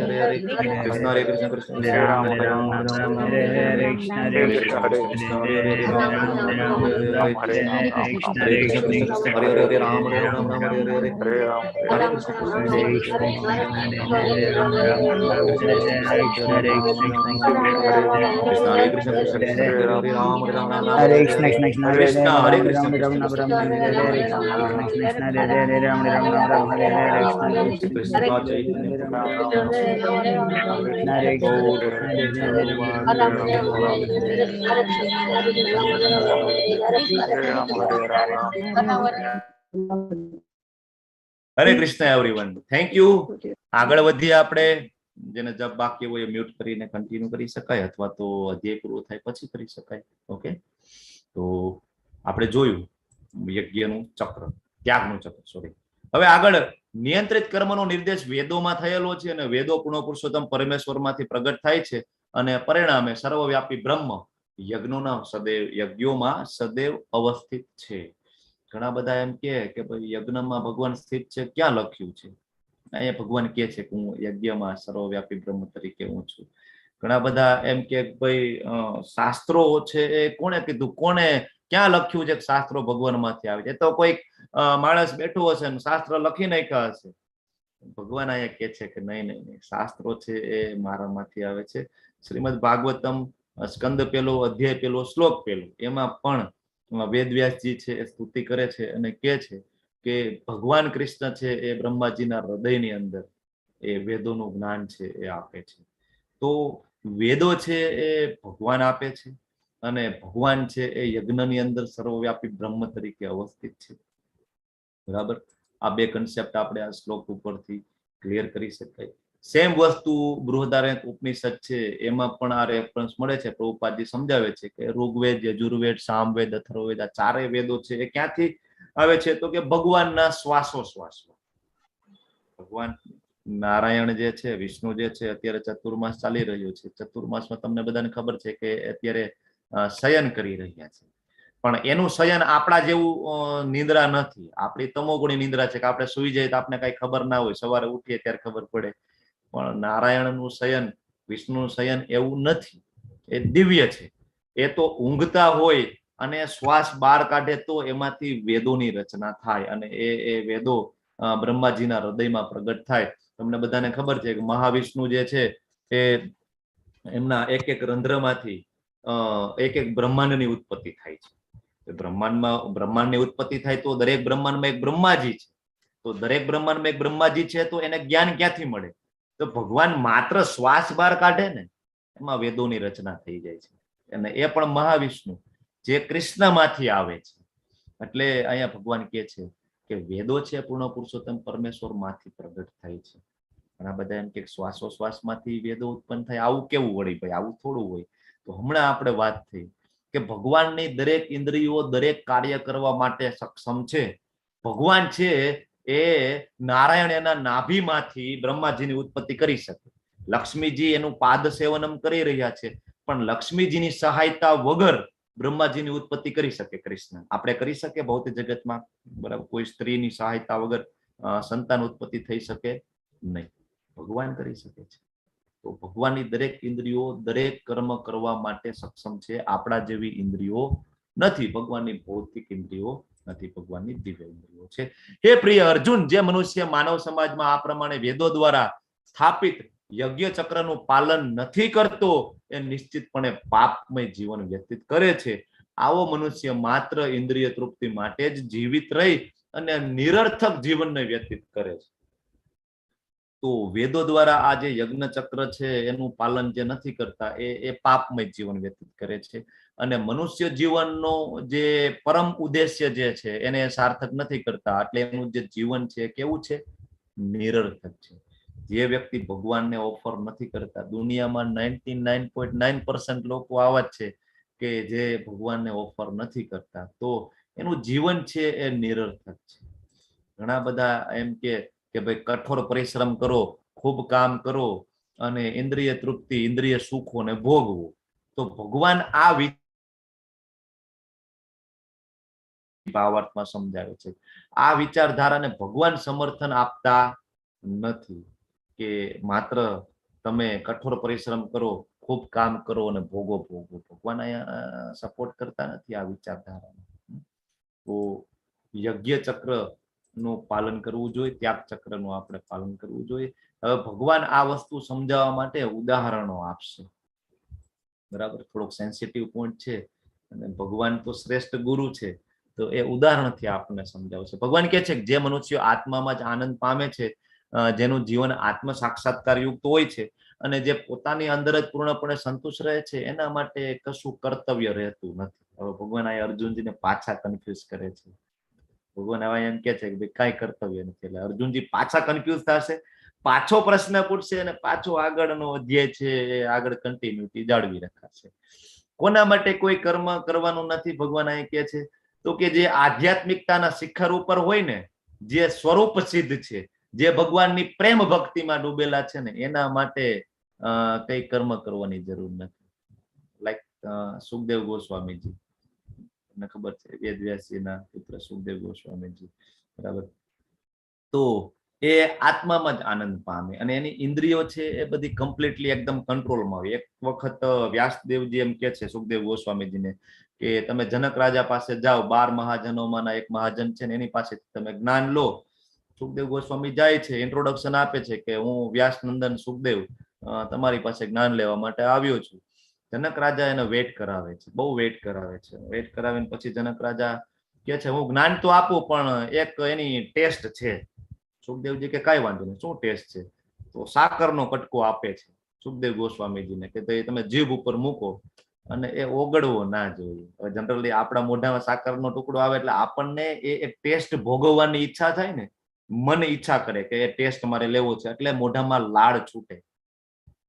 हरे हरे कृष्ण हरे कृष्ण कृष्ण कृष्ण हरे हरे कृष्ण राम हरे हरे कृष्ण हरे कृष्ण हरे राम हरे कृष्ण हरे कृष्ण कृष्ण हरे राम राम राम राम हरे हरे हरे हरे हरे कृष्ण हरे कृष्ण कृष्ण हरे कृष्ण राम हरे हरे राम राम राम हरे हरे हरे कृष्ण हरे कृष्ण कृष्ण हरे हरे हरे हरे राम राम हरे राम राम हरे राम हरे राम हरे हरे हरे कृष्ण हरे हरे कृष्ण कृष्ण कृष्ण कृष्ण कृष्ण हरे हरे हरे हरे राम राम राम राम हरे हरे હરે કૃષ્ણ એવરીવન, થેન્ક યુ. આગળ વધીએ આપણે. જેને જબ બાકી હોય મ્યુટ કરીને કન્ટિન્યુ કરી શકાય અથવા તો અધ્યાય પૂરો થાય પછી કરી શકાય. ઓકે, તો આપણે જોયું યજ્ઞનું ચક્ર, ત્યાગનું ચક્ર, સોરી. હવે આગળ નિયંત્રિત કર્મનો નિર્દેશ વેદોમાં થયેલો છે અને વેદો પૂર્ણ પુરુષોત્તમ પરમેશ્વરમાંથી પ્રગટ થાય છે અને પરિણામે સર્વવ્યાપી બ્રહ્મ યજ્ઞોમાં સદૈવ અવસ્થિત છે. ઘણા બધા એમ કે ભાઈ યજ્ઞમાં ભગવાન સ્થિત છે, ક્યાં લખ્યું છે? અહીંયા ભગવાન કહે છે કે હું યજ્ઞમાં સર્વવ્યાપી બ્રહ્મ તરીકે હું છું. ઘણા બધા એમ કે ભાઈ શાસ્ત્રો છે એ કોણે કીધું, કોણે ક્યાં લખ્યું છે કે શાસ્ત્રો ભગવાન માંથી આવે છે? તો કોઈક માણસ બેઠું હશે ને શાસ્ત્ર લખી નાખ્યા હશે. ભગવાન અહીંયા કે છે કે નહીં નહીં નહીં, શાસ્ત્રો છે એ મારામાંથી આવે છે. શ્રીમદ ભાગવતમ સ્કંદ પેલો, અધ્યાય પેલો, શ્લોક પેલો, એમાં પણ વેદવ્યાસજી છે એ સ્તુતિ કરે છે અને કહે છે કે ભગવાન કૃષ્ણ છે એ બ્રહ્માજીના હૃદયની અંદર એ વેદોનું જ્ઞાન છે એ આપે છે. તો વેદો છે એ ભગવાન આપે છે અને ભગવાન છે એ યજ્ઞની અંદર સર્વવ્યાપી બ્રહ્મ તરીકે અવસ્થિત છે. બરાબર, આ બે કન્સેપ્ટ આપણે આ શ્લોક ઉપરથી ક્લિયર કરી શકાય. સેમ વસ્તુ બૃહદારણ્યક ઉપનિષદ છે એમાં પણ આ રેફરન્સ મળે છે. પ્રભુપાદજી સમજાવે છે કે ઋગ્વેદ, યજુર્વેદ, સામવેદ, અથર્વવેદ, આ ચારેય વેદો છે એ ક્યાંથી આવે છે? તો કે ભગવાનના શ્વાસોશ્વાસમાં. ભગવાન નારાયણ જે છે, વિષ્ણુ જે છે, અત્યારે ચતુર્માસ ચાલી રહ્યો છે. ચતુર્માસમાં તમને બધાને ખબર છે કે અત્યારે શયન કરી રહ્યા છે, પણ એનું શયન આપણા જેવું નિંદ્રા નથી. આપણી તમોગુણી નિંદ્રા છે કે આપણે સુઈ જઈએ તો આપણે કઈ ખબર ના હોય, સવારે ઉઠીએ ત્યારે ખબર પડે. પણ નારાયણનું શયન, વિષ્ણુનું શયન એવું નથી, એ દિવ્ય છે. એ તો ઊંઘતા હોય અને શ્વાસ બહાર કાઢે તો એમાંથી વેદોની રચના થાય અને એ વેદો બ્રહ્માજીના હૃદયમાં પ્રગટ થાય. તમને બધાને ખબર છે કે મહાવિષ્ણુ જે છે એ એમના એક એક રંધ્રમાંથી એક એક બ્રહ્માંડની ઉત્પત્તિ થાય છે. બ્રહ્માંડની ઉત્પત્તિ થાય તો દરેક બ્રહ્માંડમાં એક બ્રહ્માજી છે. તો દરેક બ્રહ્માંડમાં એક બ્રહ્માજી છે તો એને જ્ઞાન ક્યાંથી મળે? તો ભગવાન માત્ર શ્વાસ બહાર કાઢે ને એમાં વેદોની રચના થઈ જાય છે. અને એ પણ મહાવિષ્ણુ જે કૃષ્ણમાંથી આવે છે. એટલે અહીંયા ભગવાન કહે છે કે વેદો છે પૂર્ણ પુરુષોત્તમ પરમેશ્વર માંથી પ્રગટ થાય છે. ઘણા બધા એમ કે શ્વાસોશ્વાસમાંથી વેદો ઉત્પન્ન થાય. આવું કેવું વળી ભાઈ? આવું થોડું હોય. તો હમણાં આપણે વાત થઈ કે ભગવાનની દરેક ઇન્દ્રિયો દરેક કાર્ય કરવા માટે સક્ષમ છે. ભગવાન છે એ નારાયણ એના નાભીમાંથી બ્રહ્માજીની ઉત્પત્તિ કરી શકે. લક્ષ્મીજી એનું પાદ સેવનમ કરી રહ્યા છે, પણ લક્ષ્મીજીની સહાયતા વગર બ્રહ્માજીની ઉત્પત્તિ કરી શકે કૃષ્ણ? આપણે કરી શકીએ ભૌતિક જગતમાં? બરાબર, કોઈ સ્ત્રીની સહાયતા વગર સંતાન ઉત્પત્તિ થઈ શકે નહીં. ભગવાન કરી શકે છે. તો ભગવાનની દરેક ઇન્દ્રિયો દરેક કર્મ કરવા માટે સક્ષમ છે. આપણા જેવી ઇન્દ્રિયો નથી, ભગવાનની ભૌતિક ઇન્દ્રિયો નથી, ભગવાનની દિવ્ય ઇન્દ્રિયો છે. હે પ્રિય અર્જુન, જે મનુષ્ય માનવ સમાજમાં આ પ્રમાણે વેદો દ્વારા સ્થાપિત યજ્ઞ ચક્રનું પાલન નથી કરતો એ નિશ્ચિતપણે પાપમય જીવન વ્યતીત કરે છે. આવો મનુષ્ય માત્ર ઇન્દ્રિય તૃપ્તિ માટે જ જીવિત રહી અને નિરર્થક જીવનને વ્યતીત કરે છે. તો વેદો દ્વારા આ જે યજ્ઞ ચક્ર છે એનું પાલન જે નથી કરતા એ પાપમય જીવન વ્યતીત કરે છે. અને મનુષ્ય જીવનનો જે પરમ ઉદ્દેશ્ય જે છે એને સાર્થક નથી કરતા. એટલે એનું જે જીવન છે કેવું છે? નિરર્થક છે. જે વ્યક્તિ ભગવાનને ઓફર નથી કરતા, દુનિયામાં 99.9% લોકો આવા જ છે કે જે ભગવાનને ઓફર નથી કરતા, તો એનું જીવન છે એ નિરર્થક છે. ઘણા બધા એમ કે ભાઈ કઠોર પરિશ્રમ કરો, ખૂબ કામ કરો અને ઇન્દ્રિય તૃપ્તિ, ઇન્દ્રિય સુખોને ભોગવો. તો ભગવાન આ ભાવાર્થમાં સમજાવે છે. આ વિચારધારાને ભગવાન સમર્થન આપતા નથી કે માત્ર તમે કઠોર પરિશ્રમ કરો, ખૂબ કામ કરો અને ભોગો. ભગવાન અહીંયા સપોર્ટ કરતા નથી આ વિચારધારાને. તો યજ્ઞ ચક્ર નું પાલન કરવું જોઈએ, ત્યાગ ચક્રનું આપણે પાલન કરવું જોઈએ. હવે ભગવાન આ વસ્તુ સમજાવવા માટે ઉદાહરણો આપશે. બરાબર, થોડોક સેન્સિટિવ પોઈન્ટ છે અને ભગવાન તો શ્રેષ્ઠ ગુરુ છે, તો એ ઉદાહરણથી આપણને સમજાવશે. ભગવાન કહે છે કે જે મનુષ્યો આત્મામાં જ આનંદ પામે છે, જેનું જીવન આત્મ સાક્ષાત્કાર યુક્ત હોય છે અને જે પોતાની અંદર જ પૂર્ણપણે સંતુષ્ટ રહે છે, એના માટે કશું કર્તવ્ય રહેતું નથી. હવે ભગવાન આ અર્જુનજીને પાછા કન્ફ્યુઝ કરે છે. ભગવાન હવે એમ કે છે કે કઈ કર્તવ્ય નથી. એટલે અર્જુનજી પાછા કન્ફ્યુઝ થશે, પાછો પ્રશ્ન પૂછશે અને પાછો આગળનો અધ્યાય છે એ આગળ કન્ટિન્યુટી જાળવી રખાશે. કોના માટે કોઈ કર્મ કરવાનું નથી ભગવાન અહીં કે છે? તો કે જે આધ્યાત્મિકતાના શિખર ઉપર હોય ને, જે સ્વરૂપ સિદ્ધ છે, જે ભગવાનની પ્રેમ ભક્તિમાં ડૂબેલા છે ને, એના માટે કઈ કર્મ કરવાની જરૂર નથી. લાઈક સુખદેવ ગોસ્વામીજી, તમને ખબર છે, વેદવ્યાસજીના પુત્ર સુખદેવ ગોસ્વામીજી, બરાબર. તો એ આત્મામાં જ આનંદ પામે અને એની ઇન્દ્રિયો છે એ બધી કમ્પ્લીટલી એકદમ કંટ્રોલમાં હોય. એક વખત વ્યાસદેવજી એમ કે છે સુખદેવ ગોસ્વામીજીને કે તમે જનક રાજા પાસે જાઓ, 12 મહાજનોમાંના એક મહાજન છે ને એની પાસેથી તમે જ્ઞાન લો. સુખદેવ ગોસ્વામી જાય છે, ઇન્ટ્રોડક્શન આપે છે કે હું વ્યાસનંદન સુખદેવ તમારી પાસે જ્ઞાન લેવા માટે આવ્યો છું. જનક રાજા એને વેટ કરાવે છે, બહુ વેટ કરાવે છે. વેટ કરાવીને પછી જનક રાજા કે છે હું જ્ઞાન તો આપું પણ એક એની ટેસ્ટ છે. સુખદેવજી કે કઈ વાંધો નહીં, શું ટેસ્ટ છે? તો સાકરનો કટકો આપે છે સુખદેવ ગોસ્વામીજીને કે તમે જીભ ઉપર મૂકો અને એ ઓગળવો ના જોઈએ. હવે જનરલી આપણા મોઢામાં સાકરનો ટુકડો આવે એટલે આપણને એ ટેસ્ટ ભોગવવાની ઈચ્છા થાય ને, મન ઈચ્છા કરે કે એ ટેસ્ટ મારે લેવો છે, એટલે મોઢામાં લાળ છૂટે.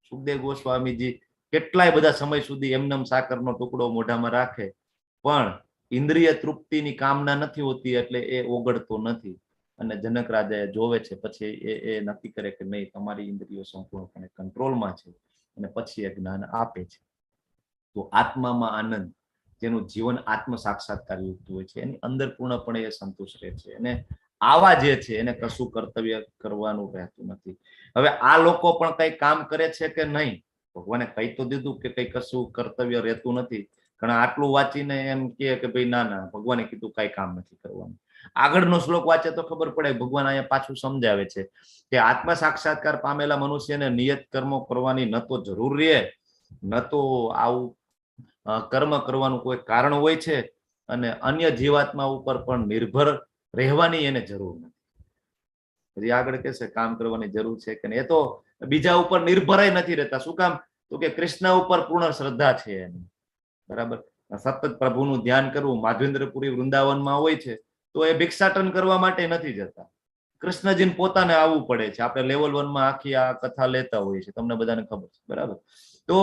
સુખદેવ ગોસ્વામીજી કેટલાય બધા સમય સુધી એમનેમ સાકરનો ટુકડો મોઢામાં રાખે, પણ ઇન્દ્રિય તૃપ્તિની કામના નથી હોતી એટલે એ ઓગળતો નથી. અને જનક રાજા જોવે છે, પછી એ નક્કી કરે કે નહીં, તમારી ઇન્દ્રિયો સંપૂર્ણપણે કંટ્રોલમાં છે, અને પછી એ જ્ઞાન આપે છે. તો આત્મામાં આનંદ, જેનું જીવન આત્મ સાક્ષાત્કાર યુક્ત હોય છે, એની અંદર પૂર્ણપણે એ સંતુષ્ટ રહે છે. અને આવા જે છે એને કશું કર્તવ્ય કરવાનું રહેતું નથી. હવે આ લોકો પણ કઈ કામ કરે છે કે નહીં? ભગવાને કહી તો દીધું કે કઈ કશું કર્તવ્ય રહેતું નથી. ઘણા આટલું વાંચીને એમ કે ભાઈ ના ના, ભગવાને કીધું કઈ કામ નથી કરવાનું. આગળનો શ્લોક વાંચે તો ખબર પડે, ભગવાન અહીંયા પાછું સમજાવે છે કે આત્મ સાક્ષાત્કાર પામેલા મનુષ્યને નિયત કર્મો કરવાની ન તો જરૂર રહે, ન તો આવું કર્મ કરવાનું કોઈ કારણ હોય છે, અને અન્ય જીવાત્મા ઉપર પણ નિર્ભર રહેવાની એને જરૂર નથી. પછી આગળ કે છે કામ કરવાની જરૂર છે કે એ તો બીજા ઉપર નિર્ભર નથી રહેતા. શું કામ? તો કે કૃષ્ણ ઉપર પૂર્ણ શ્રદ્ધા છે એની, બરાબર. સતત પ્રભુનું ધ્યાન કરવું. માધવેન્દ્રપુરી વૃંદાવનમાં હોય છે તો એ ભિક્ષાટન કરવા માટે નથી જતા, કૃષ્ણજીને પોતાને આવવું પડે છે. આપણે લેવલ 1 માં આખી આ કથા લેતા હોઈએ છીએ, તમને બધાને ખબર છે, બરાબર. તો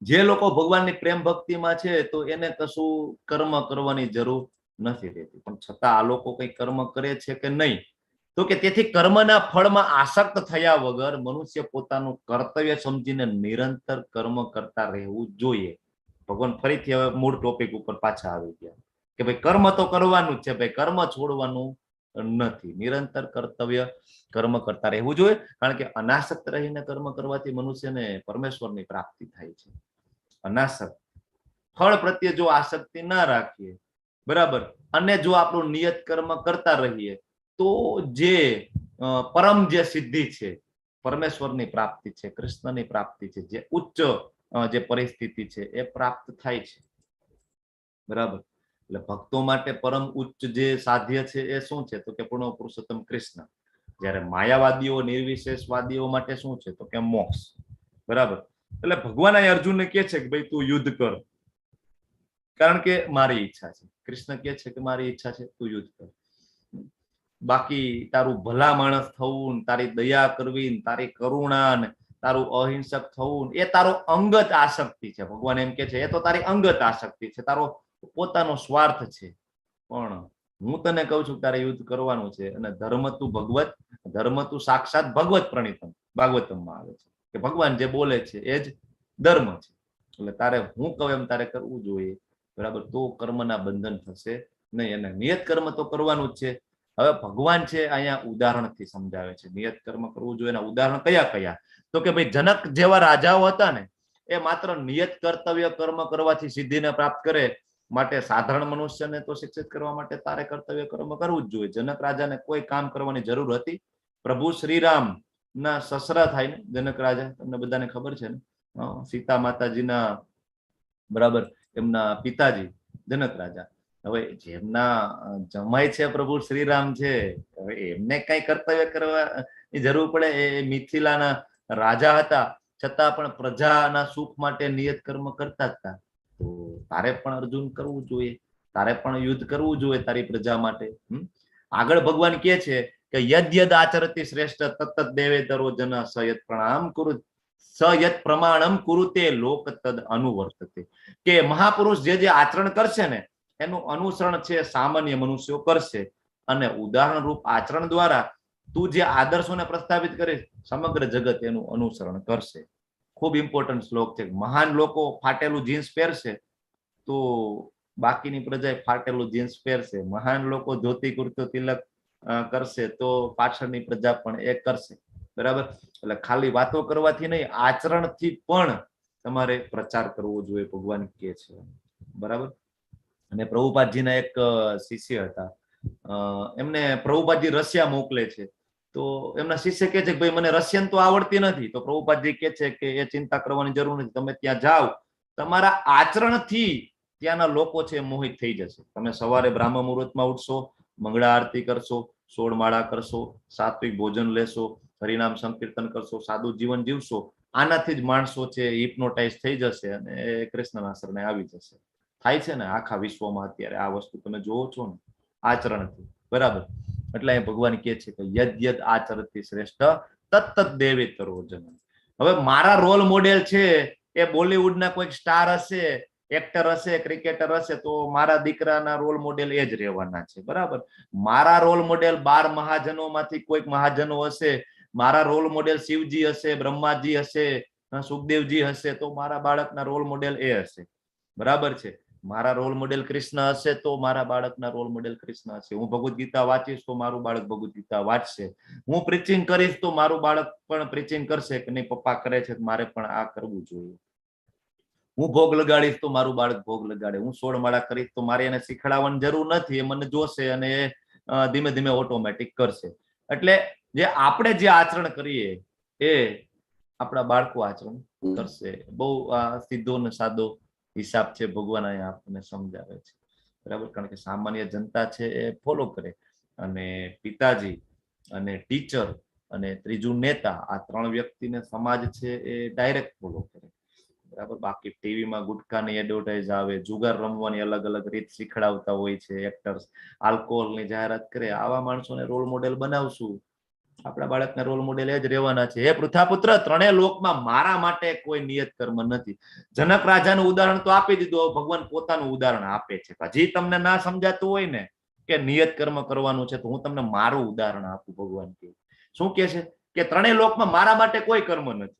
જે લોકો ભગવાનની પ્રેમ ભક્તિમાં છે તો એને કશું કર્મ કરવાની જરૂર નથી રહેતી, પણ છતાં આ લોકો કઈ કર્મ કરે છે કે નહીં? તો કે તેથી કર્મના ફળમાં આસક્ત થયા વગર મનુષ્ય પોતાનું કર્તવ્ય સમજીને નિરંતર કર્મ કરતા રહેવું જોઈએ. ભગવાન ફરીથી હવે મૂળ ટોપિક ઉપર પાછા આવી ગયા કે ભાઈ કર્મ તો કરવાનું જ છે, ભાઈ કર્મ છોડવાનું નથી. નિરંતર કર્તવ્ય કર્મ કરતા રહેવું જોઈએ, કારણ કે અનાસક્ત રહીને કર્મ કરવાથી મનુષ્યને પરમેશ્વરની પ્રાપ્તિ થાય છે. અનાસક્ત, ફળ પ્રત્યે જો આસક્તિ ના રાખીએ, બરાબર, અને જો આપણું નિયત કર્મ કરતા રહીએ તો જે પરમ જે સિદ્ધિ છે, પરમેશ્વરની પ્રાપ્તિ છે, કૃષ્ણની પ્રાપ્તિ છે, જે ઉચ્ચ જે પરિસ્થિતિ છે એ પ્રાપ્ત થાય છે, બરાબર. એટલે ભક્તો માટે પરમ ઉચ્ચ જે સાધ્ય છે એ શું છે? તો કે પૂર્ણ પુરુષોત્તમ કૃષ્ણ. જ્યારે માયાવાદીઓ, નિર્વિશેષવાદીઓ માટે શું છે? તો કે મોક્ષ, બરાબર. એટલે ભગવાન અર્જુનને કહે છે કે ભાઈ તું યુદ્ધ કર, કારણ કે મારી ઈચ્છા છે. કૃષ્ણ કહે છે કે મારી ઈચ્છા છે, તું યુદ્ધ કર. બાકી તારું ભલા માણસ થવું, તારી દયા કરવી, તારી કરુણા, તારું અહિંસક થવું, એ તારો અંગત આસક્તિ છે. ભગવાન એમ કે છે એ તો તારી અંગત આસક્તિ છે, તારો પોતાનો સ્વાર્થ છે. પણ હું તને કહું છું તારે યુદ્ધ કરવાનું છે, અને ધર્મ તું ભગવત, ધર્મ તું સાક્ષાત ભગવત પ્રણીતમ, ભાગવતમમાં આવે છે કે ભગવાન જે બોલે છે એ જ ધર્મ છે. એટલે તારે હું કહું એમ તારે કરવું જોઈએ, બરાબર. તો કર્મના બંધન થશે નહીં, અને નિયત કર્મ તો કરવાનું જ છે. હવે ભગવાન છે અહીંયા ઉદાહરણથી સમજાવે છે નિયત કર્મ કરવું જોઈએ. એના ઉદાહરણ કયા કયા? તો કે ભાઈ જનક જેવા રાજાઓ હતા ને, એ માત્ર નિયત કર્તવ્ય કર્મ કરવાથી સિદ્ધિને પ્રાપ્ત કરે, માટે સાધારણ મનુષ્યને તો શિક્ષિત કરવા માટે તારે કર્તવ્ય કર્મ કરવું જ જોઈએ. જનક રાજાને કોઈ કામ કરવાની જરૂર હતી? પ્રભુ શ્રીરામ ના સસરા થાય ને જનક રાજા, તમને બધાને ખબર છે ને, સીતા માતાજીના બરાબર એમના પિતાજી જનક રાજા. હવે જેમના જમાઈ છે પ્રભુ શ્રીરામ છે, હવે એમને કઈ કર્તવ્ય કરવાની જરૂર પડે? એ મિથિલાના રાજા હતા, છતાં પણ પ્રજાના સુખ માટે નિયત કર્મ કરતા હતા. તો તારે પણ અર્જુન કરવું જોઈએ, તારે પણ યુદ્ધ કરવું જોઈએ તારી પ્રજા માટે. આગળ ભગવાન કહે છે કે યદ યદ આચરતી શ્રેષ્ઠ તત્ત દેવેતરો જન સયત પ્રણામ કુરુ સયત પ્રમાણમ કુરુતે લોક તદ અનુવર્તતે. કે મહાપુરુષ જે જે આચરણ કરશે ને એનું અનુસરણ છે સામાન્ય મનુષ્યો કરશે, અને ઉદાહરણ રૂપ આચરણ દ્વારા તું જે આદર્શોને પ્રસ્થાપિત કરીશ સમગ્ર જગત એનું અનુસરણ કરશે. ખૂબ ઇમ્પોર્ટન્ટ શ્લોક છે. મહાન લોકો ફાટેલું જીન્સ પહેરશે તો બાકીની પ્રજા ફાટેલું જીન્સ પહેરશે. મહાન લોકો ધોતી કુર્તો તિલક કરશે તો પાછળની પ્રજા પણ એ કરશે. બરાબર? એટલે ખાલી વાતો કરવાથી નહીં, આચરણથી પણ તમારે પ્રચાર કરવો જોઈએ, ભગવાન કહે છે. બરાબર? અને પ્રભુપાદજીના એક શિષ્ય હતા, એમને પ્રભુપાદજી રશિયા મોકલે છે. તો એમના શિષ્ય કહે છે કે ભાઈ મને રશિયન તો આવડતી નથી. તો પ્રભુપાદજી કહે છે કે એ ચિંતા કરવાની જરૂર નથી, તમે ત્યાં જાઓ, તમારા આચરણથી ત્યાંના લોકો છે મોહિત થઈ જશે. તમે સવારે બ્રાહ્મ મુહૂર્તમાં ઉઠશો, મંગળા આરતી કરશો, 16 માળા કરશો, સાત્વિક ભોજન લેશો, હરિનામ સંકીર્તન કરશો, સાદું જીવન જીવશો, આનાથી જ માણસો છે હિપ્નોટાઇઝ થઈ જશે અને કૃષ્ણના શરણે આવી જશે. થાય છે ને આખા વિશ્વમાં અત્યારે આ વસ્તુ તમે જોવો છો ને, આચરણથી. બરાબર? એટલે ભગવાન કહે છે કે યદ યદ આચરતી શ્રેષ્ઠ તત્ત દેવેતરો જન. હવે મારા રોલ મોડેલ છે એ બોલિવૂડના કોઈક સ્ટાર હશે, એક્ટર હશે, ક્રિકેટર હશે, તો મારા દીકરાના રોલ મોડેલ એ જ રહેવાના છે. બરાબર? મારા રોલ મોડેલ 12 મહાજનોમાંથી કોઈક મહાજનો હશે, મારા રોલ મોડેલ શિવજી હશે, બ્રહ્માજી હશે, સુખદેવજી હશે, તો મારા બાળકના રોલ મોડેલ એ હશે. બરાબર છે? મારા રોલ મોડેલ કૃષ્ણ હશે તો મારા બાળકના રોલ મોડેલ કૃષ્ણ હશે. હું ભગવદ ગીતા વાંચીશ તો મારું બાળક ભગવદ ગીતા વાંચશે. હું પ્રીચિંગ કરીશ તો મારું બાળક પણ પ્રીચિંગ કરશે કે નહીં પપ્પા કરે છે મારે પણ આ કરવું જોઈએ. હું ભોગ લગાડીશ તો મારું બાળક ભોગ લગાડે. હું 16 માળા કરીશ તો મારે એને શીખડાવવાની જરૂર નથી, એ મને જોશે અને ધીમે ધીમે ઓટોમેટિક કરશે. એટલે જે આપણે જે આચરણ કરીએ એ આપણા બાળકો આચરણ કરશે. બહુ સીધો ને સાદો હિસાબ છે, ભગવાન અહીંયા આપણને સમજાવે છે. બરાબર? કારણ કે સામાન્ય જનતા છે એ ફોલો કરે, અને પિતાજી અને ટીચર અને ત્રીજું નેતા, આ 3 વ્યક્તિને સમાજ છે એ ડાયરેક્ટ ફોલો કરે. બરાબર? બાકી ટીવીમાં ગુટખાની એડવર્ટાઇઝ આવે, જુગાર રમવાની અલગ અલગ રીત શીખડાવતા હોય છે એક્ટર્સ, આલ્કોહોલની જાહેરાત કરે. આવા માણસોને રોલ મોડેલ બનાવશું, આપણા બાળકના રોલ મોડેલ એ જ રહેવાના છે. હે પૃથાપુત્ર, 3 લોકમાં મારા માટે કોઈ નિયત કર્મ નથી. જનક રાજાનું ઉદાહરણ તો આપી દીધું, ભગવાન પોતાનું ઉદાહરણ આપે છે. હજી તમને ના સમજાતું હોય ને કે નિયત કર્મ કરવાનું છે, તો હું તમને મારું ઉદાહરણ આપું. ભગવાન કે શું કે છે કે 3 લોકમાં મારા માટે કોઈ કર્મ નથી.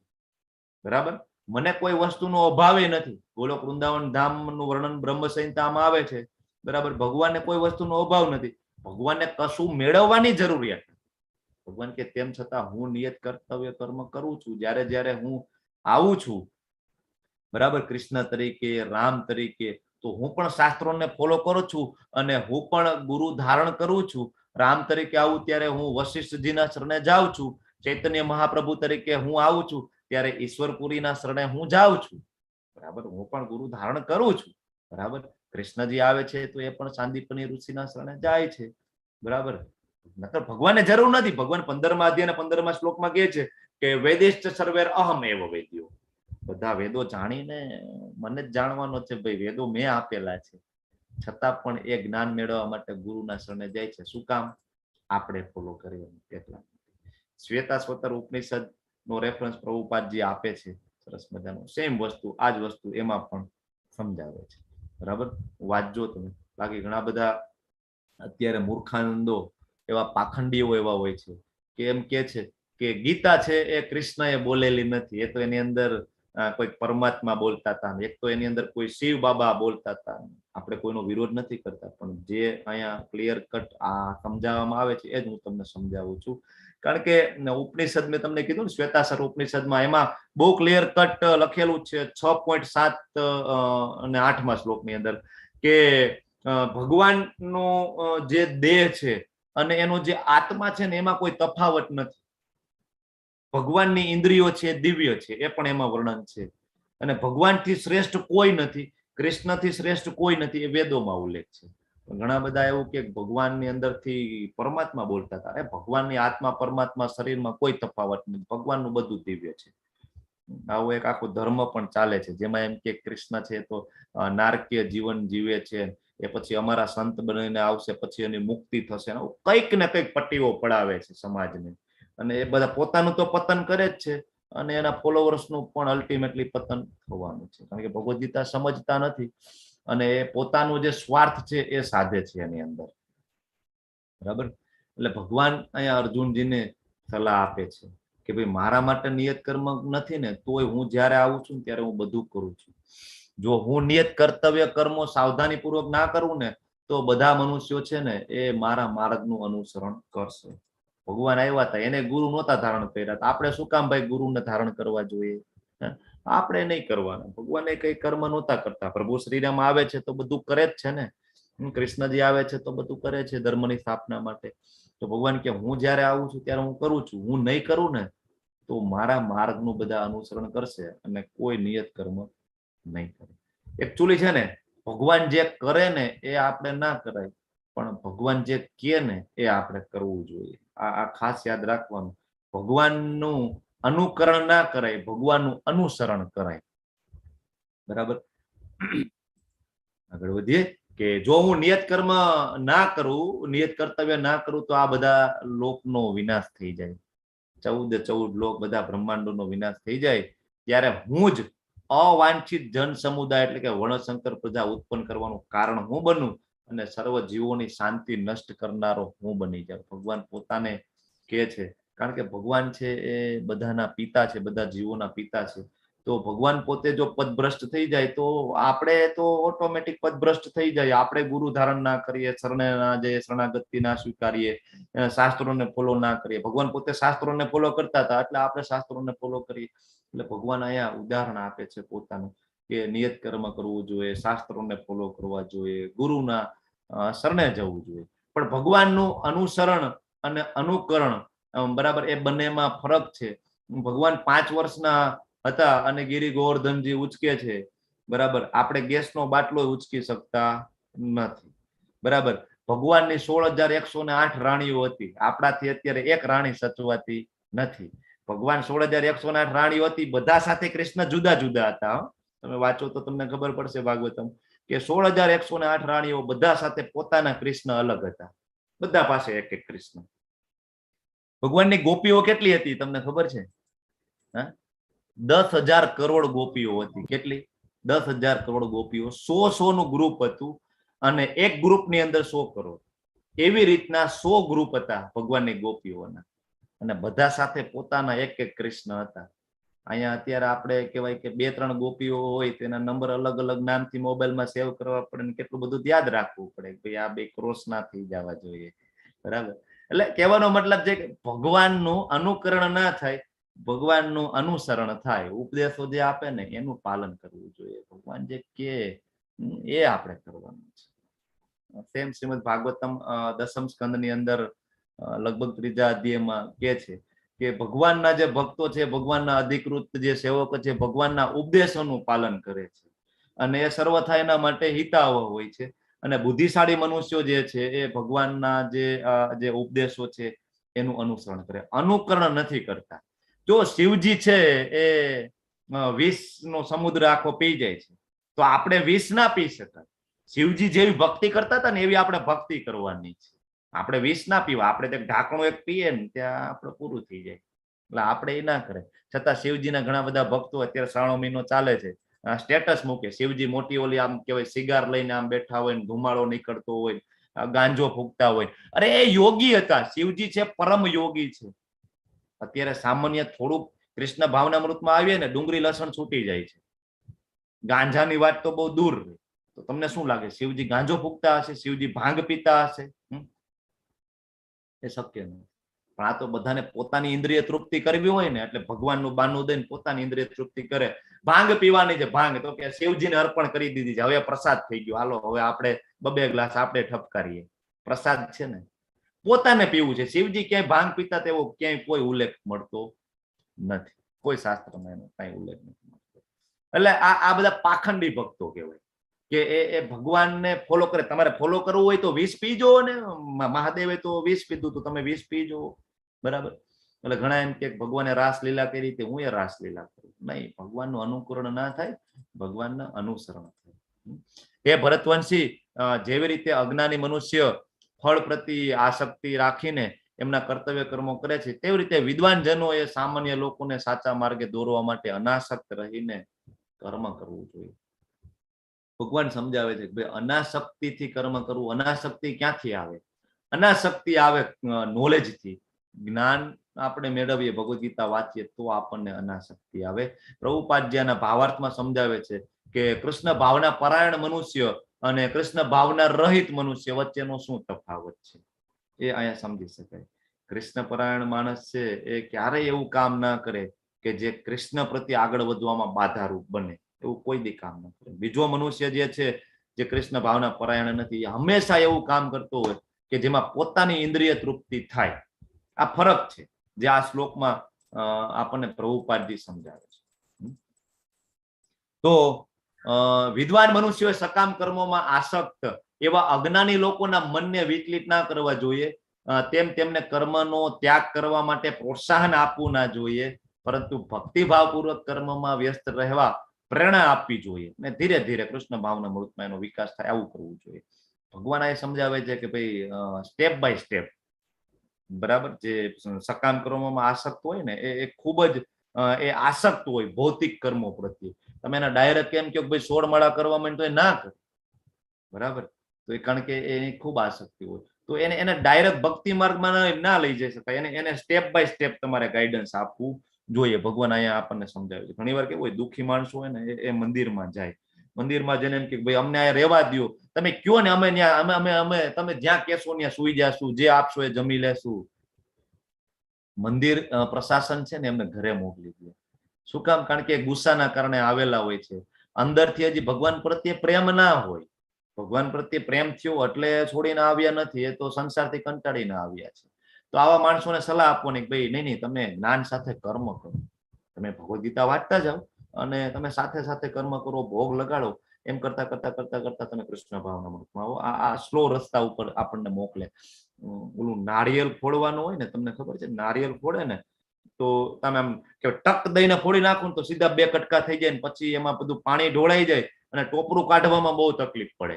બરાબર? મને કોઈ વસ્તુનો અભાવ નથી. ગોલોક વૃંદાવન ધામનું વર્ણન બ્રહ્મ સંહિતામાં આવે છે. બરાબર? ભગવાનને કોઈ વસ્તુનો અભાવ નથી, ભગવાનને કશું મેળવવાની જરૂરિયાત. ભગવાન કે તેમ છતાં હું નિયત કર્તવ્ય કર્મ કરું છું. જ્યારે જ્યારે હું આવું છું, બરાબર, કૃષ્ણ તરીકે, રામ તરીકે, તો હું પણ શાસ્ત્રોને ફોલો કરું છું અને હું પણ ગુરુ ધારણ કરું છું. રામ તરીકે આવું ત્યારે હું વશિષ્ઠજીના શરણે જાઉં છું. ચૈતન્ય મહાપ્રભુ તરીકે હું આવું છું ત્યારે ઈશ્વરપુરીના શરણે હું જાઉં છું. બરાબર? હું પણ ગુરુ ધારણ કરું છું. બરાબર? કૃષ્ણજી આવે છે તો એ પણ સાંદીપની ઋષિના શરણે જાય છે. બરાબર? નકર ભગવાનને જરૂર નથી. ભગવાન 15મા અધ્યાય અને 15મા શ્લોકમાં કહે છે કે વેદેશ્ચ સર્વેર અહમ એવ વેદ્યો. બધા વેદો જાણીને મને જ જાણવાનો છે. ભાઈ, વેદો મેં આપેલા છે, છતાં પણ એ જ્ઞાન મેળવવા માટે ગુરુના શરણે જાય છે. શું કામ? આપણે ફોલો કરીએ એટલા. શ્વેતાશ્વતર ઉપનિષદ નો રેફરન્સ પ્રભુપાદજી આપે છે, સરસ મજાનો. સેમ વસ્તુ, આ જ વસ્તુ એમાં પણ સમજાવે છે. બરાબર? વાંચજો તમે. બાકી ઘણા બધા અત્યારે મૂર્ખાનંદો, એવા પાખંડીઓ એવા હોય છે કે એમ કે છે કે ગીતા છે એ કૃષ્ણએ બોલેલી નથી, એ તો એની અંદર કોઈ પરમાત્મા બોલતા હતા, એક તો એની અંદર કોઈ શિવ બાબા બોલતા હતા. આપણે કોઈનો વિરોધ નથી કરતા, પણ જે અહીંયા ક્લિયર કટ આ સમજાવવામાં આવે છે એ જ હું તમને સમજાવું છું. કારણ કે ઉપનિષદ મેં તમને કીધું ને, શ્વેતાશ્વતર ઉપનિષદમાં એમાં બહુ ક્લિયર કટ લખેલું છે 6.7 અને 8મા શ્લોકની અંદર કે ભગવાનનો જે દેહ છે અને એનો જે આત્મા છે ને એમાં કોઈ તફાવત નથી. ભગવાનની ઇન્દ્રિયો છે દિવ્ય છે, એ પણ એમાં વર્ણન છે. અને ભગવાનથી શ્રેષ્ઠ કોઈ નથી, કૃષ્ણથી શ્રેષ્ઠ કોઈ નથી, એ વેદોમાં ઉલ્લેખ છે. ઘણા બધા એવું કે ભગવાનની અંદરથી પરમાત્મા બોલતા હતા. અરે ભગવાનની આત્મા પરમાત્મા શરીરમાં કોઈ તફાવત નથી, ભગવાનનું બધું દિવ્ય છે. આવો એક આખો ધર્મ પણ ચાલે છે, જેમાં એમ કે કૃષ્ણ છે તો નારકીય જીવન જીવે છે, એ પછી અમારા સંત બનીને આવશે, પછી એની મુક્તિ થશે. કંઈક ને કંઈક પટ્ટીઓ પડાવે છે સમાજને, અને એ બધા પોતાનું તો પતન કરે જ છે અને એના ફોલોવર્સનું પણ અલ્ટિમેટલી પતન થવાનું છે. કારણ કે ભગવદ ગીતા સમજતા નથી અને એ પોતાનું જે સ્વાર્થ છે એ સાધે છે એની અંદર. બરાબર. એટલે ભગવાન અહીંયા અર્જુનજીને સલાહ આપે છે કે ભાઈ મારા માટે નિયત કર્મ નથી ને, તોય હું જ્યારે આવું છું ત્યારે હું બધું કરું છું. જો હું નિયત કર્તવ્ય કર્મો સાવધાની પૂર્વક ના કરું ને તો બધા મનુષ્યો છે ને એ મારા માર્ગનું અનુસરણ કરશે. ભગવાન આવ્યા હતા, એને ગુરુ નહોતા ધારણ કર્યા. આપણે શું કામ ભાઈ ગુરુને ધારણ કરવા જોઈએ? આપણે નહીં કરવાના. ભગવાને કઈ કર્મ નહોતા કરતા. પ્રભુ શ્રીરામ આવે છે તો બધું કરે જ છે ને. કૃષ્ણજી આવે છે તો બધું કરે છે ધર્મની સ્થાપના માટે. તો ભગવાન કે હું જ્યારે આવું છું ત્યારે હું કરું છું. હું નહીં કરું ને તો મારા માર્ગનું બધા અનુસરણ કરશે અને કોઈ નિયત કર્મ નહીં કરે. એકચ્યુઅલી છે ને ભગવાન જે કરે ને એ આપણે ના કરાય, પણ ભગવાન જે કહે ને એ આપણે કરવું જોઈએ. આ ખાસ યાદ રાખવાનું. ભગવાનનું અનુકરણ ના કરાય, ભગવાનનું અનુસરણ કરાય. બરાબર. આગળ વધીએ કે જો હું નિયત કર્મ ના કરું, નિયત કર્તવ્ય ના કરું તો આ બધા લોકનો વિનાશ થઈ જાય. 14 લોક, બધા બ્રહ્માંડોનો વિનાશ થઈ જાય. ત્યારે હું જ અવાંછિત જન સમુદાય એટલે કે વર્ણશંકર પ્રજા ઉત્પન્ન કરવાનું કારણ હું બનું અને સર્વ જીવોની શાંતિ નષ્ટ કરનારો હું બની જાઉં. ભગવાન પોતાને કહે છે, કારણ કે ભગવાન છે એ બધાના પિતા છે, બધા જીવોના પિતા છે. તો ભગવાન પોતે જો પદભ્રષ્ટ થઈ જાય તો આપણે તો ઓટોમેટિક પદભ્રષ્ટ થઈ જાય. આપણે ગુરુ ધારણ ના કરીએ, શરણે ના જઈએ, શરણાગતિ ના સ્વીકારીએ, શાસ્ત્રોને ફોલો ના કરીએ. ભગવાન પોતે શાસ્ત્રોને ફોલો કરતા હતા એટલે આપણે શાસ્ત્રોને ફોલો કરીએ. એટલે ભગવાન અહીંયા ઉદાહરણ આપે છે પોતાનું કે નિયત કર્મ કરવું જોઈએ, શાસ્ત્રોને ફોલો કરવા જોઈએ, ગુરુના શરણે જવું જોઈએ. પણ ભગવાનનું અનુસરણ અને અનુકરણ, બરાબર, એ બંનેમાં ફરક છે. ભગવાન 5 વર્ષના હતા અને ગિરી ગોવર્ધનજી ઉચકે છે. બરાબર. આપણે ગેસનો બાટલો ઉચકી શકતા નથી. બરાબર. ભગવાનની 16,108 રાણીઓ હતી. આપણાથી અત્યારે એક રાણી સચવાતી નથી. ભગવાન 16,108 રાણીઓ હતી. બધા સાથે કૃષ્ણ જુદા જુદા હતા. તમે વાંચો તો તમને ખબર પડશે ભાગવતમ કે 16,108 રાણીઓ બધા સાથે પોતાના કૃષ્ણ અલગ હતા. બધા પાસે એક એક કૃષ્ણ. ભગવાનની ગોપીઓ કેટલી હતી તમને ખબર છે? 10,000 કરોડ ગોપીઓ હતી. કેટલી? 10,000 કરોડ ગોપીઓ. 100 નું ગ્રુપ હતું અને એક ગ્રુપની અંદર 100 કરોડ. એવી રીતના 100 ગ્રુપ હતા ભગવાનની ગોપીઓના અને બધા સાથે પોતાના એક એક કૃષ્ણ હતા. અહીંયા અત્યારે આપણે કહેવાય કે 2-3 ગોપીઓ હોય તેના નંબર અલગ અલગ નામથી મોબાઈલમાં સેવ કરવા પડે ને કેટલું બધું યાદ રાખવું પડે કે ભાઈ આ 2 ક્રોસ ના થઈ જવા જોઈએ. બરાબર. એટલે કહેવાનો મતલબ છે કે ભગવાનનું અનુકરણ ના થાય, ભગવાનનું અનુસરણ થાય. ઉપદેશો જે આપે ને એનું પાલન કરવું જોઈએ. ભગવાન જે કહે એ આપણે કરવાનું છે. સેમ શ્રીમદ ભાગવતમ 10મ સ્કંદની અંદર લગભગ 3જા અધ્યાયમાં કહે છે કે ભગવાનના જે ભક્તો છે, ભગવાનના અધિકૃત જે સેવકો છે, ભગવાનના ઉપદેશોનું પાલન કરે છે અને એ સર્વથા એના માટે હિતાવહ હોય છે. અને બુદ્ધિશાળી મનુષ્યો જે છે એ ભગવાનના જે ઉપદેશો છે એનું અનુસરણ કરે, અનુકરણ નથી કરતા. જો શિવજી છે એ 20નો સમુદ્ર આખો પી જાય છે તો આપણે 20 ના પી શકાય. શિવજી જેવી ભક્તિ કરતા હતા ને એવી આપણે ભક્તિ કરવાની છે. આપણે 20 ના પીવા, આપણે ઢાંકણું એક પીએ ને ત્યાં આપણે પૂરું થઈ જાય. એટલે આપણે એ ના કરે. છતાં શિવજીના ઘણા બધા ભક્તો અત્યારે 3 મહિનો ચાલે છે, સ્ટેટસ મૂકે શિવજી મોટી ઓલી આમ કહેવાય સિગાર લઈને આમ બેઠા હોય ને ધુમાડો નીકળતો હોય, ગાંજો ફૂંકતા હોય. અરે એ યોગી હતા. શિવજી છે પરમ યોગી છે. અત્યારે સામાન્ય થોડુંક કૃષ્ણ ભાવનામૃતમાં આવીએ ને ડુંગળી લસણ છૂટી જાય છે. ગાંજાની વાત તો બહુ દૂર. તો તમને શું લાગે શિવજી ગાંજો ફૂંકતા હશે? શિવજી ભાંગ પીતા હશે? એ શક્ય નથી. પણ આ તો બધાને પોતાની ઇન્દ્રિય તૃપ્તિ કરવી હોય ને એટલે ભગવાનનું બાનું દઈને પોતાની ઇન્દ્રિય તૃપ્તિ કરે. ભાંગ પીવાની છે, ભાંગ તો કે શિવજીને અર્પણ કરી દીધી છે, હવે પ્રસાદ થઈ ગયો, હાલો હવે આપણે 2 ગ્લાસ આપણે ઠપકારીએ, પ્રસાદ છે ને, પોતાને પીવું છે. શિવજી ક્યાંય ભાંગ પીતા તેવો ક્યાંય કોઈ ઉલ્લેખ મળતો નથી, કોઈ શાસ્ત્રમાં એનો કઈ ઉલ્લેખ નથી મળતો. એટલે આ બધા પાખંડી ભક્તો કહેવાય કે એ ભગવાનને ફોલો કરે. તમારે ફોલો કરવું હોય તો 20 પીજો ને, મહાદેવે તો 20 પીધું તો તમે 20 પીજો, બરાબર. એટલે ઘણા એમ કે ભગવાને રાસલીલા કરી હતી, હું એ રાસલીલા કરું નહીં. ભગવાનનું અનુકરણ ના થાય, ભગવાનના અનુસરણ થાય. એ ભરતવંશી જેવી રીતે અજ્ઞાની મનુષ્ય ફળ પ્રત્યે આસક્તિ રાખીને એમના કર્તવ્ય કર્મો કરે છે, તેવી રીતે વિદ્વાન જનો એ સામાન્ય લોકોને સાચા માર્ગે દોરવા માટે અનાસક્ત રહીને કર્મ કરવું જોઈએ. ભગવાન સમજાવે છે કે ભાઈ અનાસક્તિથી કર્મ કરવું. અનાસક્તિ ક્યાંથી આવે? અનાસક્તિ આવે નોલેજ થી. જ્ઞાન આપણે મેળવીએ, ભગવદ ગીતા વાંચીએ તો આપણને અનાસક્તિ આવે. પ્રભુપાદજીના ભાવાર્થમાં સમજાવે છે કે કૃષ્ણ ભાવના પરાયણ મનુષ્ય અને કૃષ્ણ ભાવના રહિત મનુષ્ય વચ્ચેનો શું તફાવત છે એ અહીંયા સમજી શકાય. કૃષ્ણ પરાયણ માણસ છે એ ક્યારેય એવું કામ ના કરે કે જે કૃષ્ણ પ્રત્યે આગળ વધવામાં બાધારૂપ બને, એવું કોઈ દી કામ ન કરે. બીજો મનુષ્ય જે છે, જે કૃષ્ણ ભાવના પરાયણ નથી, હંમેશા એવું કામ કરતો હોય કે જેમાં પોતાની ઇન્દ્રિય તૃપ્તિ થાય. આ ફરક છે જે આ શ્લોકમાં આપણને પ્રભુપાદજી સમજાવે છે. તો વિદ્વાન મનુષ્યો સકામ કર્મોમાં આસક્ત એવા અજ્ઞાની લોકોના મનને વિચલિત ના કરવા જોઈએ. તેમને કર્મનો ત્યાગ કરવા માટે પ્રોત્સાહન આપવું ના જોઈએ, પરંતુ ભક્તિભાવપૂર્વક કર્મમાં વ્યસ્ત રહેવા પ્રેરણા આપવી જોઈએ ને ધીરે ધીરે કૃષ્ણ ભાવના મૃતમાં એનો વિકાસ થાય, આવું કરવું જોઈએ. ભગવાન એ સમજાવે છે કે ભાઈ સ્ટેપ બાય સ્ટેપ, બરાબર. જે સકામ કર્મોમાં આસક્ત હોય ને એ ખૂબ જ એ આસક્ત હોય ભૌતિક કર્મો પ્રત્યે. તમે એને ડાયરેક્ટ કેમ કહો ભાઈ 16 માળા કરવા માંડ તો એ ના કરે, બરાબર. તો એ કારણ કે એની ખૂબ આસક્તિ હોય તો એને ડાયરેક્ટ ભક્તિ માર્ગમાં ના લઈ જઈ શકાય. એને સ્ટેપ બાય સ્ટેપ તમારે ગાઈડન્સ આપવું જોઈએ. ભગવાન અહીંયા આપણને સમજાવે છે. ઘણી વાર કેવું હોય, દુઃખી માણસો હોય ને એ મંદિરમાં જાય, મંદિરમાં જઈને એમ કે ભાઈ અમને અહીંયા રહેવા દો, તમે કયો ને અમે ત્યાં અમે તમે જ્યાં કહેશો ત્યાં સુઈ જશું, જે આપશો એ જમી લેશું. મંદિર પ્રશાસન છે ને એમને ઘરે મોકલી દે. શું કામ? કારણ કે ગુસ્સાના કારણે આવેલા હોય છે, અંદરથી હજી ભગવાન પ્રત્યે પ્રેમ ના હોય. ભગવાન પ્રત્યે પ્રેમ થયો એટલે છોડીને આવ્યા નથી, એ તો સંસારથી કંટાળીને આવ્યા છે. તો આવા માણસોને સલાહ આપવાની કે ભાઈ નહીં, તમે જ્ઞાન સાથે કર્મ કરો, તમે ભગવદ ગીતા વાંચતા જાઓ અને તમે સાથે સાથે કર્મ કરો, ભોગ લગાડો. એમ કરતા કરતા કરતા કરતા તમે કૃષ્ણ ભાવના મૃતમાં આવો. આ સ્લો રસ્તા ઉપર આપણને મોકલે. ઓલું નારિયેલ ફોડવાનું હોય ને, તમને ખબર છે, નારિયેલ ફોડે ને તો તમે આમ કે ટક દઈને ફોડી નાખો ને તો સીધા 2 કટકા થઈ જાય ને પછી એમાં બધું પાણી ઢોળાઈ જાય અને ટોપરું કાઢવામાં બહુ તકલીફ પડે.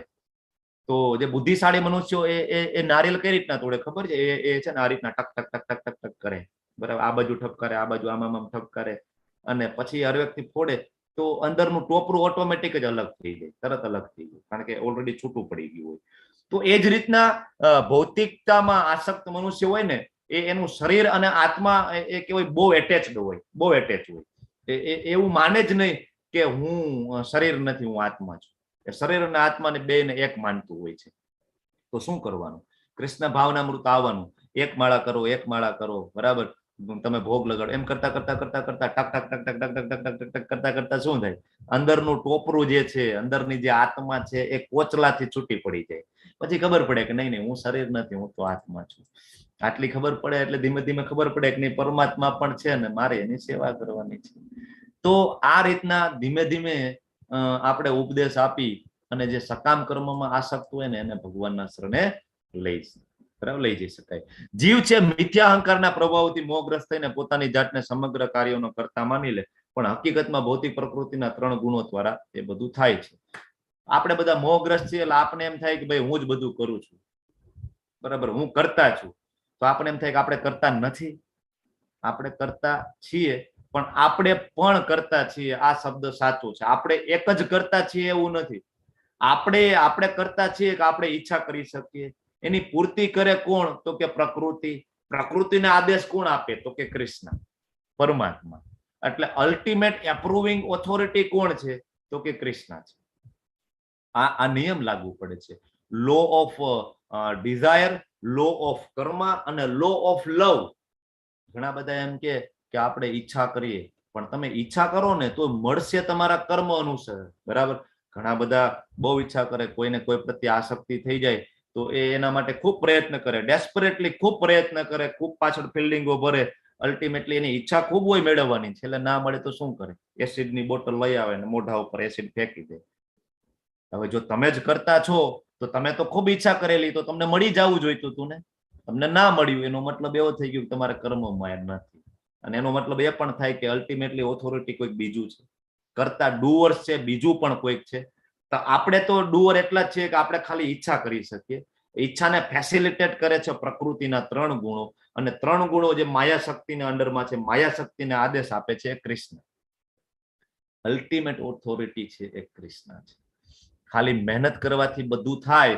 તો જે બુદ્ધિશાળી મનુષ્યો એ નારિયેલ કઈ રીતના તોડે ખબર છે? એ છે ને આ રીતના ટક ટક ટક ટક ટક ટક કરે, બરાબર. આ બાજુ ઠપકારે, આ બાજુ આમ ઠપકારે અને પછી હર વ્યક્તિ ફોડે તો અંદરનું ટોપરું ઓટોમેટિક જ અલગ થઈ જાય, તરત અલગ થઈ જાય, કારણ કે ઓલરેડી છૂટું પડી ગયું હોય. તો એ જ રીતના ભૌતિકતામાં આસક્ત મનુષ્ય હોય ને એનું શરીર અને આત્મા એ કેવાય બહુ એટેચડ હોય, બહુ એટેચ હોય. એવું માને જ નહીં કે હું શરીર નથી, હું આત્મા છું. શરીર અને આત્માને બેને એક માનતું હોય છે. તો શું કરવાનું? કૃષ્ણ ભાવનામૃત આવવાનું, 1 માળા કરો, 1 માળા કરો, બરાબર. તમે ભોગ લગાડો. એમ કરતા કરતા કરતા કરતા ટક ટક ટક ટક ટક ટક ટક ટક ટક કરતા કરતા શું થાય? અંદરનું ટોપરું જે છે, અંદરની જે આત્મા છે એ કોચલાથી છૂટી પડી જાય. પછી ખબર પડે કે નહીં, હું શરીર નથી, હું તો આત્મા છું. આટલી ખબર પડે એટલે ધીમે ધીમે ખબર પડે કે નહીં, પરમાત્મા પણ છે ને મારે એની સેવા કરવાની છે. તો આ રીતના ધીમે ધીમે આપણે ઉપદેશ આપી અને જે સકામ કર્મમાં આસક્ત હોય ને એને ભગવાનના શરણે લઈ જઈ શકાય. જીવ છે મિથ્યા અહંકારના પ્રભાવથી મોહગ્રસ્ત થઈને પોતાની જાતને સમગ્ર કાર્યોનો કરતા માની લે, પણ હકીકતમાં ભૌતિક પ્રકૃતિના 3 ગુણો દ્વારા એ બધું થાય છે. આપણે બધા મોહગ્રસ્ત છીએ એટલે આપણે એમ થાય કે ભાઈ હું જ બધું કરું છું, બરાબર, હું કરતા છું. તો આપણે એમ થાય કે આપણે કરતા નથી. આપણે કરતા છીએ, પણ આપણે પણ કરતા છીએ. આ શબ્દ સાચો છે. આપણે એક જ કરતા છીએ એવું નથી. આપણે કરતા છીએ કે આપણે ઈચ્છા કરી શકીએ. એની પૂર્તિ કરે કોણ? તો કે પ્રકૃતિ. પ્રકૃતિને આદેશ કોણ આપે? તો કે કૃષ્ણ, પરમાત્મા. એટલે અલ્ટિમેટ એપ્રુવિંગ ઓથોરિટી કોણ છે? તો કે કૃષ્ણ છે. આ નિયમ લાગુ પડે છે. Law of desire, law of karma અને લો ઓફ લવ. ઘણા બધા એમ કે આપણે ઈચ્છા કરીએ, પણ તમે ઈચ્છા કરો ને તો મળશે તમારા કર્મ અનુસાર, બરાબર. ઘણા બધા બહુ ઈચ્છા કરે, કોઈને કોઈ પ્રત્યે આસક્તિ થઈ જાય તો એ એના માટે ખૂબ પ્રયત્ન કરે, ડેસ્પરેટલી ખૂબ પ્રયત્ન કરે, ખૂબ પાછળ ફિલ્ડિંગો ભરે, અલ્ટિમેટલી એની ઈચ્છા ખૂબ હોય મેળવવાની, છેલ્લે ના મળે તો શું કરે? એસિડની બોટલ લઈ આવે ને મોઢા ઉપર એસિડ ફેંકી દે. હવે જો તમે જ કરતા છો તો તમે તો ખૂબ ઈચ્છા કરેલી, તો તમને મળી જવું જોઈતું હતું ને. તમને ના મળ્યું એનો મતલબ એવો થઈ ગયો કે તમારા કર્મમાં નથી. અને એનો મતલબ એ પણ થાય કે અલ્ટિમેટલી ઓથોરિટી કોઈક બીજું છે, કરતા ડુઅર્સ છે બીજું પણ કોઈક છે. તો આપણે તો ડુઅર એટલા જ છે કે આપણે ખાલી ઈચ્છા કરી શકીએ. ઈચ્છાને ફેસિલિટેટ કરે છે પ્રકૃતિના 3 ગુણો, અને 3 ગુણો જે માયા શક્તિના અંડરમાં છે, માયા શક્તિને આદેશ આપે છે કૃષ્ણ. અલ્ટિમેટ ઓથોરિટી છે એ કૃષ્ણ છે. ખાલી મહેનત કરવાથી બધું થાય,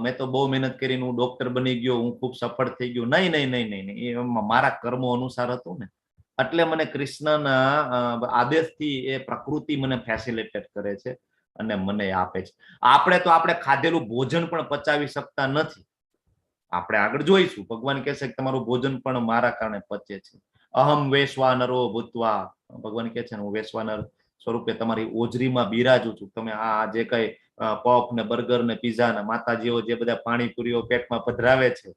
મેં તો બહુ મહેનત કરીને હું ડોક્ટર બની ગયો, હું ખૂબ સફળ થઈ ગયો, નહીં નહીં નહીં નહીં નહીં, એ મારા કર્મો અનુસાર હતું ને. એટલે મને કૃષ્ણના આદેશથી એ પ્રકૃતિ મને ફેસિલિટેટ કરે છે અને મને આપે છે. આપણે તો આપણે ખાધેલું ભોજન પણ પચાવી શકતા નથી. આપણે આગળ જોઈશું, ભગવાન કહે છે કે તમારું ભોજન પણ મારા કારણે પચે છે. અહમ વૈશ્વાનરો ભૂત્વા, ભગવાન કહે છે હું વૈશ્વાનર સ્વરૂપે તમારી ઓજરીમાં બિરાજું છું. તમે આ જે કઈ પોપ ને બર્ગર ને પીઝા ને માતાજીઓ જે બધા પાણીપુરીઓ પેટમાં પધરાવે છે,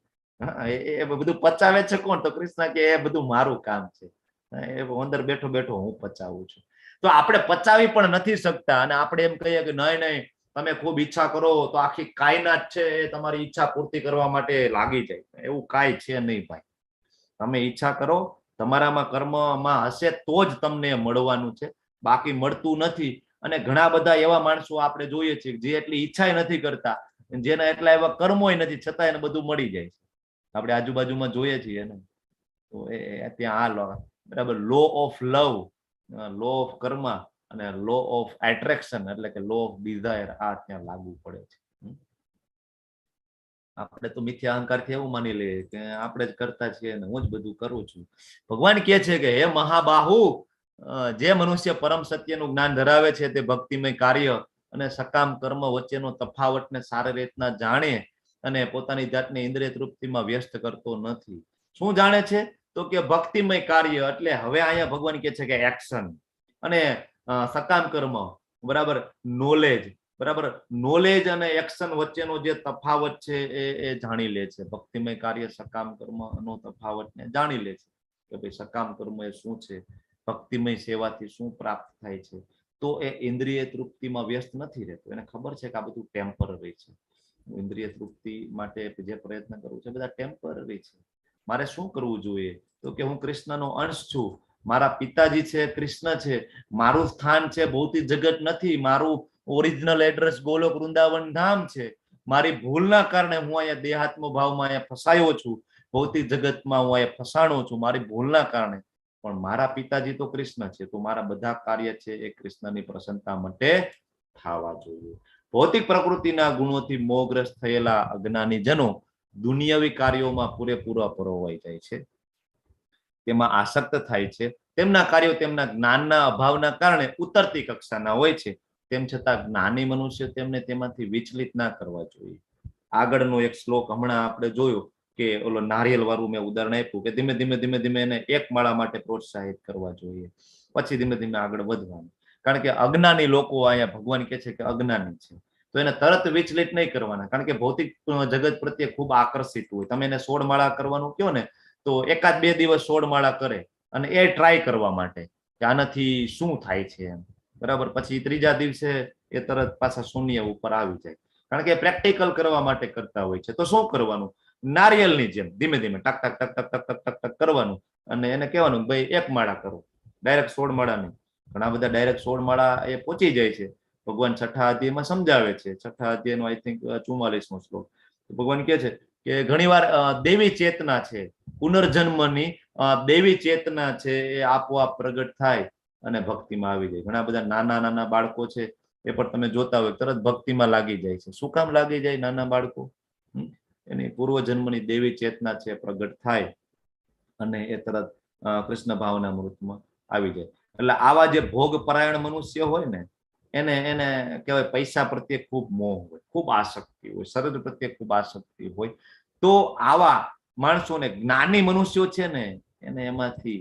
એ બધું પચાવે છે કોણ? તો કૃષ્ણ કે એ બધું મારું કામ છે, એ અંદર બેઠો બેઠો હું પચાવું છું. તો આપણે પચાવી પણ નથી શકતા, અને આપણે એમ કહીએ કે નહીં નહીં તમે ખૂબ ઈચ્છા કરો તો આખી કાયનાત છે એ તમારી ઈચ્છા પૂર્તિ કરવા માટે લાગી જાય. એવું કાંઈ છે નહીં ભાઈ. તમે ઈચ્છા કરો, તમારામાં કર્મમાં હશે તો જ તમને મળવાનું છે, બાકી મળતું નથી. અને ઘણા બધા એવા માણસો આપણે જોઈએ છીએ જે એટલી ઈચ્છા નથી કરતા, જેના એટલા એવા કર્મોય નથી, છતાં એને બધું મળી જાય છે. આપણે આજુબાજુમાં જોઈએ છીએ ને, તો એ ત્યાં આ બરાબર law of love, law of કર્મ અને લો ઓફ એટ્રેક્શન એટલે કે લો ઓફ ડિઝાયર, આ ત્યાં લાગુ પડે છે. આપણે તો મિથ્યા અહંકારથી એવું માની લઈએ કે આપણે જ કરતા છીએ ને હું જ બધું કરું છું. ભગવાન કહે છે કે હે મહાબાહુ, જે મનુષ્ય પરમ સત્યનું જ્ઞાન ધરાવે છે તે ભક્તિમય કાર્ય અને સકામ કર્મ વચ્ચેનો તફાવતને સારી રીતના જાણે અને પોતાની જાતને ઇન્દ્રિય તૃપ્તિમાં વ્યસ્ત કરતો નથી. શું જાણે છે? તો કે ભક્તિમય કાર્ય એટલે હવે અહીંયા ભગવાન કહે છે કે એક્શન, અને સકામ કર્મ, બરાબર, નોલેજ, બરાબર, નોલેજ અને એક્શન વચ્ચેનો જે તફાવત છે એ જાણી લે છે. ભક્તિમય કાર્ય સકામ કર્મનો તફાવતને જાણી લે છે કે ભાઈ સકામ કર્મ એ શું છે, ભક્તિમય સેવાથી શું પ્રાપ્ત થાય છે. તો એ ઇન્દ્રિય તૃપ્તિમાં વ્યસ્ત નથી રહેતો, એને ખબર છે કે આ બધું ટેમ્પરરી છે. ઇન્દ્રિય તૃપ્તિ માટે જે પ્રયત્ન કરું છું બધા ટેમ્પરરી છે. મારે શું કરવું જોઈએ? તો કે હું કૃષ્ણનો અંશ છું, મારા પિતાજી છે કૃષ્ણ છે, મારું સ્થાન છે ભૌતિક જગત નથી, મારું ઓરિજિનલ એડ્રેસ ગોલોક વૃંદાવન ધામ છે. મારી ભૂલના કારણે હું અહીંયા દેહાત્મ ભાવમાં અહીંયા ફસાયો છું, ભૌતિક જગતમાં હું અહીંયા ફસાણો છું મારી ભૂલના કારણે, પણ મારા પિતાજી તો કૃષ્ણ છે, તો મારા બધા કાર્ય છે એ કૃષ્ણની પ્રસન્નતા માટે થવા જોઈએ. ભૌતિક પ્રકૃતિના ગુણોથી મોહગ્રસ્ત થયેલા અજ્ઞાની જનો દુનિયાવી કાર્યોમાં પૂરેપૂરા પરોવાઈ જાય છે, તેમાં આસક્ત થાય છે. તેમના કાર્યો તેમના જ્ઞાનના અભાવના કારણે ઉતરતી કક્ષાના હોય છે. તેમ છતાં જ્ઞાની મનુષ્ય તેમને તેમાંથી વિચલિત ના કરવા જોઈએ. આગળનો એક શ્લોક હમણાં આપણે જોયો કે ઓલો નારિયેલ વાળું મેં ઉદાહરણ આપ્યું કે ધીમે ધીમે ધીમે ધીમે એને એક માળા માટે પ્રોત્સાહિત કરવા જોઈએ, પછી ધીમે ધીમે આગળ વધવાનું. કારણ કે અજ્ઞાની લોકો અહીંયા ભગવાન કહે છે કે અજ્ઞાની છે, તો એને તરત વિચલિત નહીં કરવાના, કારણ કે ભૌતિક જગત પ્રત્યે ખૂબ આકર્ષિત હોય. તમે એને 16 માળા કરવાનું કહો ને તો 1-2 દિવસ 16 માળા કરે અને એ ટ્રાય કરવા માટે કે આનાથી શું થાય છે એમ, બરાબર. પછી ત્રીજા દિવસે એ તરત પાછા શૂન્ય ઉપર આવી જાય, કારણ કે પ્રેક્ટિકલ કરવા માટે કરતા હોય છે. તો શું કરવાનું? નારિયેલની જેમ ધીમે ધીમે ટક ટક ટક ટક ટક ટક ટક કરવાનું, અને એને કહેવાનું ભાઈ 1 માળા કરો, ડાયરેક્ટ 16 માળા નહીં. ઘણા બધા ડાયરેક્ટ 16 માળા એ પહોંચી જાય છે. ભગવાન 6ઠા અધ્યાયમાં સમજાવે છે, 6ઠા અધ્યાયનો આઈ થિંક 44મો શ્લોક. ભગવાન કહે છે કે ઘણીવાર દેવી ચેતના છે, પુનર્જન્મની દેવી ચેતના છે એ આપોઆપ પ્રગટ થાય અને ભક્તિમાં આવી જાય. ઘણા બધા નાના નાના બાળકો છે એ પણ તમે જોતા હોય તરત ભક્તિમાં લાગી જાય છે. શું કામ લાગી જાય નાના બાળકો? એની પૂર્વજન્મની દેવી ચેતના છે પ્રગટ થાય અને એ તરત કૃષ્ણ ભાવના મૃતમાં આવી જાય. એટલે આવા જે ભોગ પરાયણ મનુષ્ય હોય ને એને કહેવાય પૈસા પ્રત્યે ખૂબ મોહ હોય, ખૂબ આસક્તિ હોય, શરીર પ્રત્યે ખૂબ આસક્તિ હોય. તો આવા માણસોને જ્ઞાની મનુષ્યો છે ને એને એમાંથી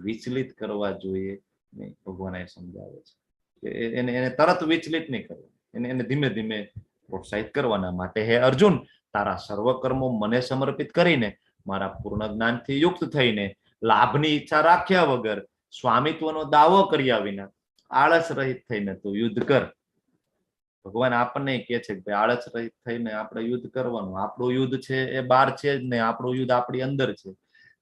વિચલિત કરવા જોઈએ નહીં. ભગવાન એ સમજાવે છે કે એને તરત વિચલિત નહીં કરવું, એને ધીમે ધીમે પ્રોત્સાહિત કરવાના. માટે હે અર્જુન, તારા સર્વ કર્મો મને સમર્પિત કરીને મારા પૂર્ણ જ્ઞાનથી યુક્ત થઈને લાભની ઈચ્છા રાખ્યા વગર સ્વામિત્વનો દાવો કર્યા વિના આળસ રહિત થઈને તું યુદ્ધ કર. ભગવાન આપણને કહે છે કે ભાઈ આળસ રહિત થઈને આપણે યુદ્ધ કરવાનું. આપણું યુદ્ધ છે એ બહાર છે જ નહીં, આપણું યુદ્ધ આપણી અંદર છે.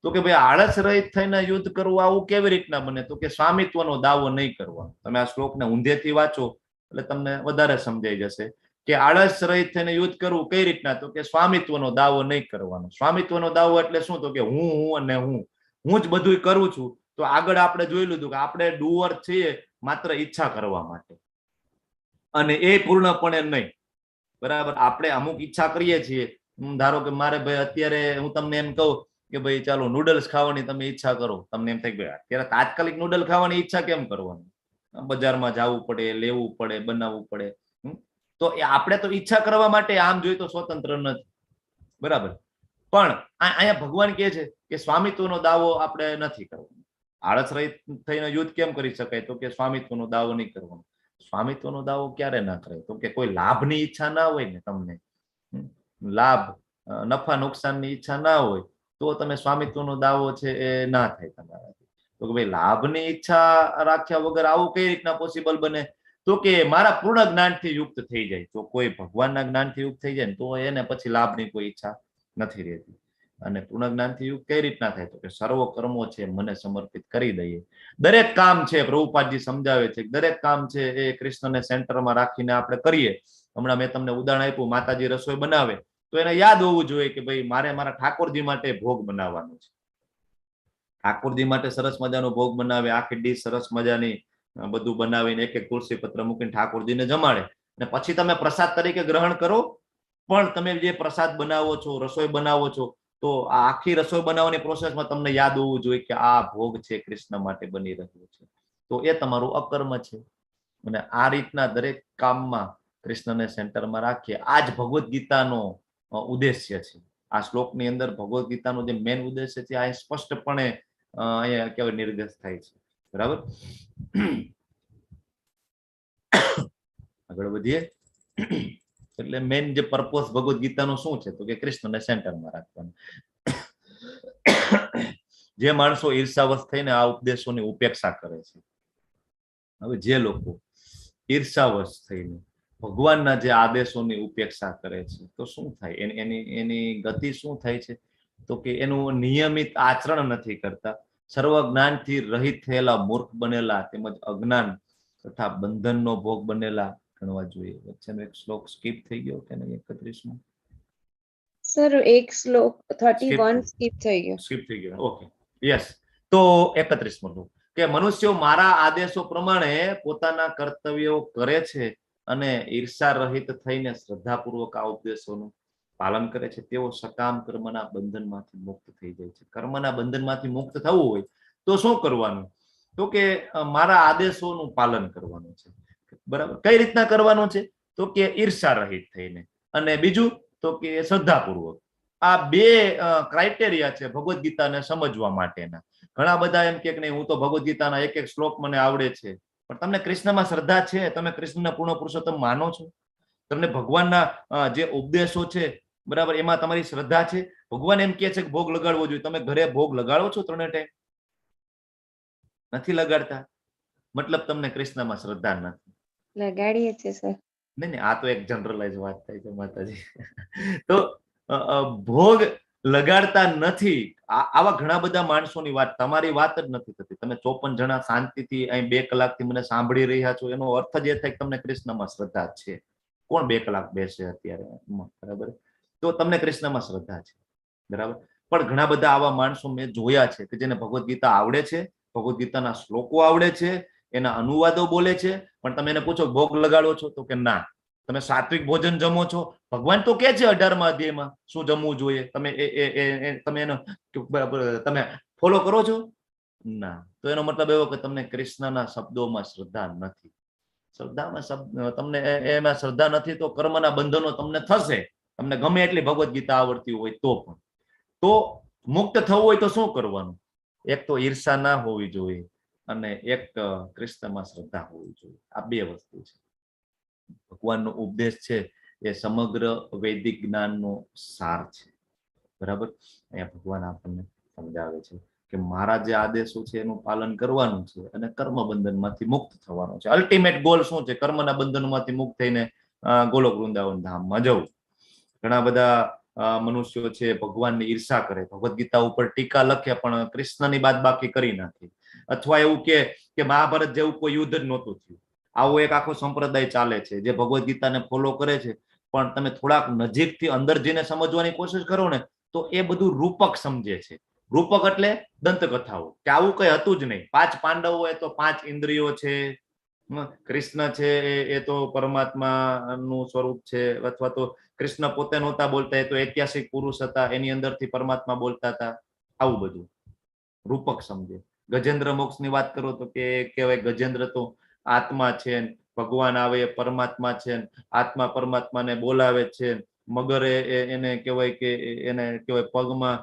તો કે ભાઈ આળસ રહિત થઈને યુદ્ધ કરવું આવું કેવી રીતના બને? તો કે સ્વામિત્વનો દાવો નહીં કરવાનો. તમે આ શ્લોકને ઊંધેથી વાંચો એટલે તમને વધારે સમજાઈ જશે કે આળસ રહિત થઈને યુદ્ધ કરવું કઈ રીતના. તો કે સ્વામિત્વનો દાવો નહીં કરવાનો. સ્વામિત્વનો દાવો એટલે શું? તો કે હું અને હું જ બધું કરું છું. તો આગળ આપણે જોઈ લીધું કે આપણે ડુઅર છીએ માત્ર ઈચ્છા કરવા માટે, અને એ પૂર્ણપણે નહીં. બરાબર, આપણે અમુક ઈચ્છા કરીએ છીએ. ધારો કે મારે ભાઈ અત્યારે હું તમને એમ કહું કે ભાઈ ચાલો નૂડલ્સ ખાવાની તમે ઈચ્છા કરો, તમને એમ થાય કે અત્યારે તાત્કાલિક નૂડલ ખાવાની ઈચ્છા કેમ કરવાની? બજારમાં જવું પડે, લેવું પડે, બનાવવું પડે. તો એ આપણે તો ઈચ્છા કરવા માટે આમ જોઈએ તો સ્વતંત્ર નથી. બરાબર, પણ અહીંયા ભગવાન કહે છે કે સ્વામિત્વનો દાવો આપણે નથી કરવાનો. આળસ રહિત થઈને યુદ્ધ કેમ કરી શકાય? તો કે સ્વામિત્વનો દાવો નહીં કરવાનો. સ્વામિત્વનો દાવો ક્યારે ના કરે? તો કે કોઈ લાભની ઈચ્છા ના હોય ને, તમને લાભ નફા નુકસાનની ઈચ્છા ના હોય તો તમે સ્વામિત્વનો દાવો છે એ ના થાય તમારાથી. તો કે ભાઈ લાભની ઈચ્છા રાખ્યા વગર આવું કઈ રીતના પોસિબલ બને? તો કે મારા પૂર્ણ જ્ઞાનથી યુક્ત થઈ જાય. તો કોઈ ભગવાનના જ્ઞાનથી યુક્ત થઈ જાય ને તો એને પછી લાભની કોઈ ઈચ્છા નથી રહેતી. અને પૂર્ણ જ્ઞાનથી યુક્ત કઈ રીતના થાય? તો કે સર્વ કર્મો છે મને સમર્પિત કરી દઈએ. દરેક કામ છે, પ્રભુપાદજી સમજાવે છે, દરેક કામ છે એ કૃષ્ણને સેન્ટરમાં રાખીને આપણે કરીએ. હમણાં મેં તમને ઉદાહરણ આપ્યું, માતાજી રસોઈ બનાવે તો એને યાદ હોવું જોઈએ કે ભાઈ મારે મારા ઠાકોરજી માટે ભોગ બનાવવાનો છે. ઠાકોરજી માટે સરસ મજાનો ભોગ બનાવે, આખી ડીશ સરસ મજાની બધું બનાવીને એક એક તુલસી પત્ર મૂકીને ઠાકોરજીને જમાડે, અને પછી તમે પ્રસાદ તરીકે ગ્રહણ કરો. પણ તમે જે પ્રસાદ બનાવો છો, રસોઈ બનાવો છો, તો આ આખી રસોઈ બનાવવાની પ્રોસેસમાં તમને યાદ હોવું જોઈએ કે આ ભોગ છે કૃષ્ણ માટે બની રહ્યો છે. તો એ તમારું અકર્મ છે. અને આ રીતના દરેક કામમાં કૃષ્ણને સેન્ટરમાં રાખીએ. આ જ ભગવદ્ ગીતાનો ઉદ્દેશ્ય છે. આ શ્લોકની અંદર ભગવદ્ ગીતાનો જે મેન ઉદ્દેશ્ય છે આ સ્પષ્ટપણે અહીંયા કેવો નિર્દેશ થાય છે. બરાબર, આગળ વધીએ. એટલે મેન જે પર્પોઝ ભગવદ્ ગીતાનો શું છે? તો કે કૃષ્ણને સેન્ટરમાં રાખવાનું. જે માણસો ઈર્ષાવશ થઈને આ ઉપદેશોની ઉપેક્ષા કરે છે, હવે જે લોકો ઈર્ષાવશ થઈને ભગવાનના જે આદેશોની ઉપેક્ષા કરે છે તો શું થાય? એની ગતિ શું થાય છે? તો કે એનું નિયમિત આચરણ નથી કરતા. સર્વ જ્ઞાનથી રહિત થયેલા મૂર્ખ બનેલા, તેમજ અજ્ઞાન તથા બંધનનો ભોગ બનેલા ગણવા જોઈએ. વચ્ચેનો એક શ્લોક સ્કીપ થઈ ગયો કે નહીં? 31 સર એક શ્લોક 31 સ્કીપ થઈ ગયો. સ્કીપ થઈ ગયો, ઓકે, યસ. તો 31 કે મનુષ્યો મારા આદેશો પ્રમાણે પોતાના કર્તવ્યો કરે છે અને ઈર્ષા રહિત થઈને શ્રદ્ધાપૂર્વક આ ઉપદેશોનું પાલન કરે છે, તેઓ સકામ કર્મના બંધનમાંથી મુક્ત થઈ જાય છે. કર્મના બંધનમાંથી મુક્ત થવું હોય તો શું કરવાનું? તો કે મારા આદેશોનું પાલન કરવાનું છે. બરાબર, કઈ રીતના કરવાનું છે? તો કે ઈર્ષા રહિત થઈને, અને બીજું તો કે શ્રદ્ધાપૂર્વક. આ બે ક્રાઇટેરિયા છે ભગવદ્ ગીતાને સમજવા માટેના. ઘણા બધા એમ કે નહીં હું તો ભગવદ્ ગીતાના એક એક શ્લોક મને આવડે છે, પણ તમને કૃષ્ણમાં શ્રદ્ધા છે? તમે કૃષ્ણના પૂર્ણ પુરુષોત્તમ માનો છો? તમને ભગવાનના જે ઉપદેશો છે, બરાબર, એમાં તમારી શ્રદ્ધા છે? ભગવાન એમ કે છે કે ભોગ લગાડવો જોઈએ. તમે ઘરે ભોગ લગાડો છો? 3 ટાઈમ નથી લગાડતા, મતલબ તમને કૃષ્ણમાં શ્રદ્ધા નથી. લગાડીએ છે સર. નહીં, આ તો એક જનરલાઇઝ વાત થાય છે માતાજી. તો ભોગ લગાડતા નથી. આવા ઘણા બધા માણસોની વાત, તમારી વાત જ નથી થતી. તમે 54 જણા શાંતિથી અહીં 2 કલાકથી મને સાંભળી રહ્યા છો, એનો અર્થ જ એ થાય કે તમને કૃષ્ણમાં શ્રદ્ધા છે. કોણ 2 કલાક બેસે અત્યારે? બરાબર, તો તમને કૃષ્ણમાં શ્રદ્ધા છે. બરાબર, પણ ઘણા બધા આવા માણસો મેં જોયા છે કે જેને ભગવદ્ ગીતા આવડે છે, ભગવદ્ ગીતાના શ્લોકો આવડે છે, એના અનુવાદો બોલે છે, પણ તમે એને પૂછો ભોગ લગાડો છો? તો કે ના. તમે સાત્વિક ભોજન જમો છો? ભગવાન તો કે છે 18મા અધ્યાયમાં શું જમવું જોઈએ. તમે તમે એનો તમે ફોલો કરો છો? ના. તો એનો મતલબ એવો કે તમને કૃષ્ણના શબ્દોમાં શ્રદ્ધા નથી. શ્રદ્ધામાં તમને એમાં શ્રદ્ધા નથી તો કર્મના બંધનો તમને થશે. તમને ગમે એટલી ભગવદ્ ગીતા આવડતી હોય તો પણ. તો મુક્ત થવું હોય તો શું કરવાનું? એક તો ઈર્ષા ના હોવી જોઈએ અને એક કૃષ્ણમાં શ્રદ્ધા હોવી જોઈએ. આ બે વસ્તુ છે. ભગવાનનો ઉપદેશ છે એ સમગ્ર વૈદિક જ્ઞાનનો સાર છે. બરાબર. અહીંયા ભગવાન આપણને સમજાવે છે કે મારા જે આદેશો છે એનું પાલન કરવાનું છે અને કર્મ બંધનમાંથી મુક્ત થવાનું છે. અલ્ટિમેટ ગોલ શું છે? કર્મના બંધનમાંથી મુક્ત થઈને ગોલોક વૃંદાવન ધામમાં જવું. ઘણા બધા મનુષ્યો છે ભગવાનની ઈર્ષા કરે, ભગવદ ગીતા ઉપર ટીકા લખે પણ કૃષ્ણની બાદ બાકી કરી નાખે, અથવા એવું કે મહાભારત જેવું કોઈ યુદ્ધ જ નહોતું થયું. આવો એક આખો સંપ્રદાય ચાલે છે જે ભગવદ ગીતાને ફોલો કરે છે, પણ તમે થોડાક નજીકથી અંદર જઈને સમજવાની કોશિશ કરો ને તો એ બધું રૂપક સમજે છે. રૂપક એટલે દંતકથાઓ, કે આવું કઈ હતું જ નહીં. 5 પાંડવો એ તો 5 ઇન્દ્રિયો છે, કૃષ્ણ છે એ તો પરમાત્મા નું સ્વરૂપ છે, અથવા તો કૃષ્ણ પોતે નહોતા બોલતા, એ તો ઐતિહાસિક પુરુષ હતા, એની અંદરથી પરમાત્મા બોલતા હતા. આવું બધું રૂપક સમજે. ગજેન્દ્ર મોક્ષ ની વાત કરો તો કે કહેવાય ગજેન્દ્ર તો આત્મા છે, ભગવાન આવે પરમાત્મા છે, આત્મા પરમાત્માને બોલાવે છે. મગર એને કહેવાય કે એને કહેવાય પગમાં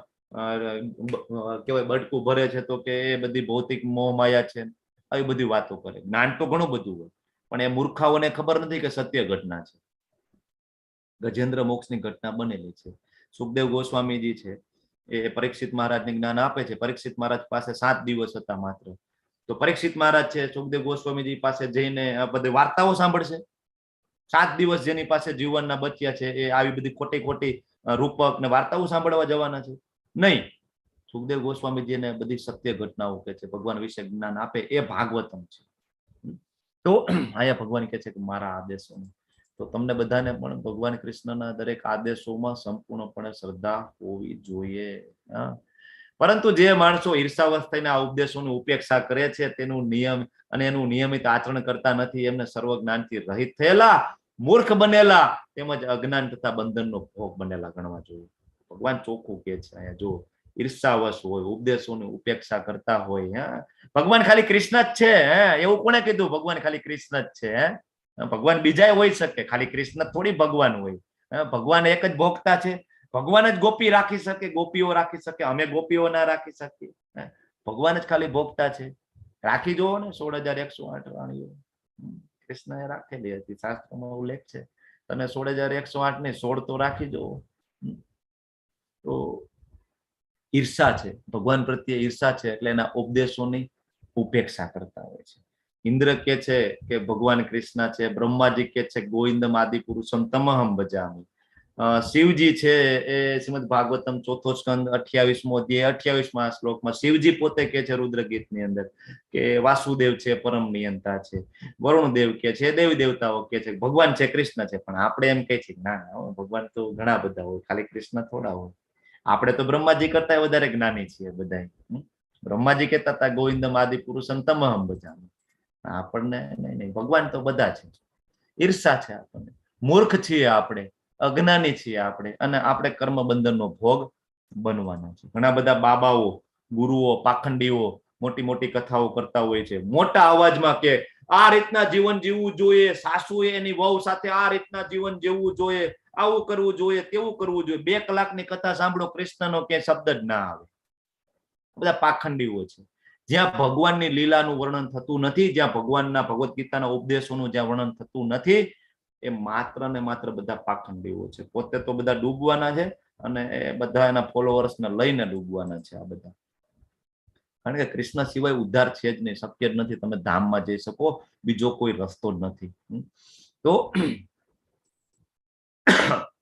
કહેવાય બટકું ભરે છે તો કે એ બધી ભૌતિક મોહ માયા છે. આવી બધી વાતો કરે. જ્ઞાન તો ઘણું બધું હોય, પણ એ મૂર્ખાઓને ખબર નથી કે સત્ય ઘટના છે. ગજેન્દ્ર મોક્ષની ઘટના બનેલી છે. સુખદેવ ગોસ્વામીજી છે એ પરીક્ષિત મહારાજને જ્ઞાન આપે છે. પરીક્ષિત મહારાજ પાસે 7 દિવસ હતા માત્ર. તો પરીક્ષિત મહારાજ છે સુખદેવ ગોસ્વામીજી પાસે જઈને આ બધી વાર્તાઓ સાંભળશે. 7 દિવસ જેની પાસે જીવનના બચ્યા છે એ આવી બધી ખોટી રૂપક ને વાર્તાઓ સાંભળવા જવાના છે? નહીં. સુખદેવ ગોસ્વામીજીને બધી સત્ય ઘટનાઓ કહે છે, ભગવાન વિશે જ્ઞાન આપે. એ ભાગવતમ છે. તો અહીંયા ભગવાન કહે છે કે મારા આદેશો, તો તમને બધાને પણ ભગવાન કૃષ્ણના દરેક આદેશોમાં સંપૂર્ણપણે શ્રદ્ધા હોવી જોઈએ. પરંતુ જે માણસો ઈર્ષાવશ થઈને આ ઉપદેશોની ઉપેક્ષા કરે છે, તેનું નિયમ અને એનું નિયમિત આચરણ કરતા નથી, એમને સર્વ જ્ઞાનથી રહિત થયેલા, મૂર્ખ બનેલા, તેમજ અજ્ઞાન તથા બંધનનો ભોગ બનેલા ગણવા જોઈએ. ભગવાન ચોખ્ખું કે છે અહીંયા, જો ઈર્ષાવશ હોય, ઉપદેશોની ઉપેક્ષા કરતા હોય, ભગવાન ખાલી કૃષ્ણ જ છે એવું કોને કીધું? ભગવાન ખાલી કૃષ્ણ જ છે? ભગવાન બીજા હોઈ શકે, ખાલી કૃષ્ણ થોડી ભગવાન હોય. ભગવાન એક જ ભોગતા છે. ભગવાન જ ગોપી રાખી શકે, ગોપીઓ રાખી શકે, અમે ગોપીઓ ના રાખી શકીએ. ભગવાન જ ખાલી ભોગતા છે. રાખી જોવો ને 16,108 રાણીઓ કૃષ્ણએ રાખેલી હતી. શાસ્ત્રમાં ઉલ્લેખ છે. તમે 16,108 ને 16 તો રાખી જોવો. તો ઈર્ષા છે, ભગવાન પ્રત્યે ઈર્ષા છે એટલે એના ઉપદેશોની ઉપેક્ષા કરતા હોય છે. ઇન્દ્ર કે છે કે ભગવાન કૃષ્ણ છે, બ્રહ્માજી કે છે ગોવિંદમ આદિ પુરુષમ તમહમ ભજામી. શિવજી છે એ શ્રીમદ ભાગવતમ 4થો સ્કંદ 28મો અધ્યાય 28મા શ્લોકમાં શિવજી પોતે કે છે રુદ્ર ગીતની અંદર કે વાસુદેવ છે પરમ નિયંતા છે. વરુણદેવ કે છે, દેવી દેવતાઓ કે છે ભગવાન છે કૃષ્ણ છે. પણ આપણે એમ કહે છે ના, ભગવાન તો ઘણા બધા હોય, ખાલી કૃષ્ણ થોડા હોય. આપણે તો બ્રહ્માજી કરતા વધારે જ્ઞાની છીએ બધા. બ્રહ્માજી કહેતા હતા ગોવિંદમ આદિ પુરુષમ તમહમ ભજામી. આપણને નહીં, ભગવાન તો બધા છે. ઈર્ષા છે આપણને, મૂર્ખ છીએ આપણે, અજ્ઞાની છીએ આપણે, અને આપણે કર્મ બંધનનો ભોગ બનવાના છે. ઘણા બધા બાબાઓ, ગુરુઓ, પાખંડીઓ મોટી મોટી કથાઓ કરતા હોય છે, મોટા અવાજમાં કે આ રીતના જીવન જીવવું જોઈએ, સાસુએ એની વહુ સાથે આ રીતના જીવન જીવવું જોઈએ, આવું કરવું જોઈએ, તેવું કરવું જોઈએ. 2 કલાકની કથા સાંભળો, કૃષ્ણનો ક્યાંય શબ્દ જ ના આવે. બધા પાખંડીઓ છે. જ્યાં ભગવાનની લીલાનું વર્ણન થતું નથી, જ્યાં ભગવાનના ભગવદ ગીતાના ઉપદેશોનું જ્યાં વર્ણન થતું નથી, એ માત્ર ને માત્ર બધા પાખંડીઓ છે. પોતે તો બધા ડૂબવાના છે અને એ બધા એના ફોલોઅર્સને લઈને ડૂબવાના છે આ બધા. કારણ કે કૃષ્ણ સિવાય ઉદ્ધાર છે જ નહીં, શક્ય જ નથી. તમે ધામમાં જઈ શકો, બીજો કોઈ રસ્તો જ નથી. તો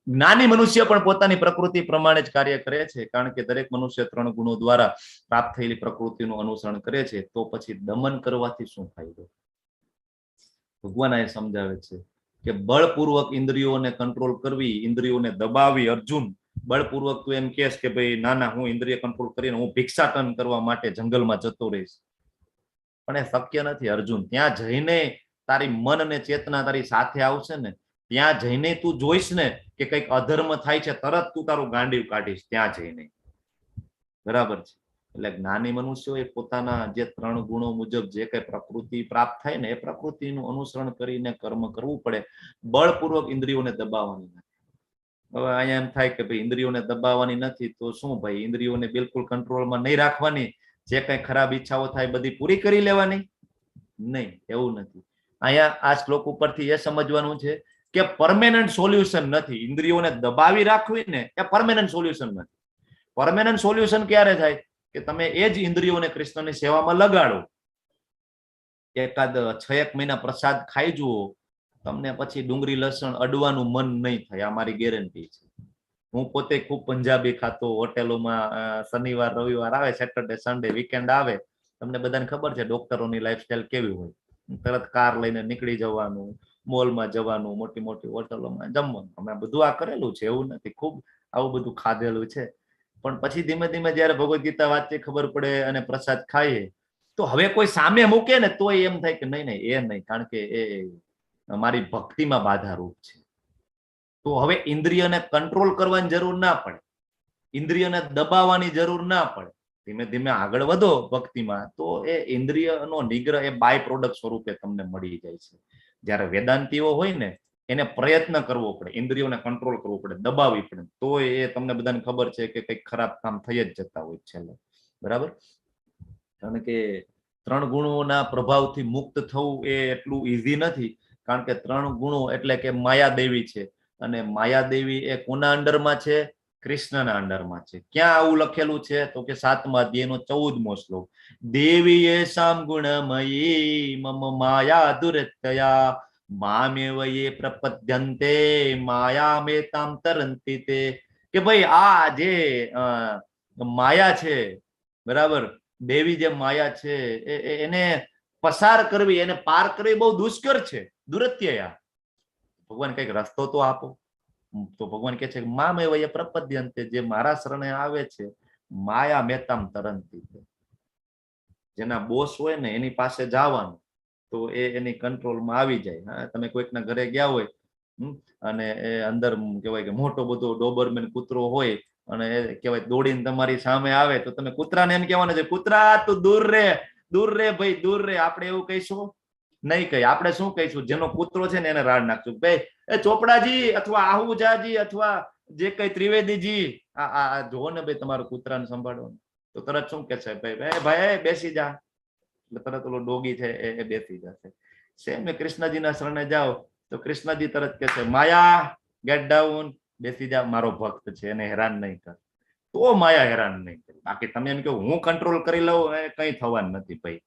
જ્ઞાની મનુષ્ય પણ પોતાની પ્રકૃતિ પ્રમાણે જ કાર્ય કરે છે. કારણ કે દરેક મનુષ્ય 3 ગુણો દ્વારા પ્રાપ્ત થયેલી પ્રકૃતિનું અનુસરણ કરે છે. તો પછી દમન કરવાથી શું ફાયદો? ભગવાન એ સમજાવે છે કે બળપૂર્વક ઇન્દ્રિયોને કંટ્રોલ કરવી, ઇન્દ્રિયોને દબાવી. અર્જુન, બળપૂર્વક તું એમ કહેશ કે ભાઈ ના હું ઇન્દ્રિય કંટ્રોલ કરીને હું ભિક્ષાટન કરવા માટે જંગલમાં જતો રહીશ, પણ એ શક્ય નથી અર્જુન. ત્યાં જઈને તારી મન અને ચેતના તારી સાથે આવશે ને, ત્યાં જઈને તું જોઈશ ને કે કંઈક અધર્મ થાય છે, તરત તું તારું ગાંડીવ કાઢીશ ત્યાં જઈને. બરાબર છે? એટલે જ્ઞાની મનુષ્યો એ પોતાના જે 3 ગુણો મુજબ જે કઈ પ્રકૃતિ પ્રાપ્ત થાય ને, એ પ્રકૃતિનું અનુસરણ કરીને કર્મ કરવું પડે. બળપૂર્વક ઇન્દ્રિયોને દબાવવાની નથી. હવે અહીંયા એમ થાય કે ભાઈ ઇન્દ્રિયોને દબાવવાની નથી તો શું ભાઈ, ઇન્દ્રિયોને બિલકુલ કંટ્રોલમાં નહીં રાખવાની જે કઈ ખરાબ ઈચ્છાઓ થાય બધી પૂરી કરી લેવાની? નહીં, એવું નથી. અહીંયા આ શ્લોક ઉપરથી એ સમજવાનું છે કે પરમેનન્ટ સોલ્યુશન નથી. ઇન્દ્રિયોને દબાવી રાખવી ને એ પરમેનન્ટ સોલ્યુશન નથી. પરમેનન્ટ સોલ્યુશન ક્યારે થાય કે તમે એ જ ઇન્દ્રિયોને કૃષ્ણની સેવામાં લગાડો. એકાદ 6 મહિના પ્રસાદ ખાઈ જુઓ, તમને પછી ડુંગળી લસણ અડવાનું મન નહીં થાય, આ મારી ગેરંટી છે. હું પોતે ખૂબ પંજાબી ખાતો, હોટેલોમાં શનિવાર રવિવાર આવે, સેટરડે સન્ડે વીકેન્ડ આવે, તમને બધાને ખબર છે ડોક્ટરોની લાઈફસ્ટાઈલ કેવી હોય. તરત કાર લઈને નીકળી જવાનું, મોલમાં જવાનું, મોટી મોટી હોટલોમાં જમવાનું. અમે બધું આ કરેલું છે, એવું નથી, ખૂબ આવું બધું ખાધેલું છે. પણ પછી ધીમે ધીમે જયારે ભગવદ ગીતા વાંચીએ, ખબર પડે અને પ્રસાદ ખાઈએ, તો હવે કોઈ સામે મૂકે ને તો એમ થાય કે નહીં નહીં, એ નહીં, કારણ કે એ મારી ભક્તિમાં બાધારૂપ છે. તો હવે ઇન્દ્રિયને કંટ્રોલ કરવાની જરૂર ના પડે, ઇન્દ્રિયને દબાવવાની જરૂર ના પડે. ધીમે ધીમે આગળ વધો ભક્તિમાં, તો એ ઇન્દ્રિયનો નિગ્રહ એ બાય પ્રોડક્ટ સ્વરૂપે તમને મળી જાય છે. જયારે વેદાંતિઓ હોય ને, એને પ્રયત્ન કરવો પડે, ઇન્દ્રિયોને કંટ્રોલ કરવો પડે, દબાવવી પડે, તો એ તમને બધાને ખબર છે કે કંઈક ખરાબ કામ થઈ જ જતા હોય છેલ્લે. બરાબર? કારણ કે 3 ગુણોના પ્રભાવથી મુક્ત થવું એ એટલું ઈઝી નથી. કારણ કે 3 ગુણો એટલે કે માયાદેવી છે, અને માયાદેવી એ કોના અંડરમાં છે? કૃષ્ણના અંડરમાં છે. ક્યાં આવું લખેલું છે? તો કે 7મા અધ્યાયનો 14મો શ્લોક, દેવી એષામ ગુણમયી મમ માયા દુરત્યયા મામેવ યે પ્રપદ્યન્તે માયામેતામ તરંતિ તે. કે ભાઈ આ જે માયા છે, બરાબર, દેવી જે માયા છે, એને પસાર કરવી, એને પાર કરવી બહુ દુષ્કર છે. દુરત્યયા, ભગવાન કઈક રસ્તો તો આપો. તો ભગવાન કહે છે કે મામેવ યે પ્રપદ્યન્તે, જે મારા શરણે આવે છે, માયા મેતામ તરંતિ તે. જેના બોસ હોય ને એની પાસે જવાનું, તો એની કંટ્રોલમાં આવી જાય. તમે કોઈકના ઘરે ગયા હોય અને એ અંદર કહેવાય કે મોટો બધો ડોબરમેન કૂતરો હોય, અને એ કહેવાય દોડીને તમારી સામે આવે, તો તમે કૂતરાને એમ કહેવાનું છે, કૂતરા તું દૂર રે, દૂર રે ભાઈ, દૂર રે. આપણે એવું કહીશું? નહીં કહી. આપણે શું કહીશું? જેનો કૂતરો છે ને એને રાડ નાખશું, ભાઈ એ ચોપડાજી અથવા આહુજાજી અથવા જે કઈ ત્રિવેદીજી, આ જોવો ને ભાઈ તમારું કૂતરાને સંભાળવાનું. તો તરત શું કે છે? ભાઈ ભાઈ બેસી જા. તરત ઓલો ડોગી છે એ બેસી જશે. સેમ કૃષ્ણજીના શરણે જાઓ તો કૃષ્ણજી તરત કે છે, માયા ગેટ ડાઉન, બેસી જા, મારો ભક્ત છે, એને હેરાન નહીં કર. તો માયા હેરાન નહીં કરે. બાકી તમે એમ કહો હું કંટ્રોલ કરી લઉં, એ કઈ થવાનું નથી ભાઈ.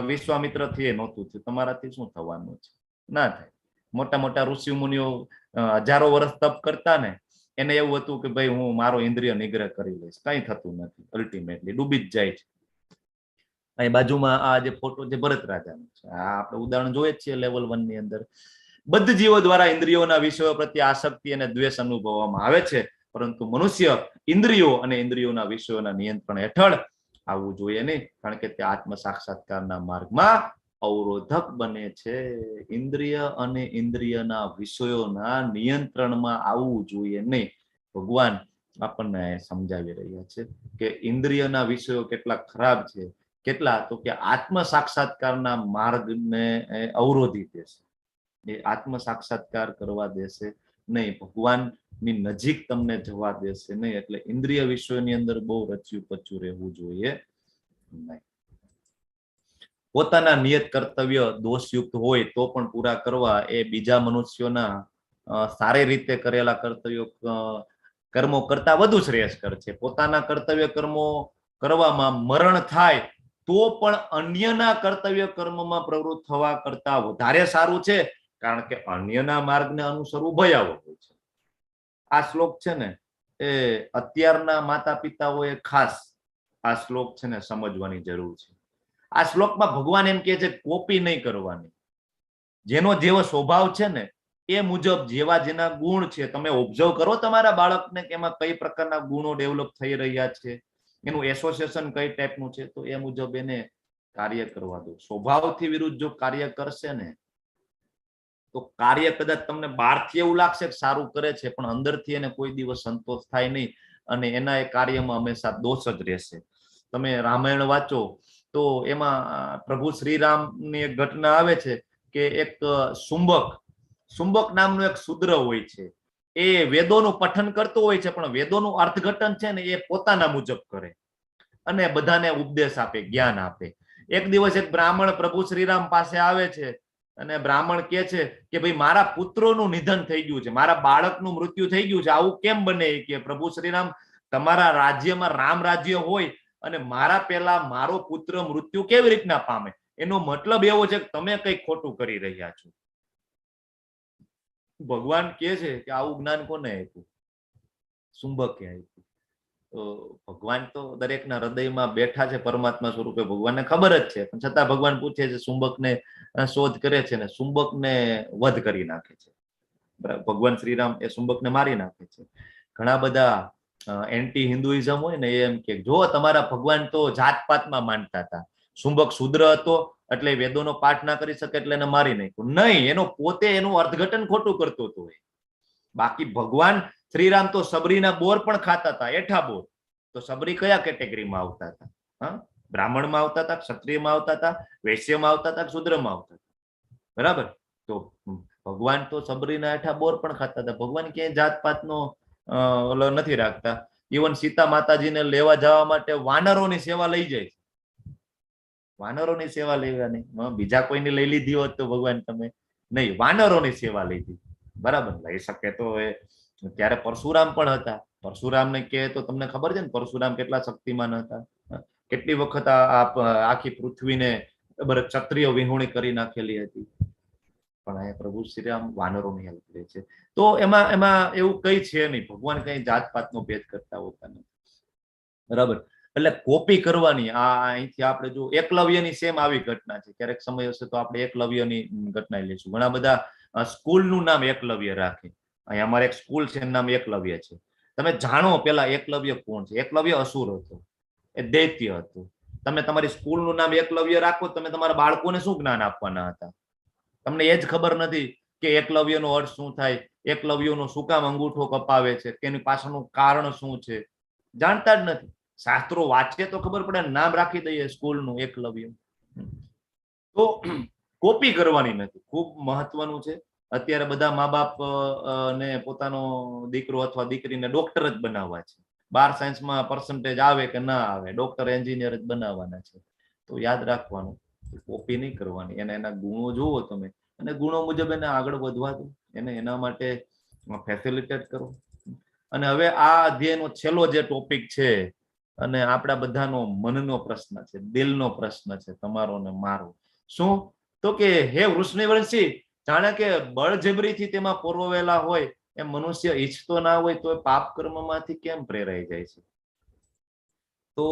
વિશ્વામિત્ર થી એ નહોતું થયું, તમારાથી શું થવાનું છે? ના થાય. મોટા મોટા ઋષિ મુનિઓ હજારો વર્ષ તપ કરતા ને, એને એવું હતું કે ભાઈ હું મારો ઇન્દ્રિય નિગ્રહ કરી લઈશ. કઈ થતું નથી, અલ્ટિમેટલી ડૂબી જ જાય છે. અહીં બાજુમાં આ જે ફોટો છે ભરત રાજાનો છે, આ આપણે ઉદાહરણ જોઈએ જ છીએ લેવલ 1 ની અંદર. બધ જીવો દ્વારા ઇન્દ્રિયોના વિષયો પ્રત્યે આસક્તિ અને દ્વેષ અનુભવવામાં આવે છે, પરંતુ મનુષ્ય ઇન્દ્રિયો અને ઇન્દ્રિયોના વિષયોના નિયંત્રણ હેઠળ આવવું જોઈએ નહીં, કારણ કે તે આત્મ સાક્ષાત્કારના માર્ગમાં અવરોધક બને છે. ઇન્દ્રિય અને ઇન્દ્રિયના વિષયોના નિયંત્રણમાં આવવું જોઈએ નહીં. ભગવાન આપણને સમજાવી રહ્યા છે કે ઇન્દ્રિયના વિષયો કેટલા ખરાબ છે, કેટલા, તો કે આત્મ સાક્ષાત્કારના માર્ગને અવરોધી દેશે. એ આત્મ સાક્ષાત્કાર કરવા દેશે નહીં, ભગવાનની નજીક તમને જવા દેશે નહીં. એટલે ઇન્દ્રિય વિષયોની અંદર બહુ રચ્યું પચ્યું રહેવું જોઈએ નહીં. પોતાના નિયત કર્તવ્ય દોષયુક્ત હોય તો પણ પૂરા કરવા એ બીજા મનુષ્યોના સારી રીતે કરેલા કર્મો કરતા વધુ શ્રેયસ્કર છે. પોતાના કર્તવ્ય કર્મો કરવામાં મરણ થાય તો પણ અન્યના કર્તવ્ય કર્મમાં પ્રવૃત્ત થવા કરતા વધારે સારું છે, કારણ કે અન્યના માર્ગને અનુસરવું ભયાવહ હોય છે. આ શ્લોક છે ને એ અત્યારના માતા પિતાઓએ ખાસ આ શ્લોક છે ને સમજવાની જરૂર છે. આ શ્લોકમાં ભગવાન એમ કહે છે કોપી નહીં કરવાની. જેનો જેવો સ્વભાવ છે ને એ મુજબ જેવા જેના ગુણ છે, તમે ઓબ્ઝર્વ કરો તમારા બાળકને કે એમાં કઈ પ્રકારના ગુણો ડેવલપ થઈ રહ્યા છે, એનું એસોસિએશન કઈ ટાઈપનું છે, તો એ મુજબ એને કાર્ય કરવા દો. સ્વભાવથી વિરુદ્ધ જો કાર્ય કરશે ને તો કાર્ય કદાચ તમને બહારથી એવું લાગશે કે સારું કરે છે, પણ અંદરથી એને કોઈ દિવસ સંતોષ થાય નહીં, અને એના એ કાર્યમાં હંમેશા દોષ જ રહેશે. તમે રામાયણ વાંચો તો એમાં પ્રભુ શ્રીરામની એક ઘટના આવે છે કે એક શુંબક નામનું એક શૂદ્ર હોય છે. એ વેદોનું પઠન કરતો હોય છે, પણ વેદોનું અર્થઘટન છે ને એ પોતાના મુજબ કરે. અને બધાને ઉપદેશ આપે, જ્ઞાન આપે. એક દિવસ એક બ્રાહ્મણ પ્રભુ શ્રીરામ પાસે આવે છે અને બ્રાહ્મણ કહે છે કે ભાઈ મારા પુત્રોનું નિધન થઈ ગયું છે, મારા બાળકનું મૃત્યુ થઈ ગયું છે, આવું કેમ બને? કે પ્રભુ શ્રીરામ તમારા રાજ્યમાં રામ રાજ્ય હોય અને મારા પહેલા મારો પુત્ર મૃત્યુ કેવી રીતના પામે? એનો મતલબ એવો છે કે તમે કઈ ખોટું કરી રહ્યા છો. ભગવાન કહે છે કે આવું જ્ઞાન કોને આપ્યું? શુંભકે આપ્યું. તો ભગવાન તો દરેકના હૃદયમાં બેઠા છે પરમાત્મા સ્વરૂપે, ભગવાનને ખબર જ છે, પણ છતાં ભગવાન પૂછે છે, શુંભકને શોધ કરે છે ને શુંભકને વધ કરી નાખે છે. ભગવાન શ્રીરામ એ શુંભકને મારી નાખે છે. ઘણા બધા એન્ટી હિન્દુઇઝમ હોય ને એમ કે જો તમારા ભગવાન તો જાતપાતમાં માનતા હતા, શુંભક શૂદ્ર હતો એટલે વેદોનો પાઠ ના કરી શકે એટલે એને મારી નાખ્યું. નહીં, એનો પોતે એનું અર્થઘટન ખોટું કરતો હતો. બાકી ભગવાન શ્રીરામ તો સબરીના બોર પણ ખાતા હતા, એઠા બોર. તો સબરી કયા કેટેગરીમાં આવતા હતા? બ્રાહ્મણમાં આવતા હતા, ક્ષત્રિયમાં આવતા હતા, વૈશ્યમાં આવતા હતા, શૂદ્રમાં આવતા હતા. બરાબર? તો ભગવાન તો સબરીના એઠા બોર પણ ખાતા હતા. ભગવાન ક્યાંય જાતપાતનો ઓલો નથી રાખતા. ઇવન સીતા માતાજીને લેવા જવા માટે વાનરોની સેવા લઈ જાય છે. વાનરોની સેવા લેવાની, બીજા કોઈની લઈ લીધી હોત તો ભગવાન તમે નહીં, વાનરોની સેવા લીધી. બરાબર? લઈ શકે તો એ ત્યારે પરશુરામ પણ હતા. પરશુરામને કહે તો તમને ખબર છે ને પરશુરામ કેટલા શક્તિમાન હતા. કેટલી વખત આખી પૃથ્વીને ક્ષત્રિય વિહુણી કરી નાખેલી હતી. પણ અહીંયા પ્રભુ શ્રીરામ વાનરોની હેલ્પ લે છે. તો એમાં એવું કઈ છે નહીં, ભગવાન કઈ જાતપાતનો ભેદ કરતા હોતા નથી. બરાબર? એટલે કોપી કરવાની, અહીંથી આપણે જો એકલવ્યની સેમ આવી ઘટના છે. ક્યારેક સમય હશે તો આપણે એકલવ્યની ઘટના લઈશું. ઘણા બધા સ્કૂલનું નામ એકલવ્ય રાખે. અહીંયા અમારે એક સ્કૂલ છે, એનું નામ એકલવ્ય છે. તમે જાણો પેલા એકલવ્ય કોણ છે? એકલવ્ય અસુર હતો, એ દૈત્ય હતું. તમે તમારી સ્કૂલનું નામ એકલવ્ય રાખો, તમે તમારા બાળકોને શું જ્ઞાન આપવાના હતા? તમને એ જ ખબર નથી કે એકલવ્યનો અર્થ શું થાય, એકલવ્યનો શું કામ અંગૂઠો કપાવે છે, કે એની પાછળનું કારણ શું છે, જાણતા જ નથી. શાસ્ત્રો વાંચે તો ખબર પડે, નામ રાખી દઈએ સ્કૂલનું એકલવ્ય. તો કોપી કરવાની નથી, ખૂબ મહત્વનું છે. અત્યારે બધા મા બાપ ને પોતાનો દીકરો અથવા દીકરીને ડોક્ટર જ બનાવવા છે. 12 સાયન્સમાં પર્સન્ટેજ આવે કે ના આવે, ડોક્ટર એન્જિનિયર જ બનાવવાના છે. તો યાદ રાખવાનું, કોપી નહીં કરવાની. એના ગુણો જુઓ તમે, અને ગુણો મુજબ એને આગળ વધવા દો, એને એના માટે ફેસિલિટેટ કરો. અને હવે આ અધ્યાયનો છેલ્લો જે ટોપિક છે, અને આપણા બધાનો મનનો પ્રશ્ન છે, દિલનો પ્રશ્ન છે, તમારો ને મારો. શું? તો કે હે વૃષ્ણિવંશી, જાણે કે બળજબરીથી તેમાં પોરવેલા હોય એમ મનુષ્ય ઈચ્છતો ના હોય તો પાપ કર્મમાંથી કેમ પ્રેરાઈ જાય છે? તો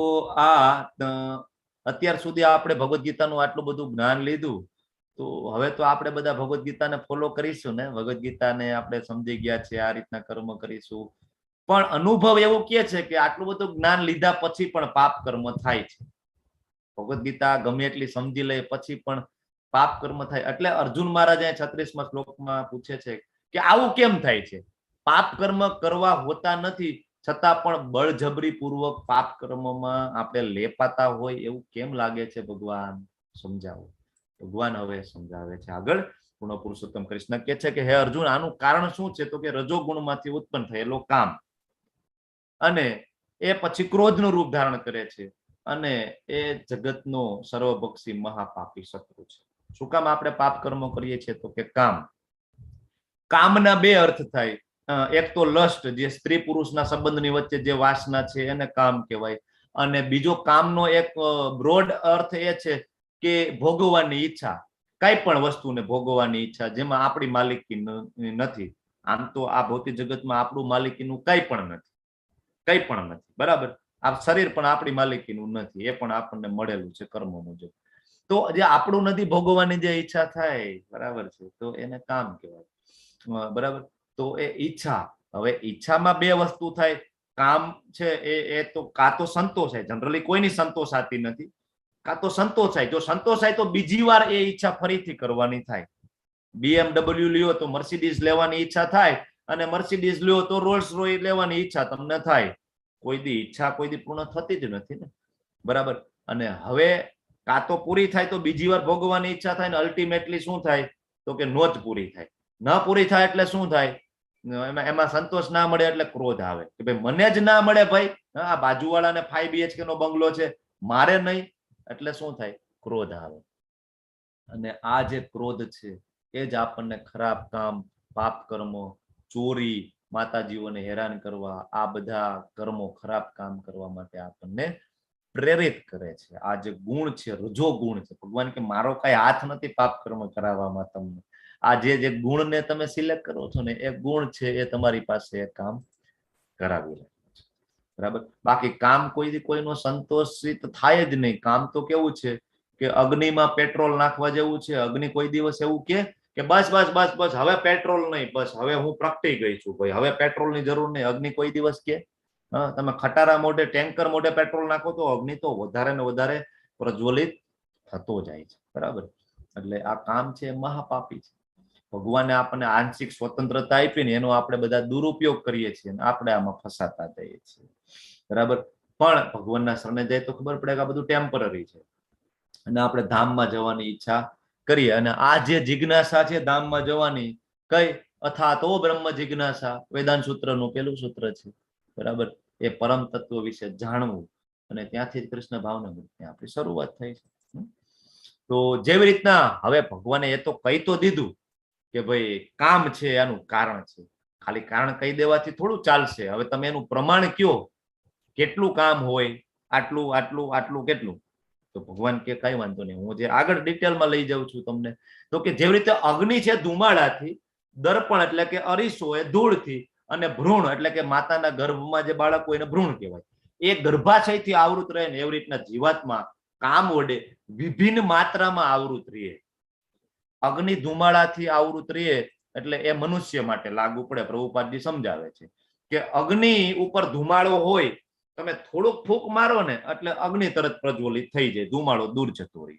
અત્યાર સુધી આપણે ભગવદ્ ગીતાનું આટલું બધું જ્ઞાન લીધું, તો હવે તો આપણે બધા ભગવદ્ ગીતાને ફોલો કરીશું ને. ભગવદ્ ગીતાને આપણે સમજી ગયા છે, આ રીતના કર્મ કરીશું. પણ અનુભવ એવું કહે છે કે આટલું બધું જ્ઞાન લીધા પછી પણ પાપ કર્મ થાય છે. ભગવદ્ ગીતા ગમે એટલી સમજી લે પછી પણ પાપ કર્મ થાય. એટલે અર્જુન મહારાજ 36મા શ્લોકમાં પૂછે છે કે આવું કેમ થાય છે? પાપ કર્મ કરવા હોતા નથી છતાં પણ બળજબરી પૂર્વક પાપ કર્મમાં આપણે લેપાતા હોય એવું કેમ લાગે છે? ભગવાન સમજાવો. ભગવાન હવે સમજાવે છે આગળ. પૂર્ણ પુરુષોત્તમ કૃષ્ણ કહે છે કે હે અર્જુન, આનું કારણ શું છે? તો કે રજોગુણમાંથી ઉત્પન્ન થયેલો કામ, અને એ પછી ક્રોધનું રૂપ ધારણ કરે છે, અને એ જગતનો સર્વભક્ષી મહાપાપી શત્રુ છે. શું કામ આપણે પાપ કર્મો કરીએ છીએ? તો કે કામ. કામના બે અર્થ થાય. એક તો લસ્ટ, જે સ્ત્રી પુરુષના સંબંધની વચ્ચે જે વાસના છે એને કામ કહેવાય. અને બીજો કામનો એક બ્રોડ અર્થ એ છે કે ભોગવવાની ઈચ્છા, કઈ પણ વસ્તુને ભોગવવાની ઈચ્છા જેમાં આપણી માલિકી નથી. આમ તો આ ભૌતિક જગતમાં આપણું માલિકીનું કઈ પણ નથી. બરાબર? આ શરીર પણ આપણી માલિકીનું નથી, એ પણ આપણને મળેલું છે કર્મ મુજબ. તો જે આપણું નથી ભોગવવાની જે ઈચ્છા થાય, બરાબર છે, તો એને કામ કહેવાય. બરાબર? તો એ ઈચ્છા, હવે ઈચ્છામાં બે વસ્તુ થાય. કામ છે એ તો કાં તો સંતોષાય, જનરલી કોઈની સંતોષાતી નથી, કાં તો સંતોષાય. જો સંતોષાય તો બીજી વાર એ ઈચ્છા ફરીથી કરવાની થાય. BMW લ્યો તો મર્સિડીઝ લેવાની ઈચ્છા થાય, અને મર્સિડીઝ લ્યો તો રોલ્સ રોય લેવાની ઈચ્છા તમને થાય. કોઈ દી ઈચ્છા કોઈ દી પૂર્ણ થતી જ નથી ને. બરાબર? અને હવે કાં તો પૂરી થાય તો બીજી વાર ભોગવવાની ઈચ્છા થાય, ને અલ્ટિમેટલી શું થાય? તો કે નો જ પૂરી થાય. ન પૂરી થાય એટલે શું થાય? એમાં સંતોષ ના મળે એટલે ક્રોધ આવે કે ભાઈ મને જ ના મળે ભાઈ, આ બાજુવાળાને 5 BHK નો બંગલો છે, મારે નહીં, એટલે શું થાય? ક્રોધ આવે. અને આ જે ક્રોધ છે એ જ આપણને ખરાબ કામ, પાપ કર્મો, ચોરી, માતાજીઓને હેરાન કરવા, આ બધા કર્મો, ખરાબ કામ કરવા માટે આપણને પ્રેરિત કરે છે. આ જે ગુણ છે, રજો ગુણ છે. ભગવાન કે મારો કઈ હાથ નથી પાપ કર્મ કરાવવામાં તમને. આ જે ગુણને તમે સિલેક્ટ કરો છો ને એ ગુણ છે એ તમારી પાસે કામ કરાવી લે છે. બરાબર. બાકી કામ કોઈનો સંતોષિત થાય જ નહીં. કામ તો કેવું છે કે અગ્નિમાં પેટ્રોલ નાખવા જેવું છે. અગ્નિ કોઈ દિવસ એવું કે બસ બસ બસ બસ હવે પેટ્રોલ નહીં, બસ હવે હું પ્રગટી ગઈ છું ભાઈ, હવે પેટ્રોલની જરૂર નહીં. અગ્નિ કોઈ દિવસ કે તમે ખટારા મોઢે, ટેન્કર મોઢે પેટ્રોલ નાખો તો અગ્નિ તો વધારે ને વધારે પ્રજ્વલિત થતો જાય છે. બરાબર. એટલે આ કામ છે એ મહાપાપી છે. ભગવાને આપણને આંશિક સ્વતંત્રતા આપીને એનો આપણે બધા દુરુપયોગ કરીએ છીએ અને આપણે આમાં ફસાતા જઈએ છીએ. બરાબર. પણ ભગવાનના શરણે જાય તો ખબર પડે કે આ બધું ટેમ્પરરી છે અને આપણે ધામમાં જવાની ઈચ્છા કરીએ. અને આ જે જિજ્ઞાસા છે ધામમાં જવાની, કઈ અથા તો બ્રહ્મ જિજ્ઞાસા, વેદાંત સૂત્રનું પેલું સૂત્ર છે. બરાબર. એ પરમ તત્વ વિશે જાણવું, અને ત્યાંથી જ કૃષ્ણ ભાવના આપણી શરૂઆત થઈ છે. તો જેવી રીતના હવે ભગવાને એ તો કહી તો દીધું કે ભાઈ કામ છે એનું કારણ છે, ખાલી કારણ કહી દેવાથી થોડું ચાલશે. હવે તમે એનું પ્રમાણ કયો, કેટલું કામ હોય, આટલું આટલું આટલું કેટલું, તો ભગવાન કે કઈ વાંધો નહીં, હું જે આગળ ડિટેલમાં લઈ જાઉં છું તમને. તો કે જેવી રીતે અગ્નિ છે ધુમાડાથી, દર્પણ એટલે કે અરીસો એ ધૂળથી, અને ભ્રૂણ એટલે કે માતાના ગર્ભમાં જે બાળક હોય એને ભ્રૂણ કહેવાય, એ ગર્ભાશયથી આવૃત રહે ને એવી રીતના જીવાત્મા કામ વડે વિભિન્ન માત્રામાં આવૃત રહે. અગ્નિ ધુમાડાથી આવૃત રહે એટલે એ મનુષ્ય માટે લાગુ પડે. પ્રભુપાદજી સમજાવે છે કે અગ્નિ ઉપર ધુમાડો હોય, તમે થોડુંક ફૂંક મારો ને એટલે અગ્નિ તરત પ્રજ્વલિત થઈ જાય, ધુમાડો દૂર જતો રહે.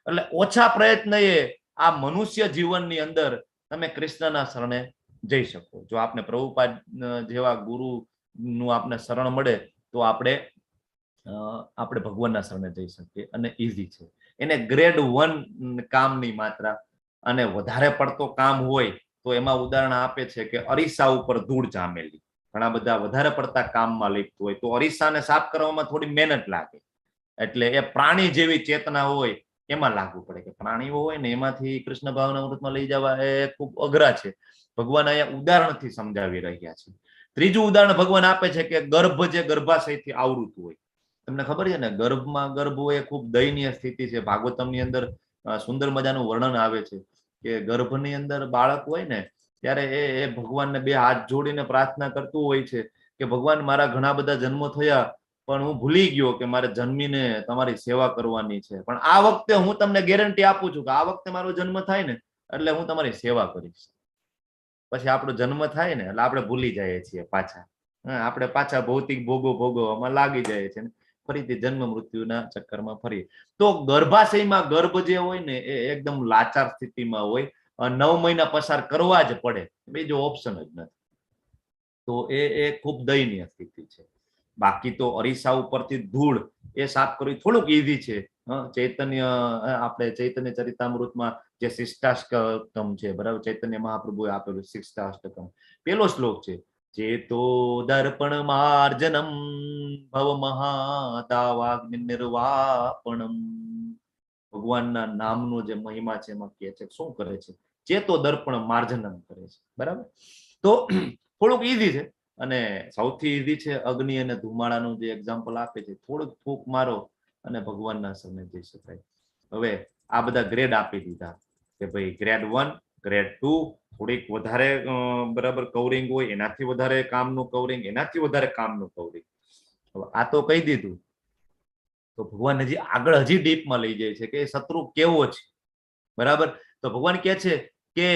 એટલે ઓછા પ્રયત્ન એ આ મનુષ્ય જીવનની અંદર તમે કૃષ્ણના શરણે જઈ શકો. જો આપને પ્રભુપાદ જેવા ગુરુ નું આપને શરણ મળે તો આપણે ભગવાનના શરણે જઈ શકીએ. અને ઈઝી છે. એને ગ્રેડ 1 કામની માત્રા, અને વધારે પડતો કામ હોય તો એમાં ઉદાહરણ આપે છે કે અરીસા ઉપર ધૂળ જામેલી, ઘણા બધા વધારે પડતા કામમાં લિપ્ત હોય તો અરીસાને સાફ કરવામાં થોડી મહેનત લાગે. એટલે એ પ્રાણી જેવી ચેતના હોય એમાં લાગુ પડે કે પ્રાણીઓ હોય ને એમાંથી કૃષ્ણ ભાવના અમૃતમાં લઈ જવા એ ખૂબ અઘરા છે. ભગવાન અહીંયા ઉદાહરણથી સમજાવી રહ્યા છે. ત્રીજું ઉદાહરણ ભગવાન આપે છે કે ગર્ભ જે ગર્ભાશયથી આવૃત હોય. તમને ખબર છે ને, ગર્ભમાં ગર્ભ હોય એ ખૂબ દયનીય સ્થિતિ છે. ભાગવતમની અંદર સુંદર મજાનું વર્ણન આવે છે કે ગર્ભની અંદર બાળક હોય ને ત્યારે એ ભગવાનને 2 હાથ જોડીને પ્રાર્થના કરતું હોય છે કે ભગવાન મારા ઘણા બધા જન્મો થયા પણ હું ભૂલી ગયો કે મારે જન્મીને તમારી સેવા કરવાની છે, પણ આ વખતે હું તમને ગેરંટી આપું છું કે આ વખતે મારો જન્મ થાય ને એટલે હું તમારી સેવા કરીશ. પછી આપણો જન્મ થાય ને એટલે આપણે ભૂલી જઈએ છીએ પાછા. આપણે પાછા ભૌતિક ભોગવવામાં લાગી જાય છે, ફરીથી જન્મ મૃત્યુના ચક્કરમાં ફરીએ. તો ગર્ભાશયમાં ગર્ભ જે હોય ને એ એકદમ લાચાર સ્થિતિમાં હોય, 9 મહિના પસાર કરવા જ પડે, બીજો ઓપ્શન જ નથી. તો એ ખૂબ દયનીય સ્થિતિ છે. બાકી તો અરીસા ઉપરથી ધૂળ એ સાફ કરવી થોડુંક ઈઝી છે. ચૈતન્ય, આપણે ચૈતન્ય ચરિતામૃતમાં જે શિષ્ટાષ્ટકમ છે, બરાબર, ચૈતન્ય મહાપ્રભુએ આપેલું શિષ્ટાષ્ટકમ, પેલો શ્લોક છે, ચેતો દર્પણ માર્જનમ ભવ મહાદાવાગ્નિ નિર્વાપણમ. ભગવાનના નામનો જે મહિમા છે એમાં કહે છે શું કરે છે, ચેતો દર્પણ માર્જનમ કરે છે. બરાબર. તો થોડુંક ઈઝી છે. અને સૌથી ઈઝી છે અગ્નિ અને ધુમાડાનું જે એક્ઝામ્પલ આપે છે, થોડુંક ફૂંક મારો અને ભગવાનના શરણે જઈ શકાય. હવે આ બધા ગ્રેડ આપી દીધા કે ભાઈ ગ્રેડ 1, ગ્રેડ 2, થોડીક વધારે બરાબર કવરિંગ હોય, એનાથી વધારે કામનું કવરિંગ, એનાથી વધારે કામનું કવરિંગ. હવે આ તો કહી દીધું, તો ભગવાન હજી આગળ હજી ડીપમાં લઈ જાય છે કે શત્રુ કેવો છે. બરાબર. તો ભગવાન કહે છે કે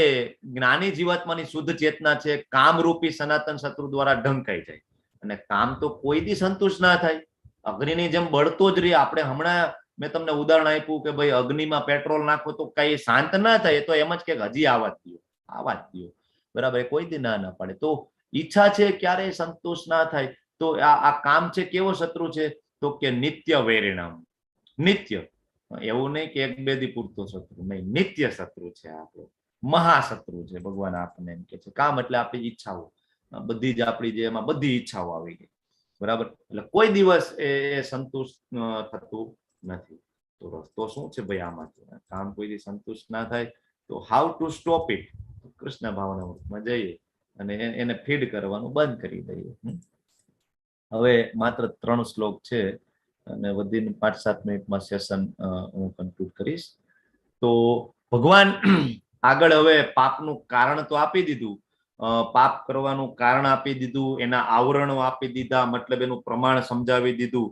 જ્ઞાની જીવાત્માની શુદ્ધ ચેતના છે, કામરૂપી સનાતન શત્રુ દ્વારા ઢંકાઈ જાય. અને કામ તો કોઈ દી સંતુષ્ટ ના થાય, અગ્નિની જેમ બળતો જ રહે. આપણે હમણાં મેં તમને ઉદાહરણ આપ્યું કે ભાઈ અગ્નિમાં પેટ્રોલ નાખો તો કઈ શાંત ના થાય, તો એમ જ કે હજી આવા જ દો. બરાબર. કોઈ દી ના પાડે. તો ઈચ્છા છે ક્યારેય સંતોષ ના થાય. તો આ કામ છે કેવો શત્રુ છે, તો કે નિત્ય વૈરિણામ. નિત્ય, એવું નહીં કે 1-2 દી પૂરતો શત્રુ નહીં, નિત્ય શત્રુ છે આપણો. મહાશત્રુ છે. ભગવાન આપણને એમ કે છે કામ એટલે આપણી ઈચ્છાઓ, બધી જ આપણી જે એમાં બધી ઈચ્છાઓ આવી ગઈ, બરાબર. એટલે કોઈ દિવસ એ સંતુષ્ટ થતું નથી. તો રસ્તો શું છે ભાઈ આમાંથી? કામ કોઈ સંતુષ્ટ ના થાય તો how to stop it? Krishna ભાવનામાં જઈએ અને એને ફીડ કરવાનું બંધ કરી દઈએ. હવે માત્ર 3 શ્લોક છે અને within 5-7 મિનિટમાં સેશન હું કન્ક્લુડ કરીશ. તો ભગવાન આગળ હવે પાપનું કારણ તો આપી દીધું, પાપ કરવાનું કારણ આપી દીધું, એના આવરણો આપી દીધા, મતલબ એનું પ્રમાણ સમજાવી દીધું.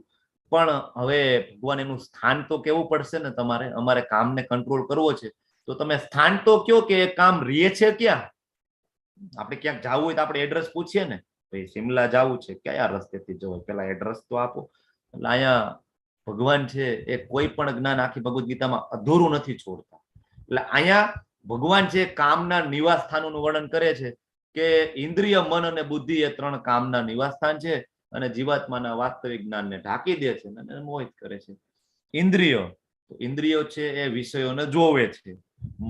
પણ હવે ભગવાન એનું સ્થાન તો કેવું પડશે ને તમારે. અમારે કામને કંટ્રોલ કરવો છે તો તમે સ્થાન તો કયો કે કામ રહે છે ક્યાં. આપણે ક્યાંક જવું હોય તો આપણે એડ્રેસ પૂછીએ ને, ભાઈ શિમલા જવું છે, કયા રસ્તેથી જવાય, પેલા એડ્રેસ તો આપો. એટલે અહીંયા ભગવાન છે એ કોઈ પણ જ્ઞાન આખી ભગવદ ગીતામાં અધૂરું નથી છોડતા. એટલે અહીંયા ભગવાન છે કામના નિવાસ સ્થાનોનું વર્ણન કરે છે કે ઇન્દ્રિય, મન અને બુદ્ધિ એ 3 કામના નિવાસ સ્થાન છે અને જીવાત્માના વાસ્તવિક જ્ઞાનને ઢાંકી દે છે અને મોહિત કરે છે. ઇન્દ્રિયો છે એ વિષયોને જોવે છે,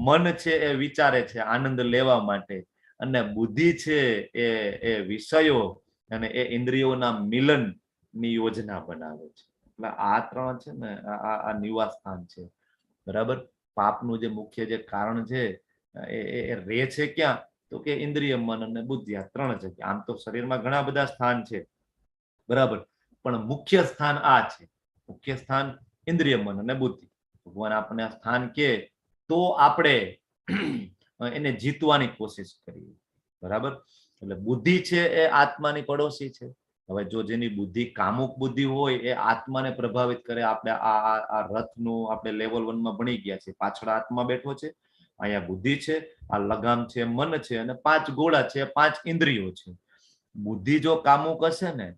મન છે એ વિચારે છે આનંદ લેવા માટે, અને બુદ્ધિ છે એ વિષયો અને એ ઇન્દ્રિયોના મિલન ની યોજના બનાવે છે. એટલે આ 3 છે ને આ નિવાસ સ્થાન છે, બરાબર. પાપનું જે મુખ્ય જે કારણ છે એ રે છે ક્યાં? તો કે ઇન્દ્રિય, મન અને બુદ્ધિ, આ 3 જગ્યા. આમ તો શરીરમાં ઘણા બધા સ્થાન છે, બરાબર, પણ મુખ્ય સ્થાન આ છે. મુખ્ય સ્થાન ઇન્દ્રિય, મન અને બુદ્ધિ. ભગવાન આપણને આ સ્થાન કે તો આપણે એને જીતવાની કોશિશ કરીએ, બરાબર. એટલે બુદ્ધિ છે એ આત્માની પડોશી છે. હવે જો જેની બુદ્ધિ કામુક બુદ્ધિ હોય એ આત્માને પ્રભાવિત કરે. આપણે આ રથનું આપણે લેવલ 1 માં ભણી ગયા છે. પાછળ આત્મા બેઠો છે, અહીંયા બુદ્ધિ છે, આ લગામ છે મન છે, અને 5 ઘોડા છે, 5 ઇન્દ્રિયો છે. બુદ્ધિ જો કામુક હશે ને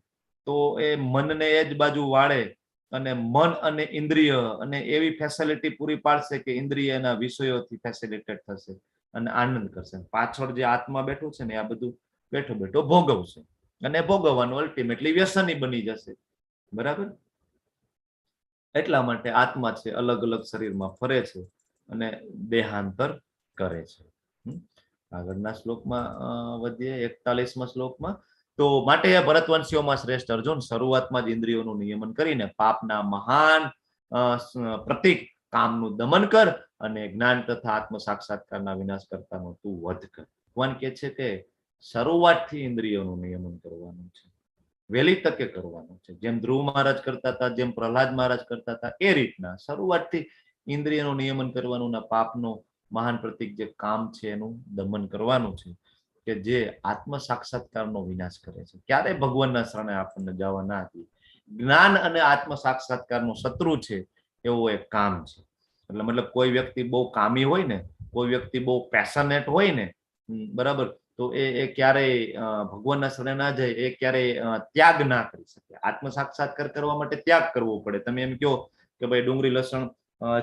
તો એ મનને એ જ બાજુ વાળે અને મન અને ઇન્દ્રિય અને એવી ફેસિલિટી પૂરી પાડશે કે ઇન્દ્રિય એના વિષયોથી ફેસિલિટેટ થશે અને આનંદ કરશે. પાછળ જે આત્મા બેઠો છે ને આ બધું બેઠો બેઠો ભોગવશે અને ભોગવવાનું અલ્ટિમેટલી વ્યસની બની જશે, બરાબર. એટલા માટે આત્મા છે અલગ અલગ શરીરમાં ફરે છે અને દેહાંતર કરે છે. આગળના શ્લોકમાં વધીએ, 41મા શ્લોકમાં. તો માટે ભરતવંશીઓમાં શ્રેષ્ઠ અર્જુન, શરૂઆતમાં જ ઇન્દ્રિયોનું નિયમન કરીને પાપના મહાન પ્રતીક કામનું દમન કર અને જ્ઞાન તથા આત્મ સાક્ષાત્કારના વિનાશ કરતાનો તું વધ કર. ભગવાન કહે છે કે શરૂઆતથી ઇન્દ્રિયોનું નિયમન કરવાનું છે, વહેલી તકે કરવાનું છે. જેમ ધ્રુવ મહારાજ કરતા હતા, જેમ પ્રહલાદ મહારાજ કરતા હતા, એ રીતના શરૂઆતથી ઇન્દ્રિયનું નિયમન કરવાનું, પાપનું મહાન પ્રતીક જે કામ છે એનું દમન કરવાનું છે કે જે આત્મ સાક્ષાત્કારનો વિનાશ કરે છે. ક્યારે ભગવાનના શરણે આપણને જવા ના આપી. જ્ઞાન અને આત્મ સાક્ષાત્કારનો શત્રુ છે એવો એક કામ છે. એટલે મતલબ કોઈ વ્યક્તિ બહુ કામી હોય ને, કોઈ વ્યક્તિ બહુ પેશનેટ હોય ને, બરાબર, તો એ ક્યારેય ભગવાનના શરણે ના જાય, એ ક્યારેય ત્યાગ ના કરી શકે. આત્મ સાક્ષાત્કાર કરવા માટે ત્યાગ કરવો પડે. તમે એમ કહો કે ભાઈ ડુંગળી લસણ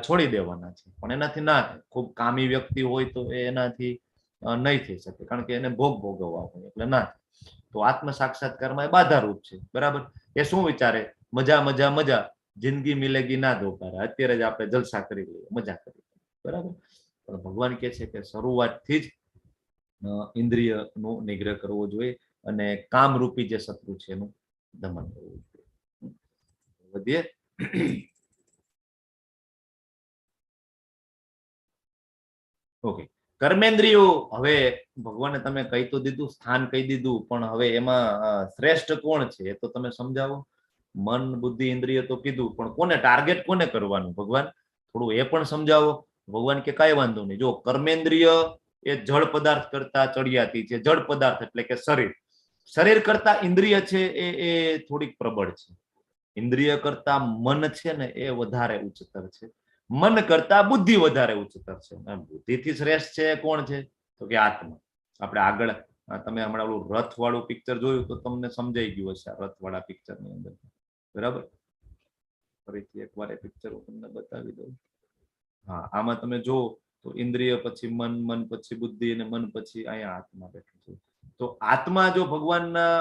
છોડી દેવાના છે, પણ એનાથી ના થાય. ખૂબ કામી વ્યક્તિ હોય તો એનાથી નહીં થઈ શકે, કારણ કે એને ભોગવવા હોય, એટલે ના. તો આત્મ સાક્ષાત્કારમાં એ બાધારૂપ છે, બરાબર. એ શું વિચારે? મજા મજા મજા, જિંદગી મિલેગી ના દોબારા. અત્યારે જ આપણે જલસા કરી લઈએ, મજા કરી લઈએ, બરાબર. પણ ભગવાન કહે છે કે શરૂઆતથી જ ઇન્દ્રિયનો નિગ્રહ કરવો જોઈએ અને કામરૂપી જે શત્રુ છે એનું દમન કરવું જોઈએ. વધીએ. ઓકે, કર્મેન્દ્રિયો. હવે ભગવાને તમે કહી તો દીધું, સ્થાન કહી દીધું, પણ હવે એમાં શ્રેષ્ઠ કોણ છે એ તો તમે સમજાવો. મન, બુદ્ધિ, ઇન્દ્રિય તો કીધું, પણ કોને ટાર્ગેટ કોને કરવાનું ભગવાન? થોડું એ પણ સમજાવો. ભગવાન કે કઈ વાંધો નહીં, જો કર્મેન્દ્રિય એ જળ પદાર્થ કરતા ચડિયાતી છે. જળ પદાર્થ એટલે કે શરીર. શરીર કરતા ઇન્દ્રિય છે એ થોડીક પ્રબળ છે. ઇન્દ્રિય કરતા મન છે ને એ વધારે ઉચ્ચતર છે. મન કરતા બુદ્ધિ વધારે ઉચ્ચતર છે. બુદ્ધિથી શ્રેષ્ઠ છે કોણ છે? તો કે આત્મા. આપણે આગળ તમે હમણાં ઓલું રથ વાળું પિક્ચર જોયું તો તમને સમજાઈ ગયું હશે આ રથ વાળા પિક્ચર ની અંદર, બરાબર. ફરીથી એકવાર એ પિક્ચર હું તમને બતાવી દઉં. હા, આમાં તમે જો તો ઇન્દ્રિય પછી મન, મન પછી બુદ્ધિ અને મન પછી અહીંયા આત્મા બેઠું છે. તો આત્મા જો ભગવાનના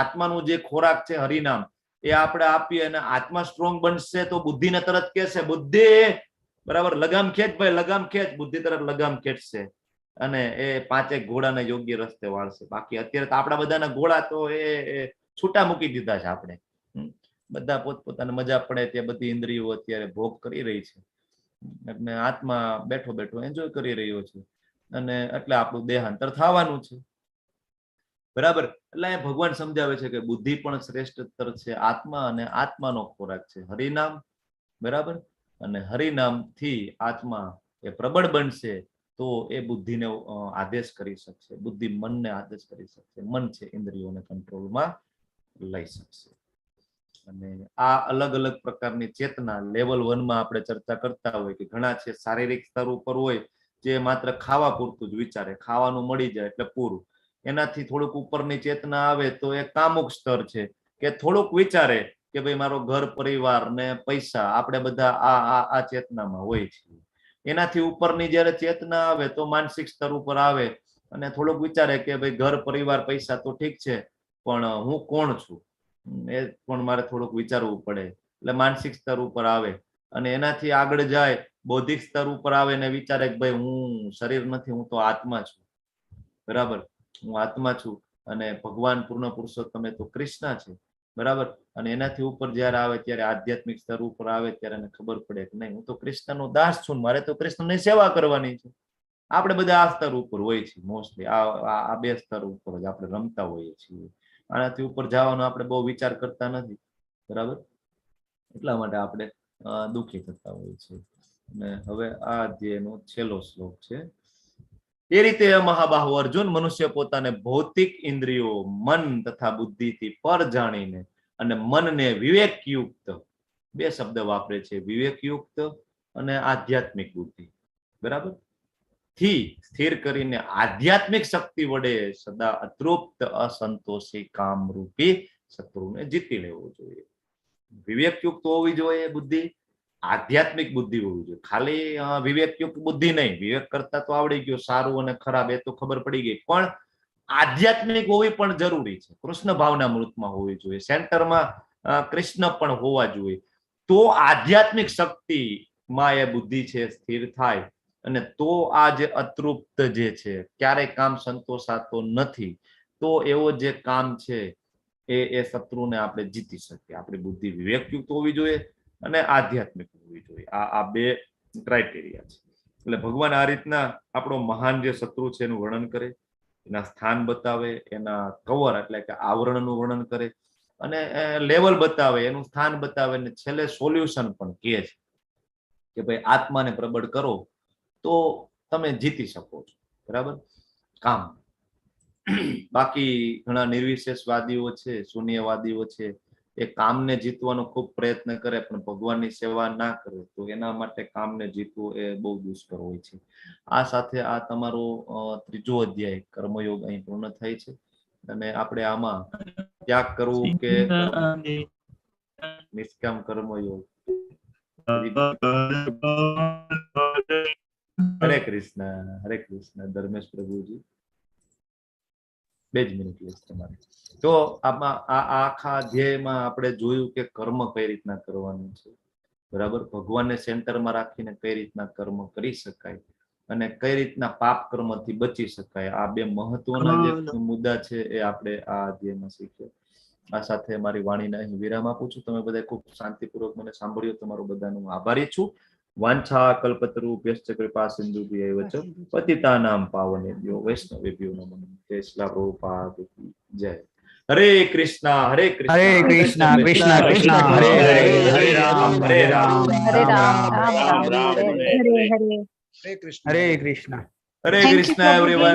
આત્માનું જે ખોરાક છે હરિનામ, એ આપણે આપીએ અને આત્મા સ્ટ્રોંગ બનશે તો બુદ્ધિને તરત કહેશે બુદ્ધિ બરાબર, લગામ ખેંચ ભાઈ, લગામ ખેંચ, બુદ્ધિ તરફ લગામ ખેંચશે અને એ 5 ઘોડાને યોગ્ય રસ્તે વાળશે. બાકી અત્યારે તો આપણા બધાના ઘોડા તો એ છૂટા મૂકી દીધા છે આપણે. બધા પોતપોતાને મજા પડે તે બધી ઇન્દ્રિયો અત્યારે ભોગ કરી રહી છે અને આત્મા બેઠો બેઠો એન્જોય કરી રહ્યો છે અને એટલે આપણું દેહાંતર થવાનું છે. બરાબર, એટલે ભગવાન સમજાવે છે કે બુદ્ધિ પણ શ્રેષ્ઠતર છે આત્મા, અને આત્માનો ખોરાક છે હરિનામ. બરાબર, અને હરિનામ થી આત્મા એ પ્રબળ બનશે તો એ બુદ્ધિને આદેશ કરી શકશે, બુદ્ધિ મનને આદેશ કરી શકશે, મન છે ઇન્દ્રિયોને કંટ્રોલમાં લઈ શકશે. અને આ અલગ અલગ પ્રકારની ચેતના લેવલ 1 માં આપણે ચર્ચા કરતા હોય કે ઘણા છે શારીરિક સ્તર ઉપર હોય જે માત્ર ખાવા પૂરતું જ વિચારે, ખાવાનું મળી જાય એટલે પૂરું. એનાથી થોડુંક ઉપરની ચેતના આવે તો એ કામુક સ્તર છે કે થોડુંક વિચારે કે ભાઈ મારો ઘર પરિવાર ને પૈસા, આપણે બધા આ ચેતનામાં હોય છે. એનાથી ઉપરની જયારે ચેતના આવે તો માનસિક સ્તર ઉપર આવે અને થોડુંક વિચારે કે ભાઈ ઘર પરિવાર પૈસા તો ઠીક છે પણ હું કોણ છું એ પણ મારે થોડુંક વિચારવું પડે, એટલે માનસિક સ્તર ઉપર આવે. અને એનાથી આગળ જાય બૌદ્ધિક સ્તર ઉપર આવે ને વિચારે કે ભાઈ હું શરીર નથી, હું તો આત્મા છું. બરાબર, હું આત્મા છું અને ભગવાન પૂર્ણ પુરુષોત્તમ તો કૃષ્ણ છે. બરાબર, અને એનાથી ઉપર જયારે આવે ત્યારે આધ્યાત્મિક સ્તર ઉપર આવે ત્યારે એને ખબર પડે કે નહીં, હું તો કૃષ્ણનો દાસ છું, મારે તો કૃષ્ણની સેવા કરવાની છે. આપણે બધા આ સ્તર ઉપર હોય છે મોસ્ટલી, આ 2 સ્તર ઉપર જ આપણે રમતા હોઈએ છીએ. આનાથી ઉપર જવાનો આપણે બહુ વિચાર કરતા નથી. બરાબર, એટલા માટે આપણે દુઃખી થતા હોઈએ છીએ. અને હવે આ અધ્યાયનો છેલ્લો શ્લોક છે. એ રીતે મહાબાહુ અર્જુન, મનુષ્ય પોતાને ભૌતિક ઇન્દ્રિયો, મન તથા બુદ્ધિથી પર જાણીને અને મનને વિવેકયુક્ત, 2 શબ્દ વાપરે છે, વિવેકયુક્ત અને આધ્યાત્મિક બુદ્ધિ. બરાબર, થી સ્થિર કરીને આધ્યાત્મિક શક્તિ વડે સદા અતૃપ્ત અસંતોષી કામરૂપી શત્રુને જીતી લેવો જોઈએ. વિવેકયુક્ત હોવી જોઈએ બુદ્ધિ, આધ્યાત્મિક બુદ્ધિ હોવી જોઈએ. ખાલી વિવેકયુક્ત બુદ્ધિ નહીં, વિવેક કરતા તો આવડી ગયો સારું અને ખરાબ એ તો ખબર પડી ગઈ, પણ આધ્યાત્મિક હોવી પણ જરૂરી છે. કૃષ્ણ ભાવના મૃતમાં હોવી જોઈએ, સેન્ટરમાં કૃષ્ણ પણ હોવા જોઈએ. તો આધ્યાત્મિક શક્તિમાં એ બુદ્ધિ છે સ્થિર થાય અને તો આ જે અતૃપ્ત જે છે, ક્યારેય કામ સંતોષાતો નથી, તો એવો જે કામ છે એ શત્રુને આપણે જીતી શકીએ. આપણી બુદ્ધિ વિવેકયુક્ત હોવી જોઈએ અને આધ્યાત્મિક હોવી જોઈએ. આ 2 ક્રાઇટેરિયા છે. એટલે ભગવાન આ રીતના આપણો મહાન જે શત્રુ છે એનું વર્ણન કરે, એના સ્થાન બતાવે, એના કવર એટલે કે આવરણનું વર્ણન કરે અને લેવલ બતાવે, એનું સ્થાન બતાવે અને છેલ્લે સોલ્યુશન પણ કહે છે કે ભાઈ આત્માને પ્રબળ કરો તો તમે જીતી શકો છો. બરાબર, કામ. બાકી ઘણા નિર્વિશેષવાદીઓ છે, શૂન્યવાદીઓ છે, એ કામને જીતવાનો ખૂબ પ્રયત્ન કરે પણ ભગવાનની સેવા ના કરે તો એના માટે કામને જીતવું એ બહુ દુષ્કર હોય છે. આ સાથે આ તમારો 3જો અધ્યાય કર્મયોગ અહીં પૂર્ણ થાય છે અને આપણે આમાં ત્યાગ કરવું કે નિષ્કામ કર્મયોગ. હરે કૃષ્ણ ધર્મેશ પ્રભુજી. 2 જ મિનિટ લઈશ તમારે. તો આમાં આ આખા અધ્યાયમાં આપણે જોયું કે કર્મ કઈ રીતના કરવાનું છે. બરાબર, ભગવાનને સેન્ટરમાં રાખીને કઈ રીતના કર્મ કરી શકાય અને કઈ રીતના પાપ કર્મથી બચી શકાય, આ 2 મહત્વના જે મુદ્દા છે એ આપણે આ અધ્યાયમાં શીખ્યા. આ સાથે મારી વાણીને અહીં વિરામ આપું છું. તમે બધા ખૂબ શાંતિપૂર્વક મને સાંભળ્યો, તમારો બધાનો આભારી છું. વાંછા કલ્પતરુભ્યશ્ચ કૃપા સિંધુભ્યૈવ ચ પતિતાનાં પાવનેભ્યો વૈષ્ણવેભ્યો નમઃ. જય શ્રી પ્રભુપાદ કી જય. હરે કૃષ્ણ હરે કૃષ્ણ કૃષ્ણ કૃષ્ણ હરે હરે હરે રામ હરે રામ રામ રામ હરે હરે હરે કૃષ્ણ હરે કૃષ્ણ એવરીવન.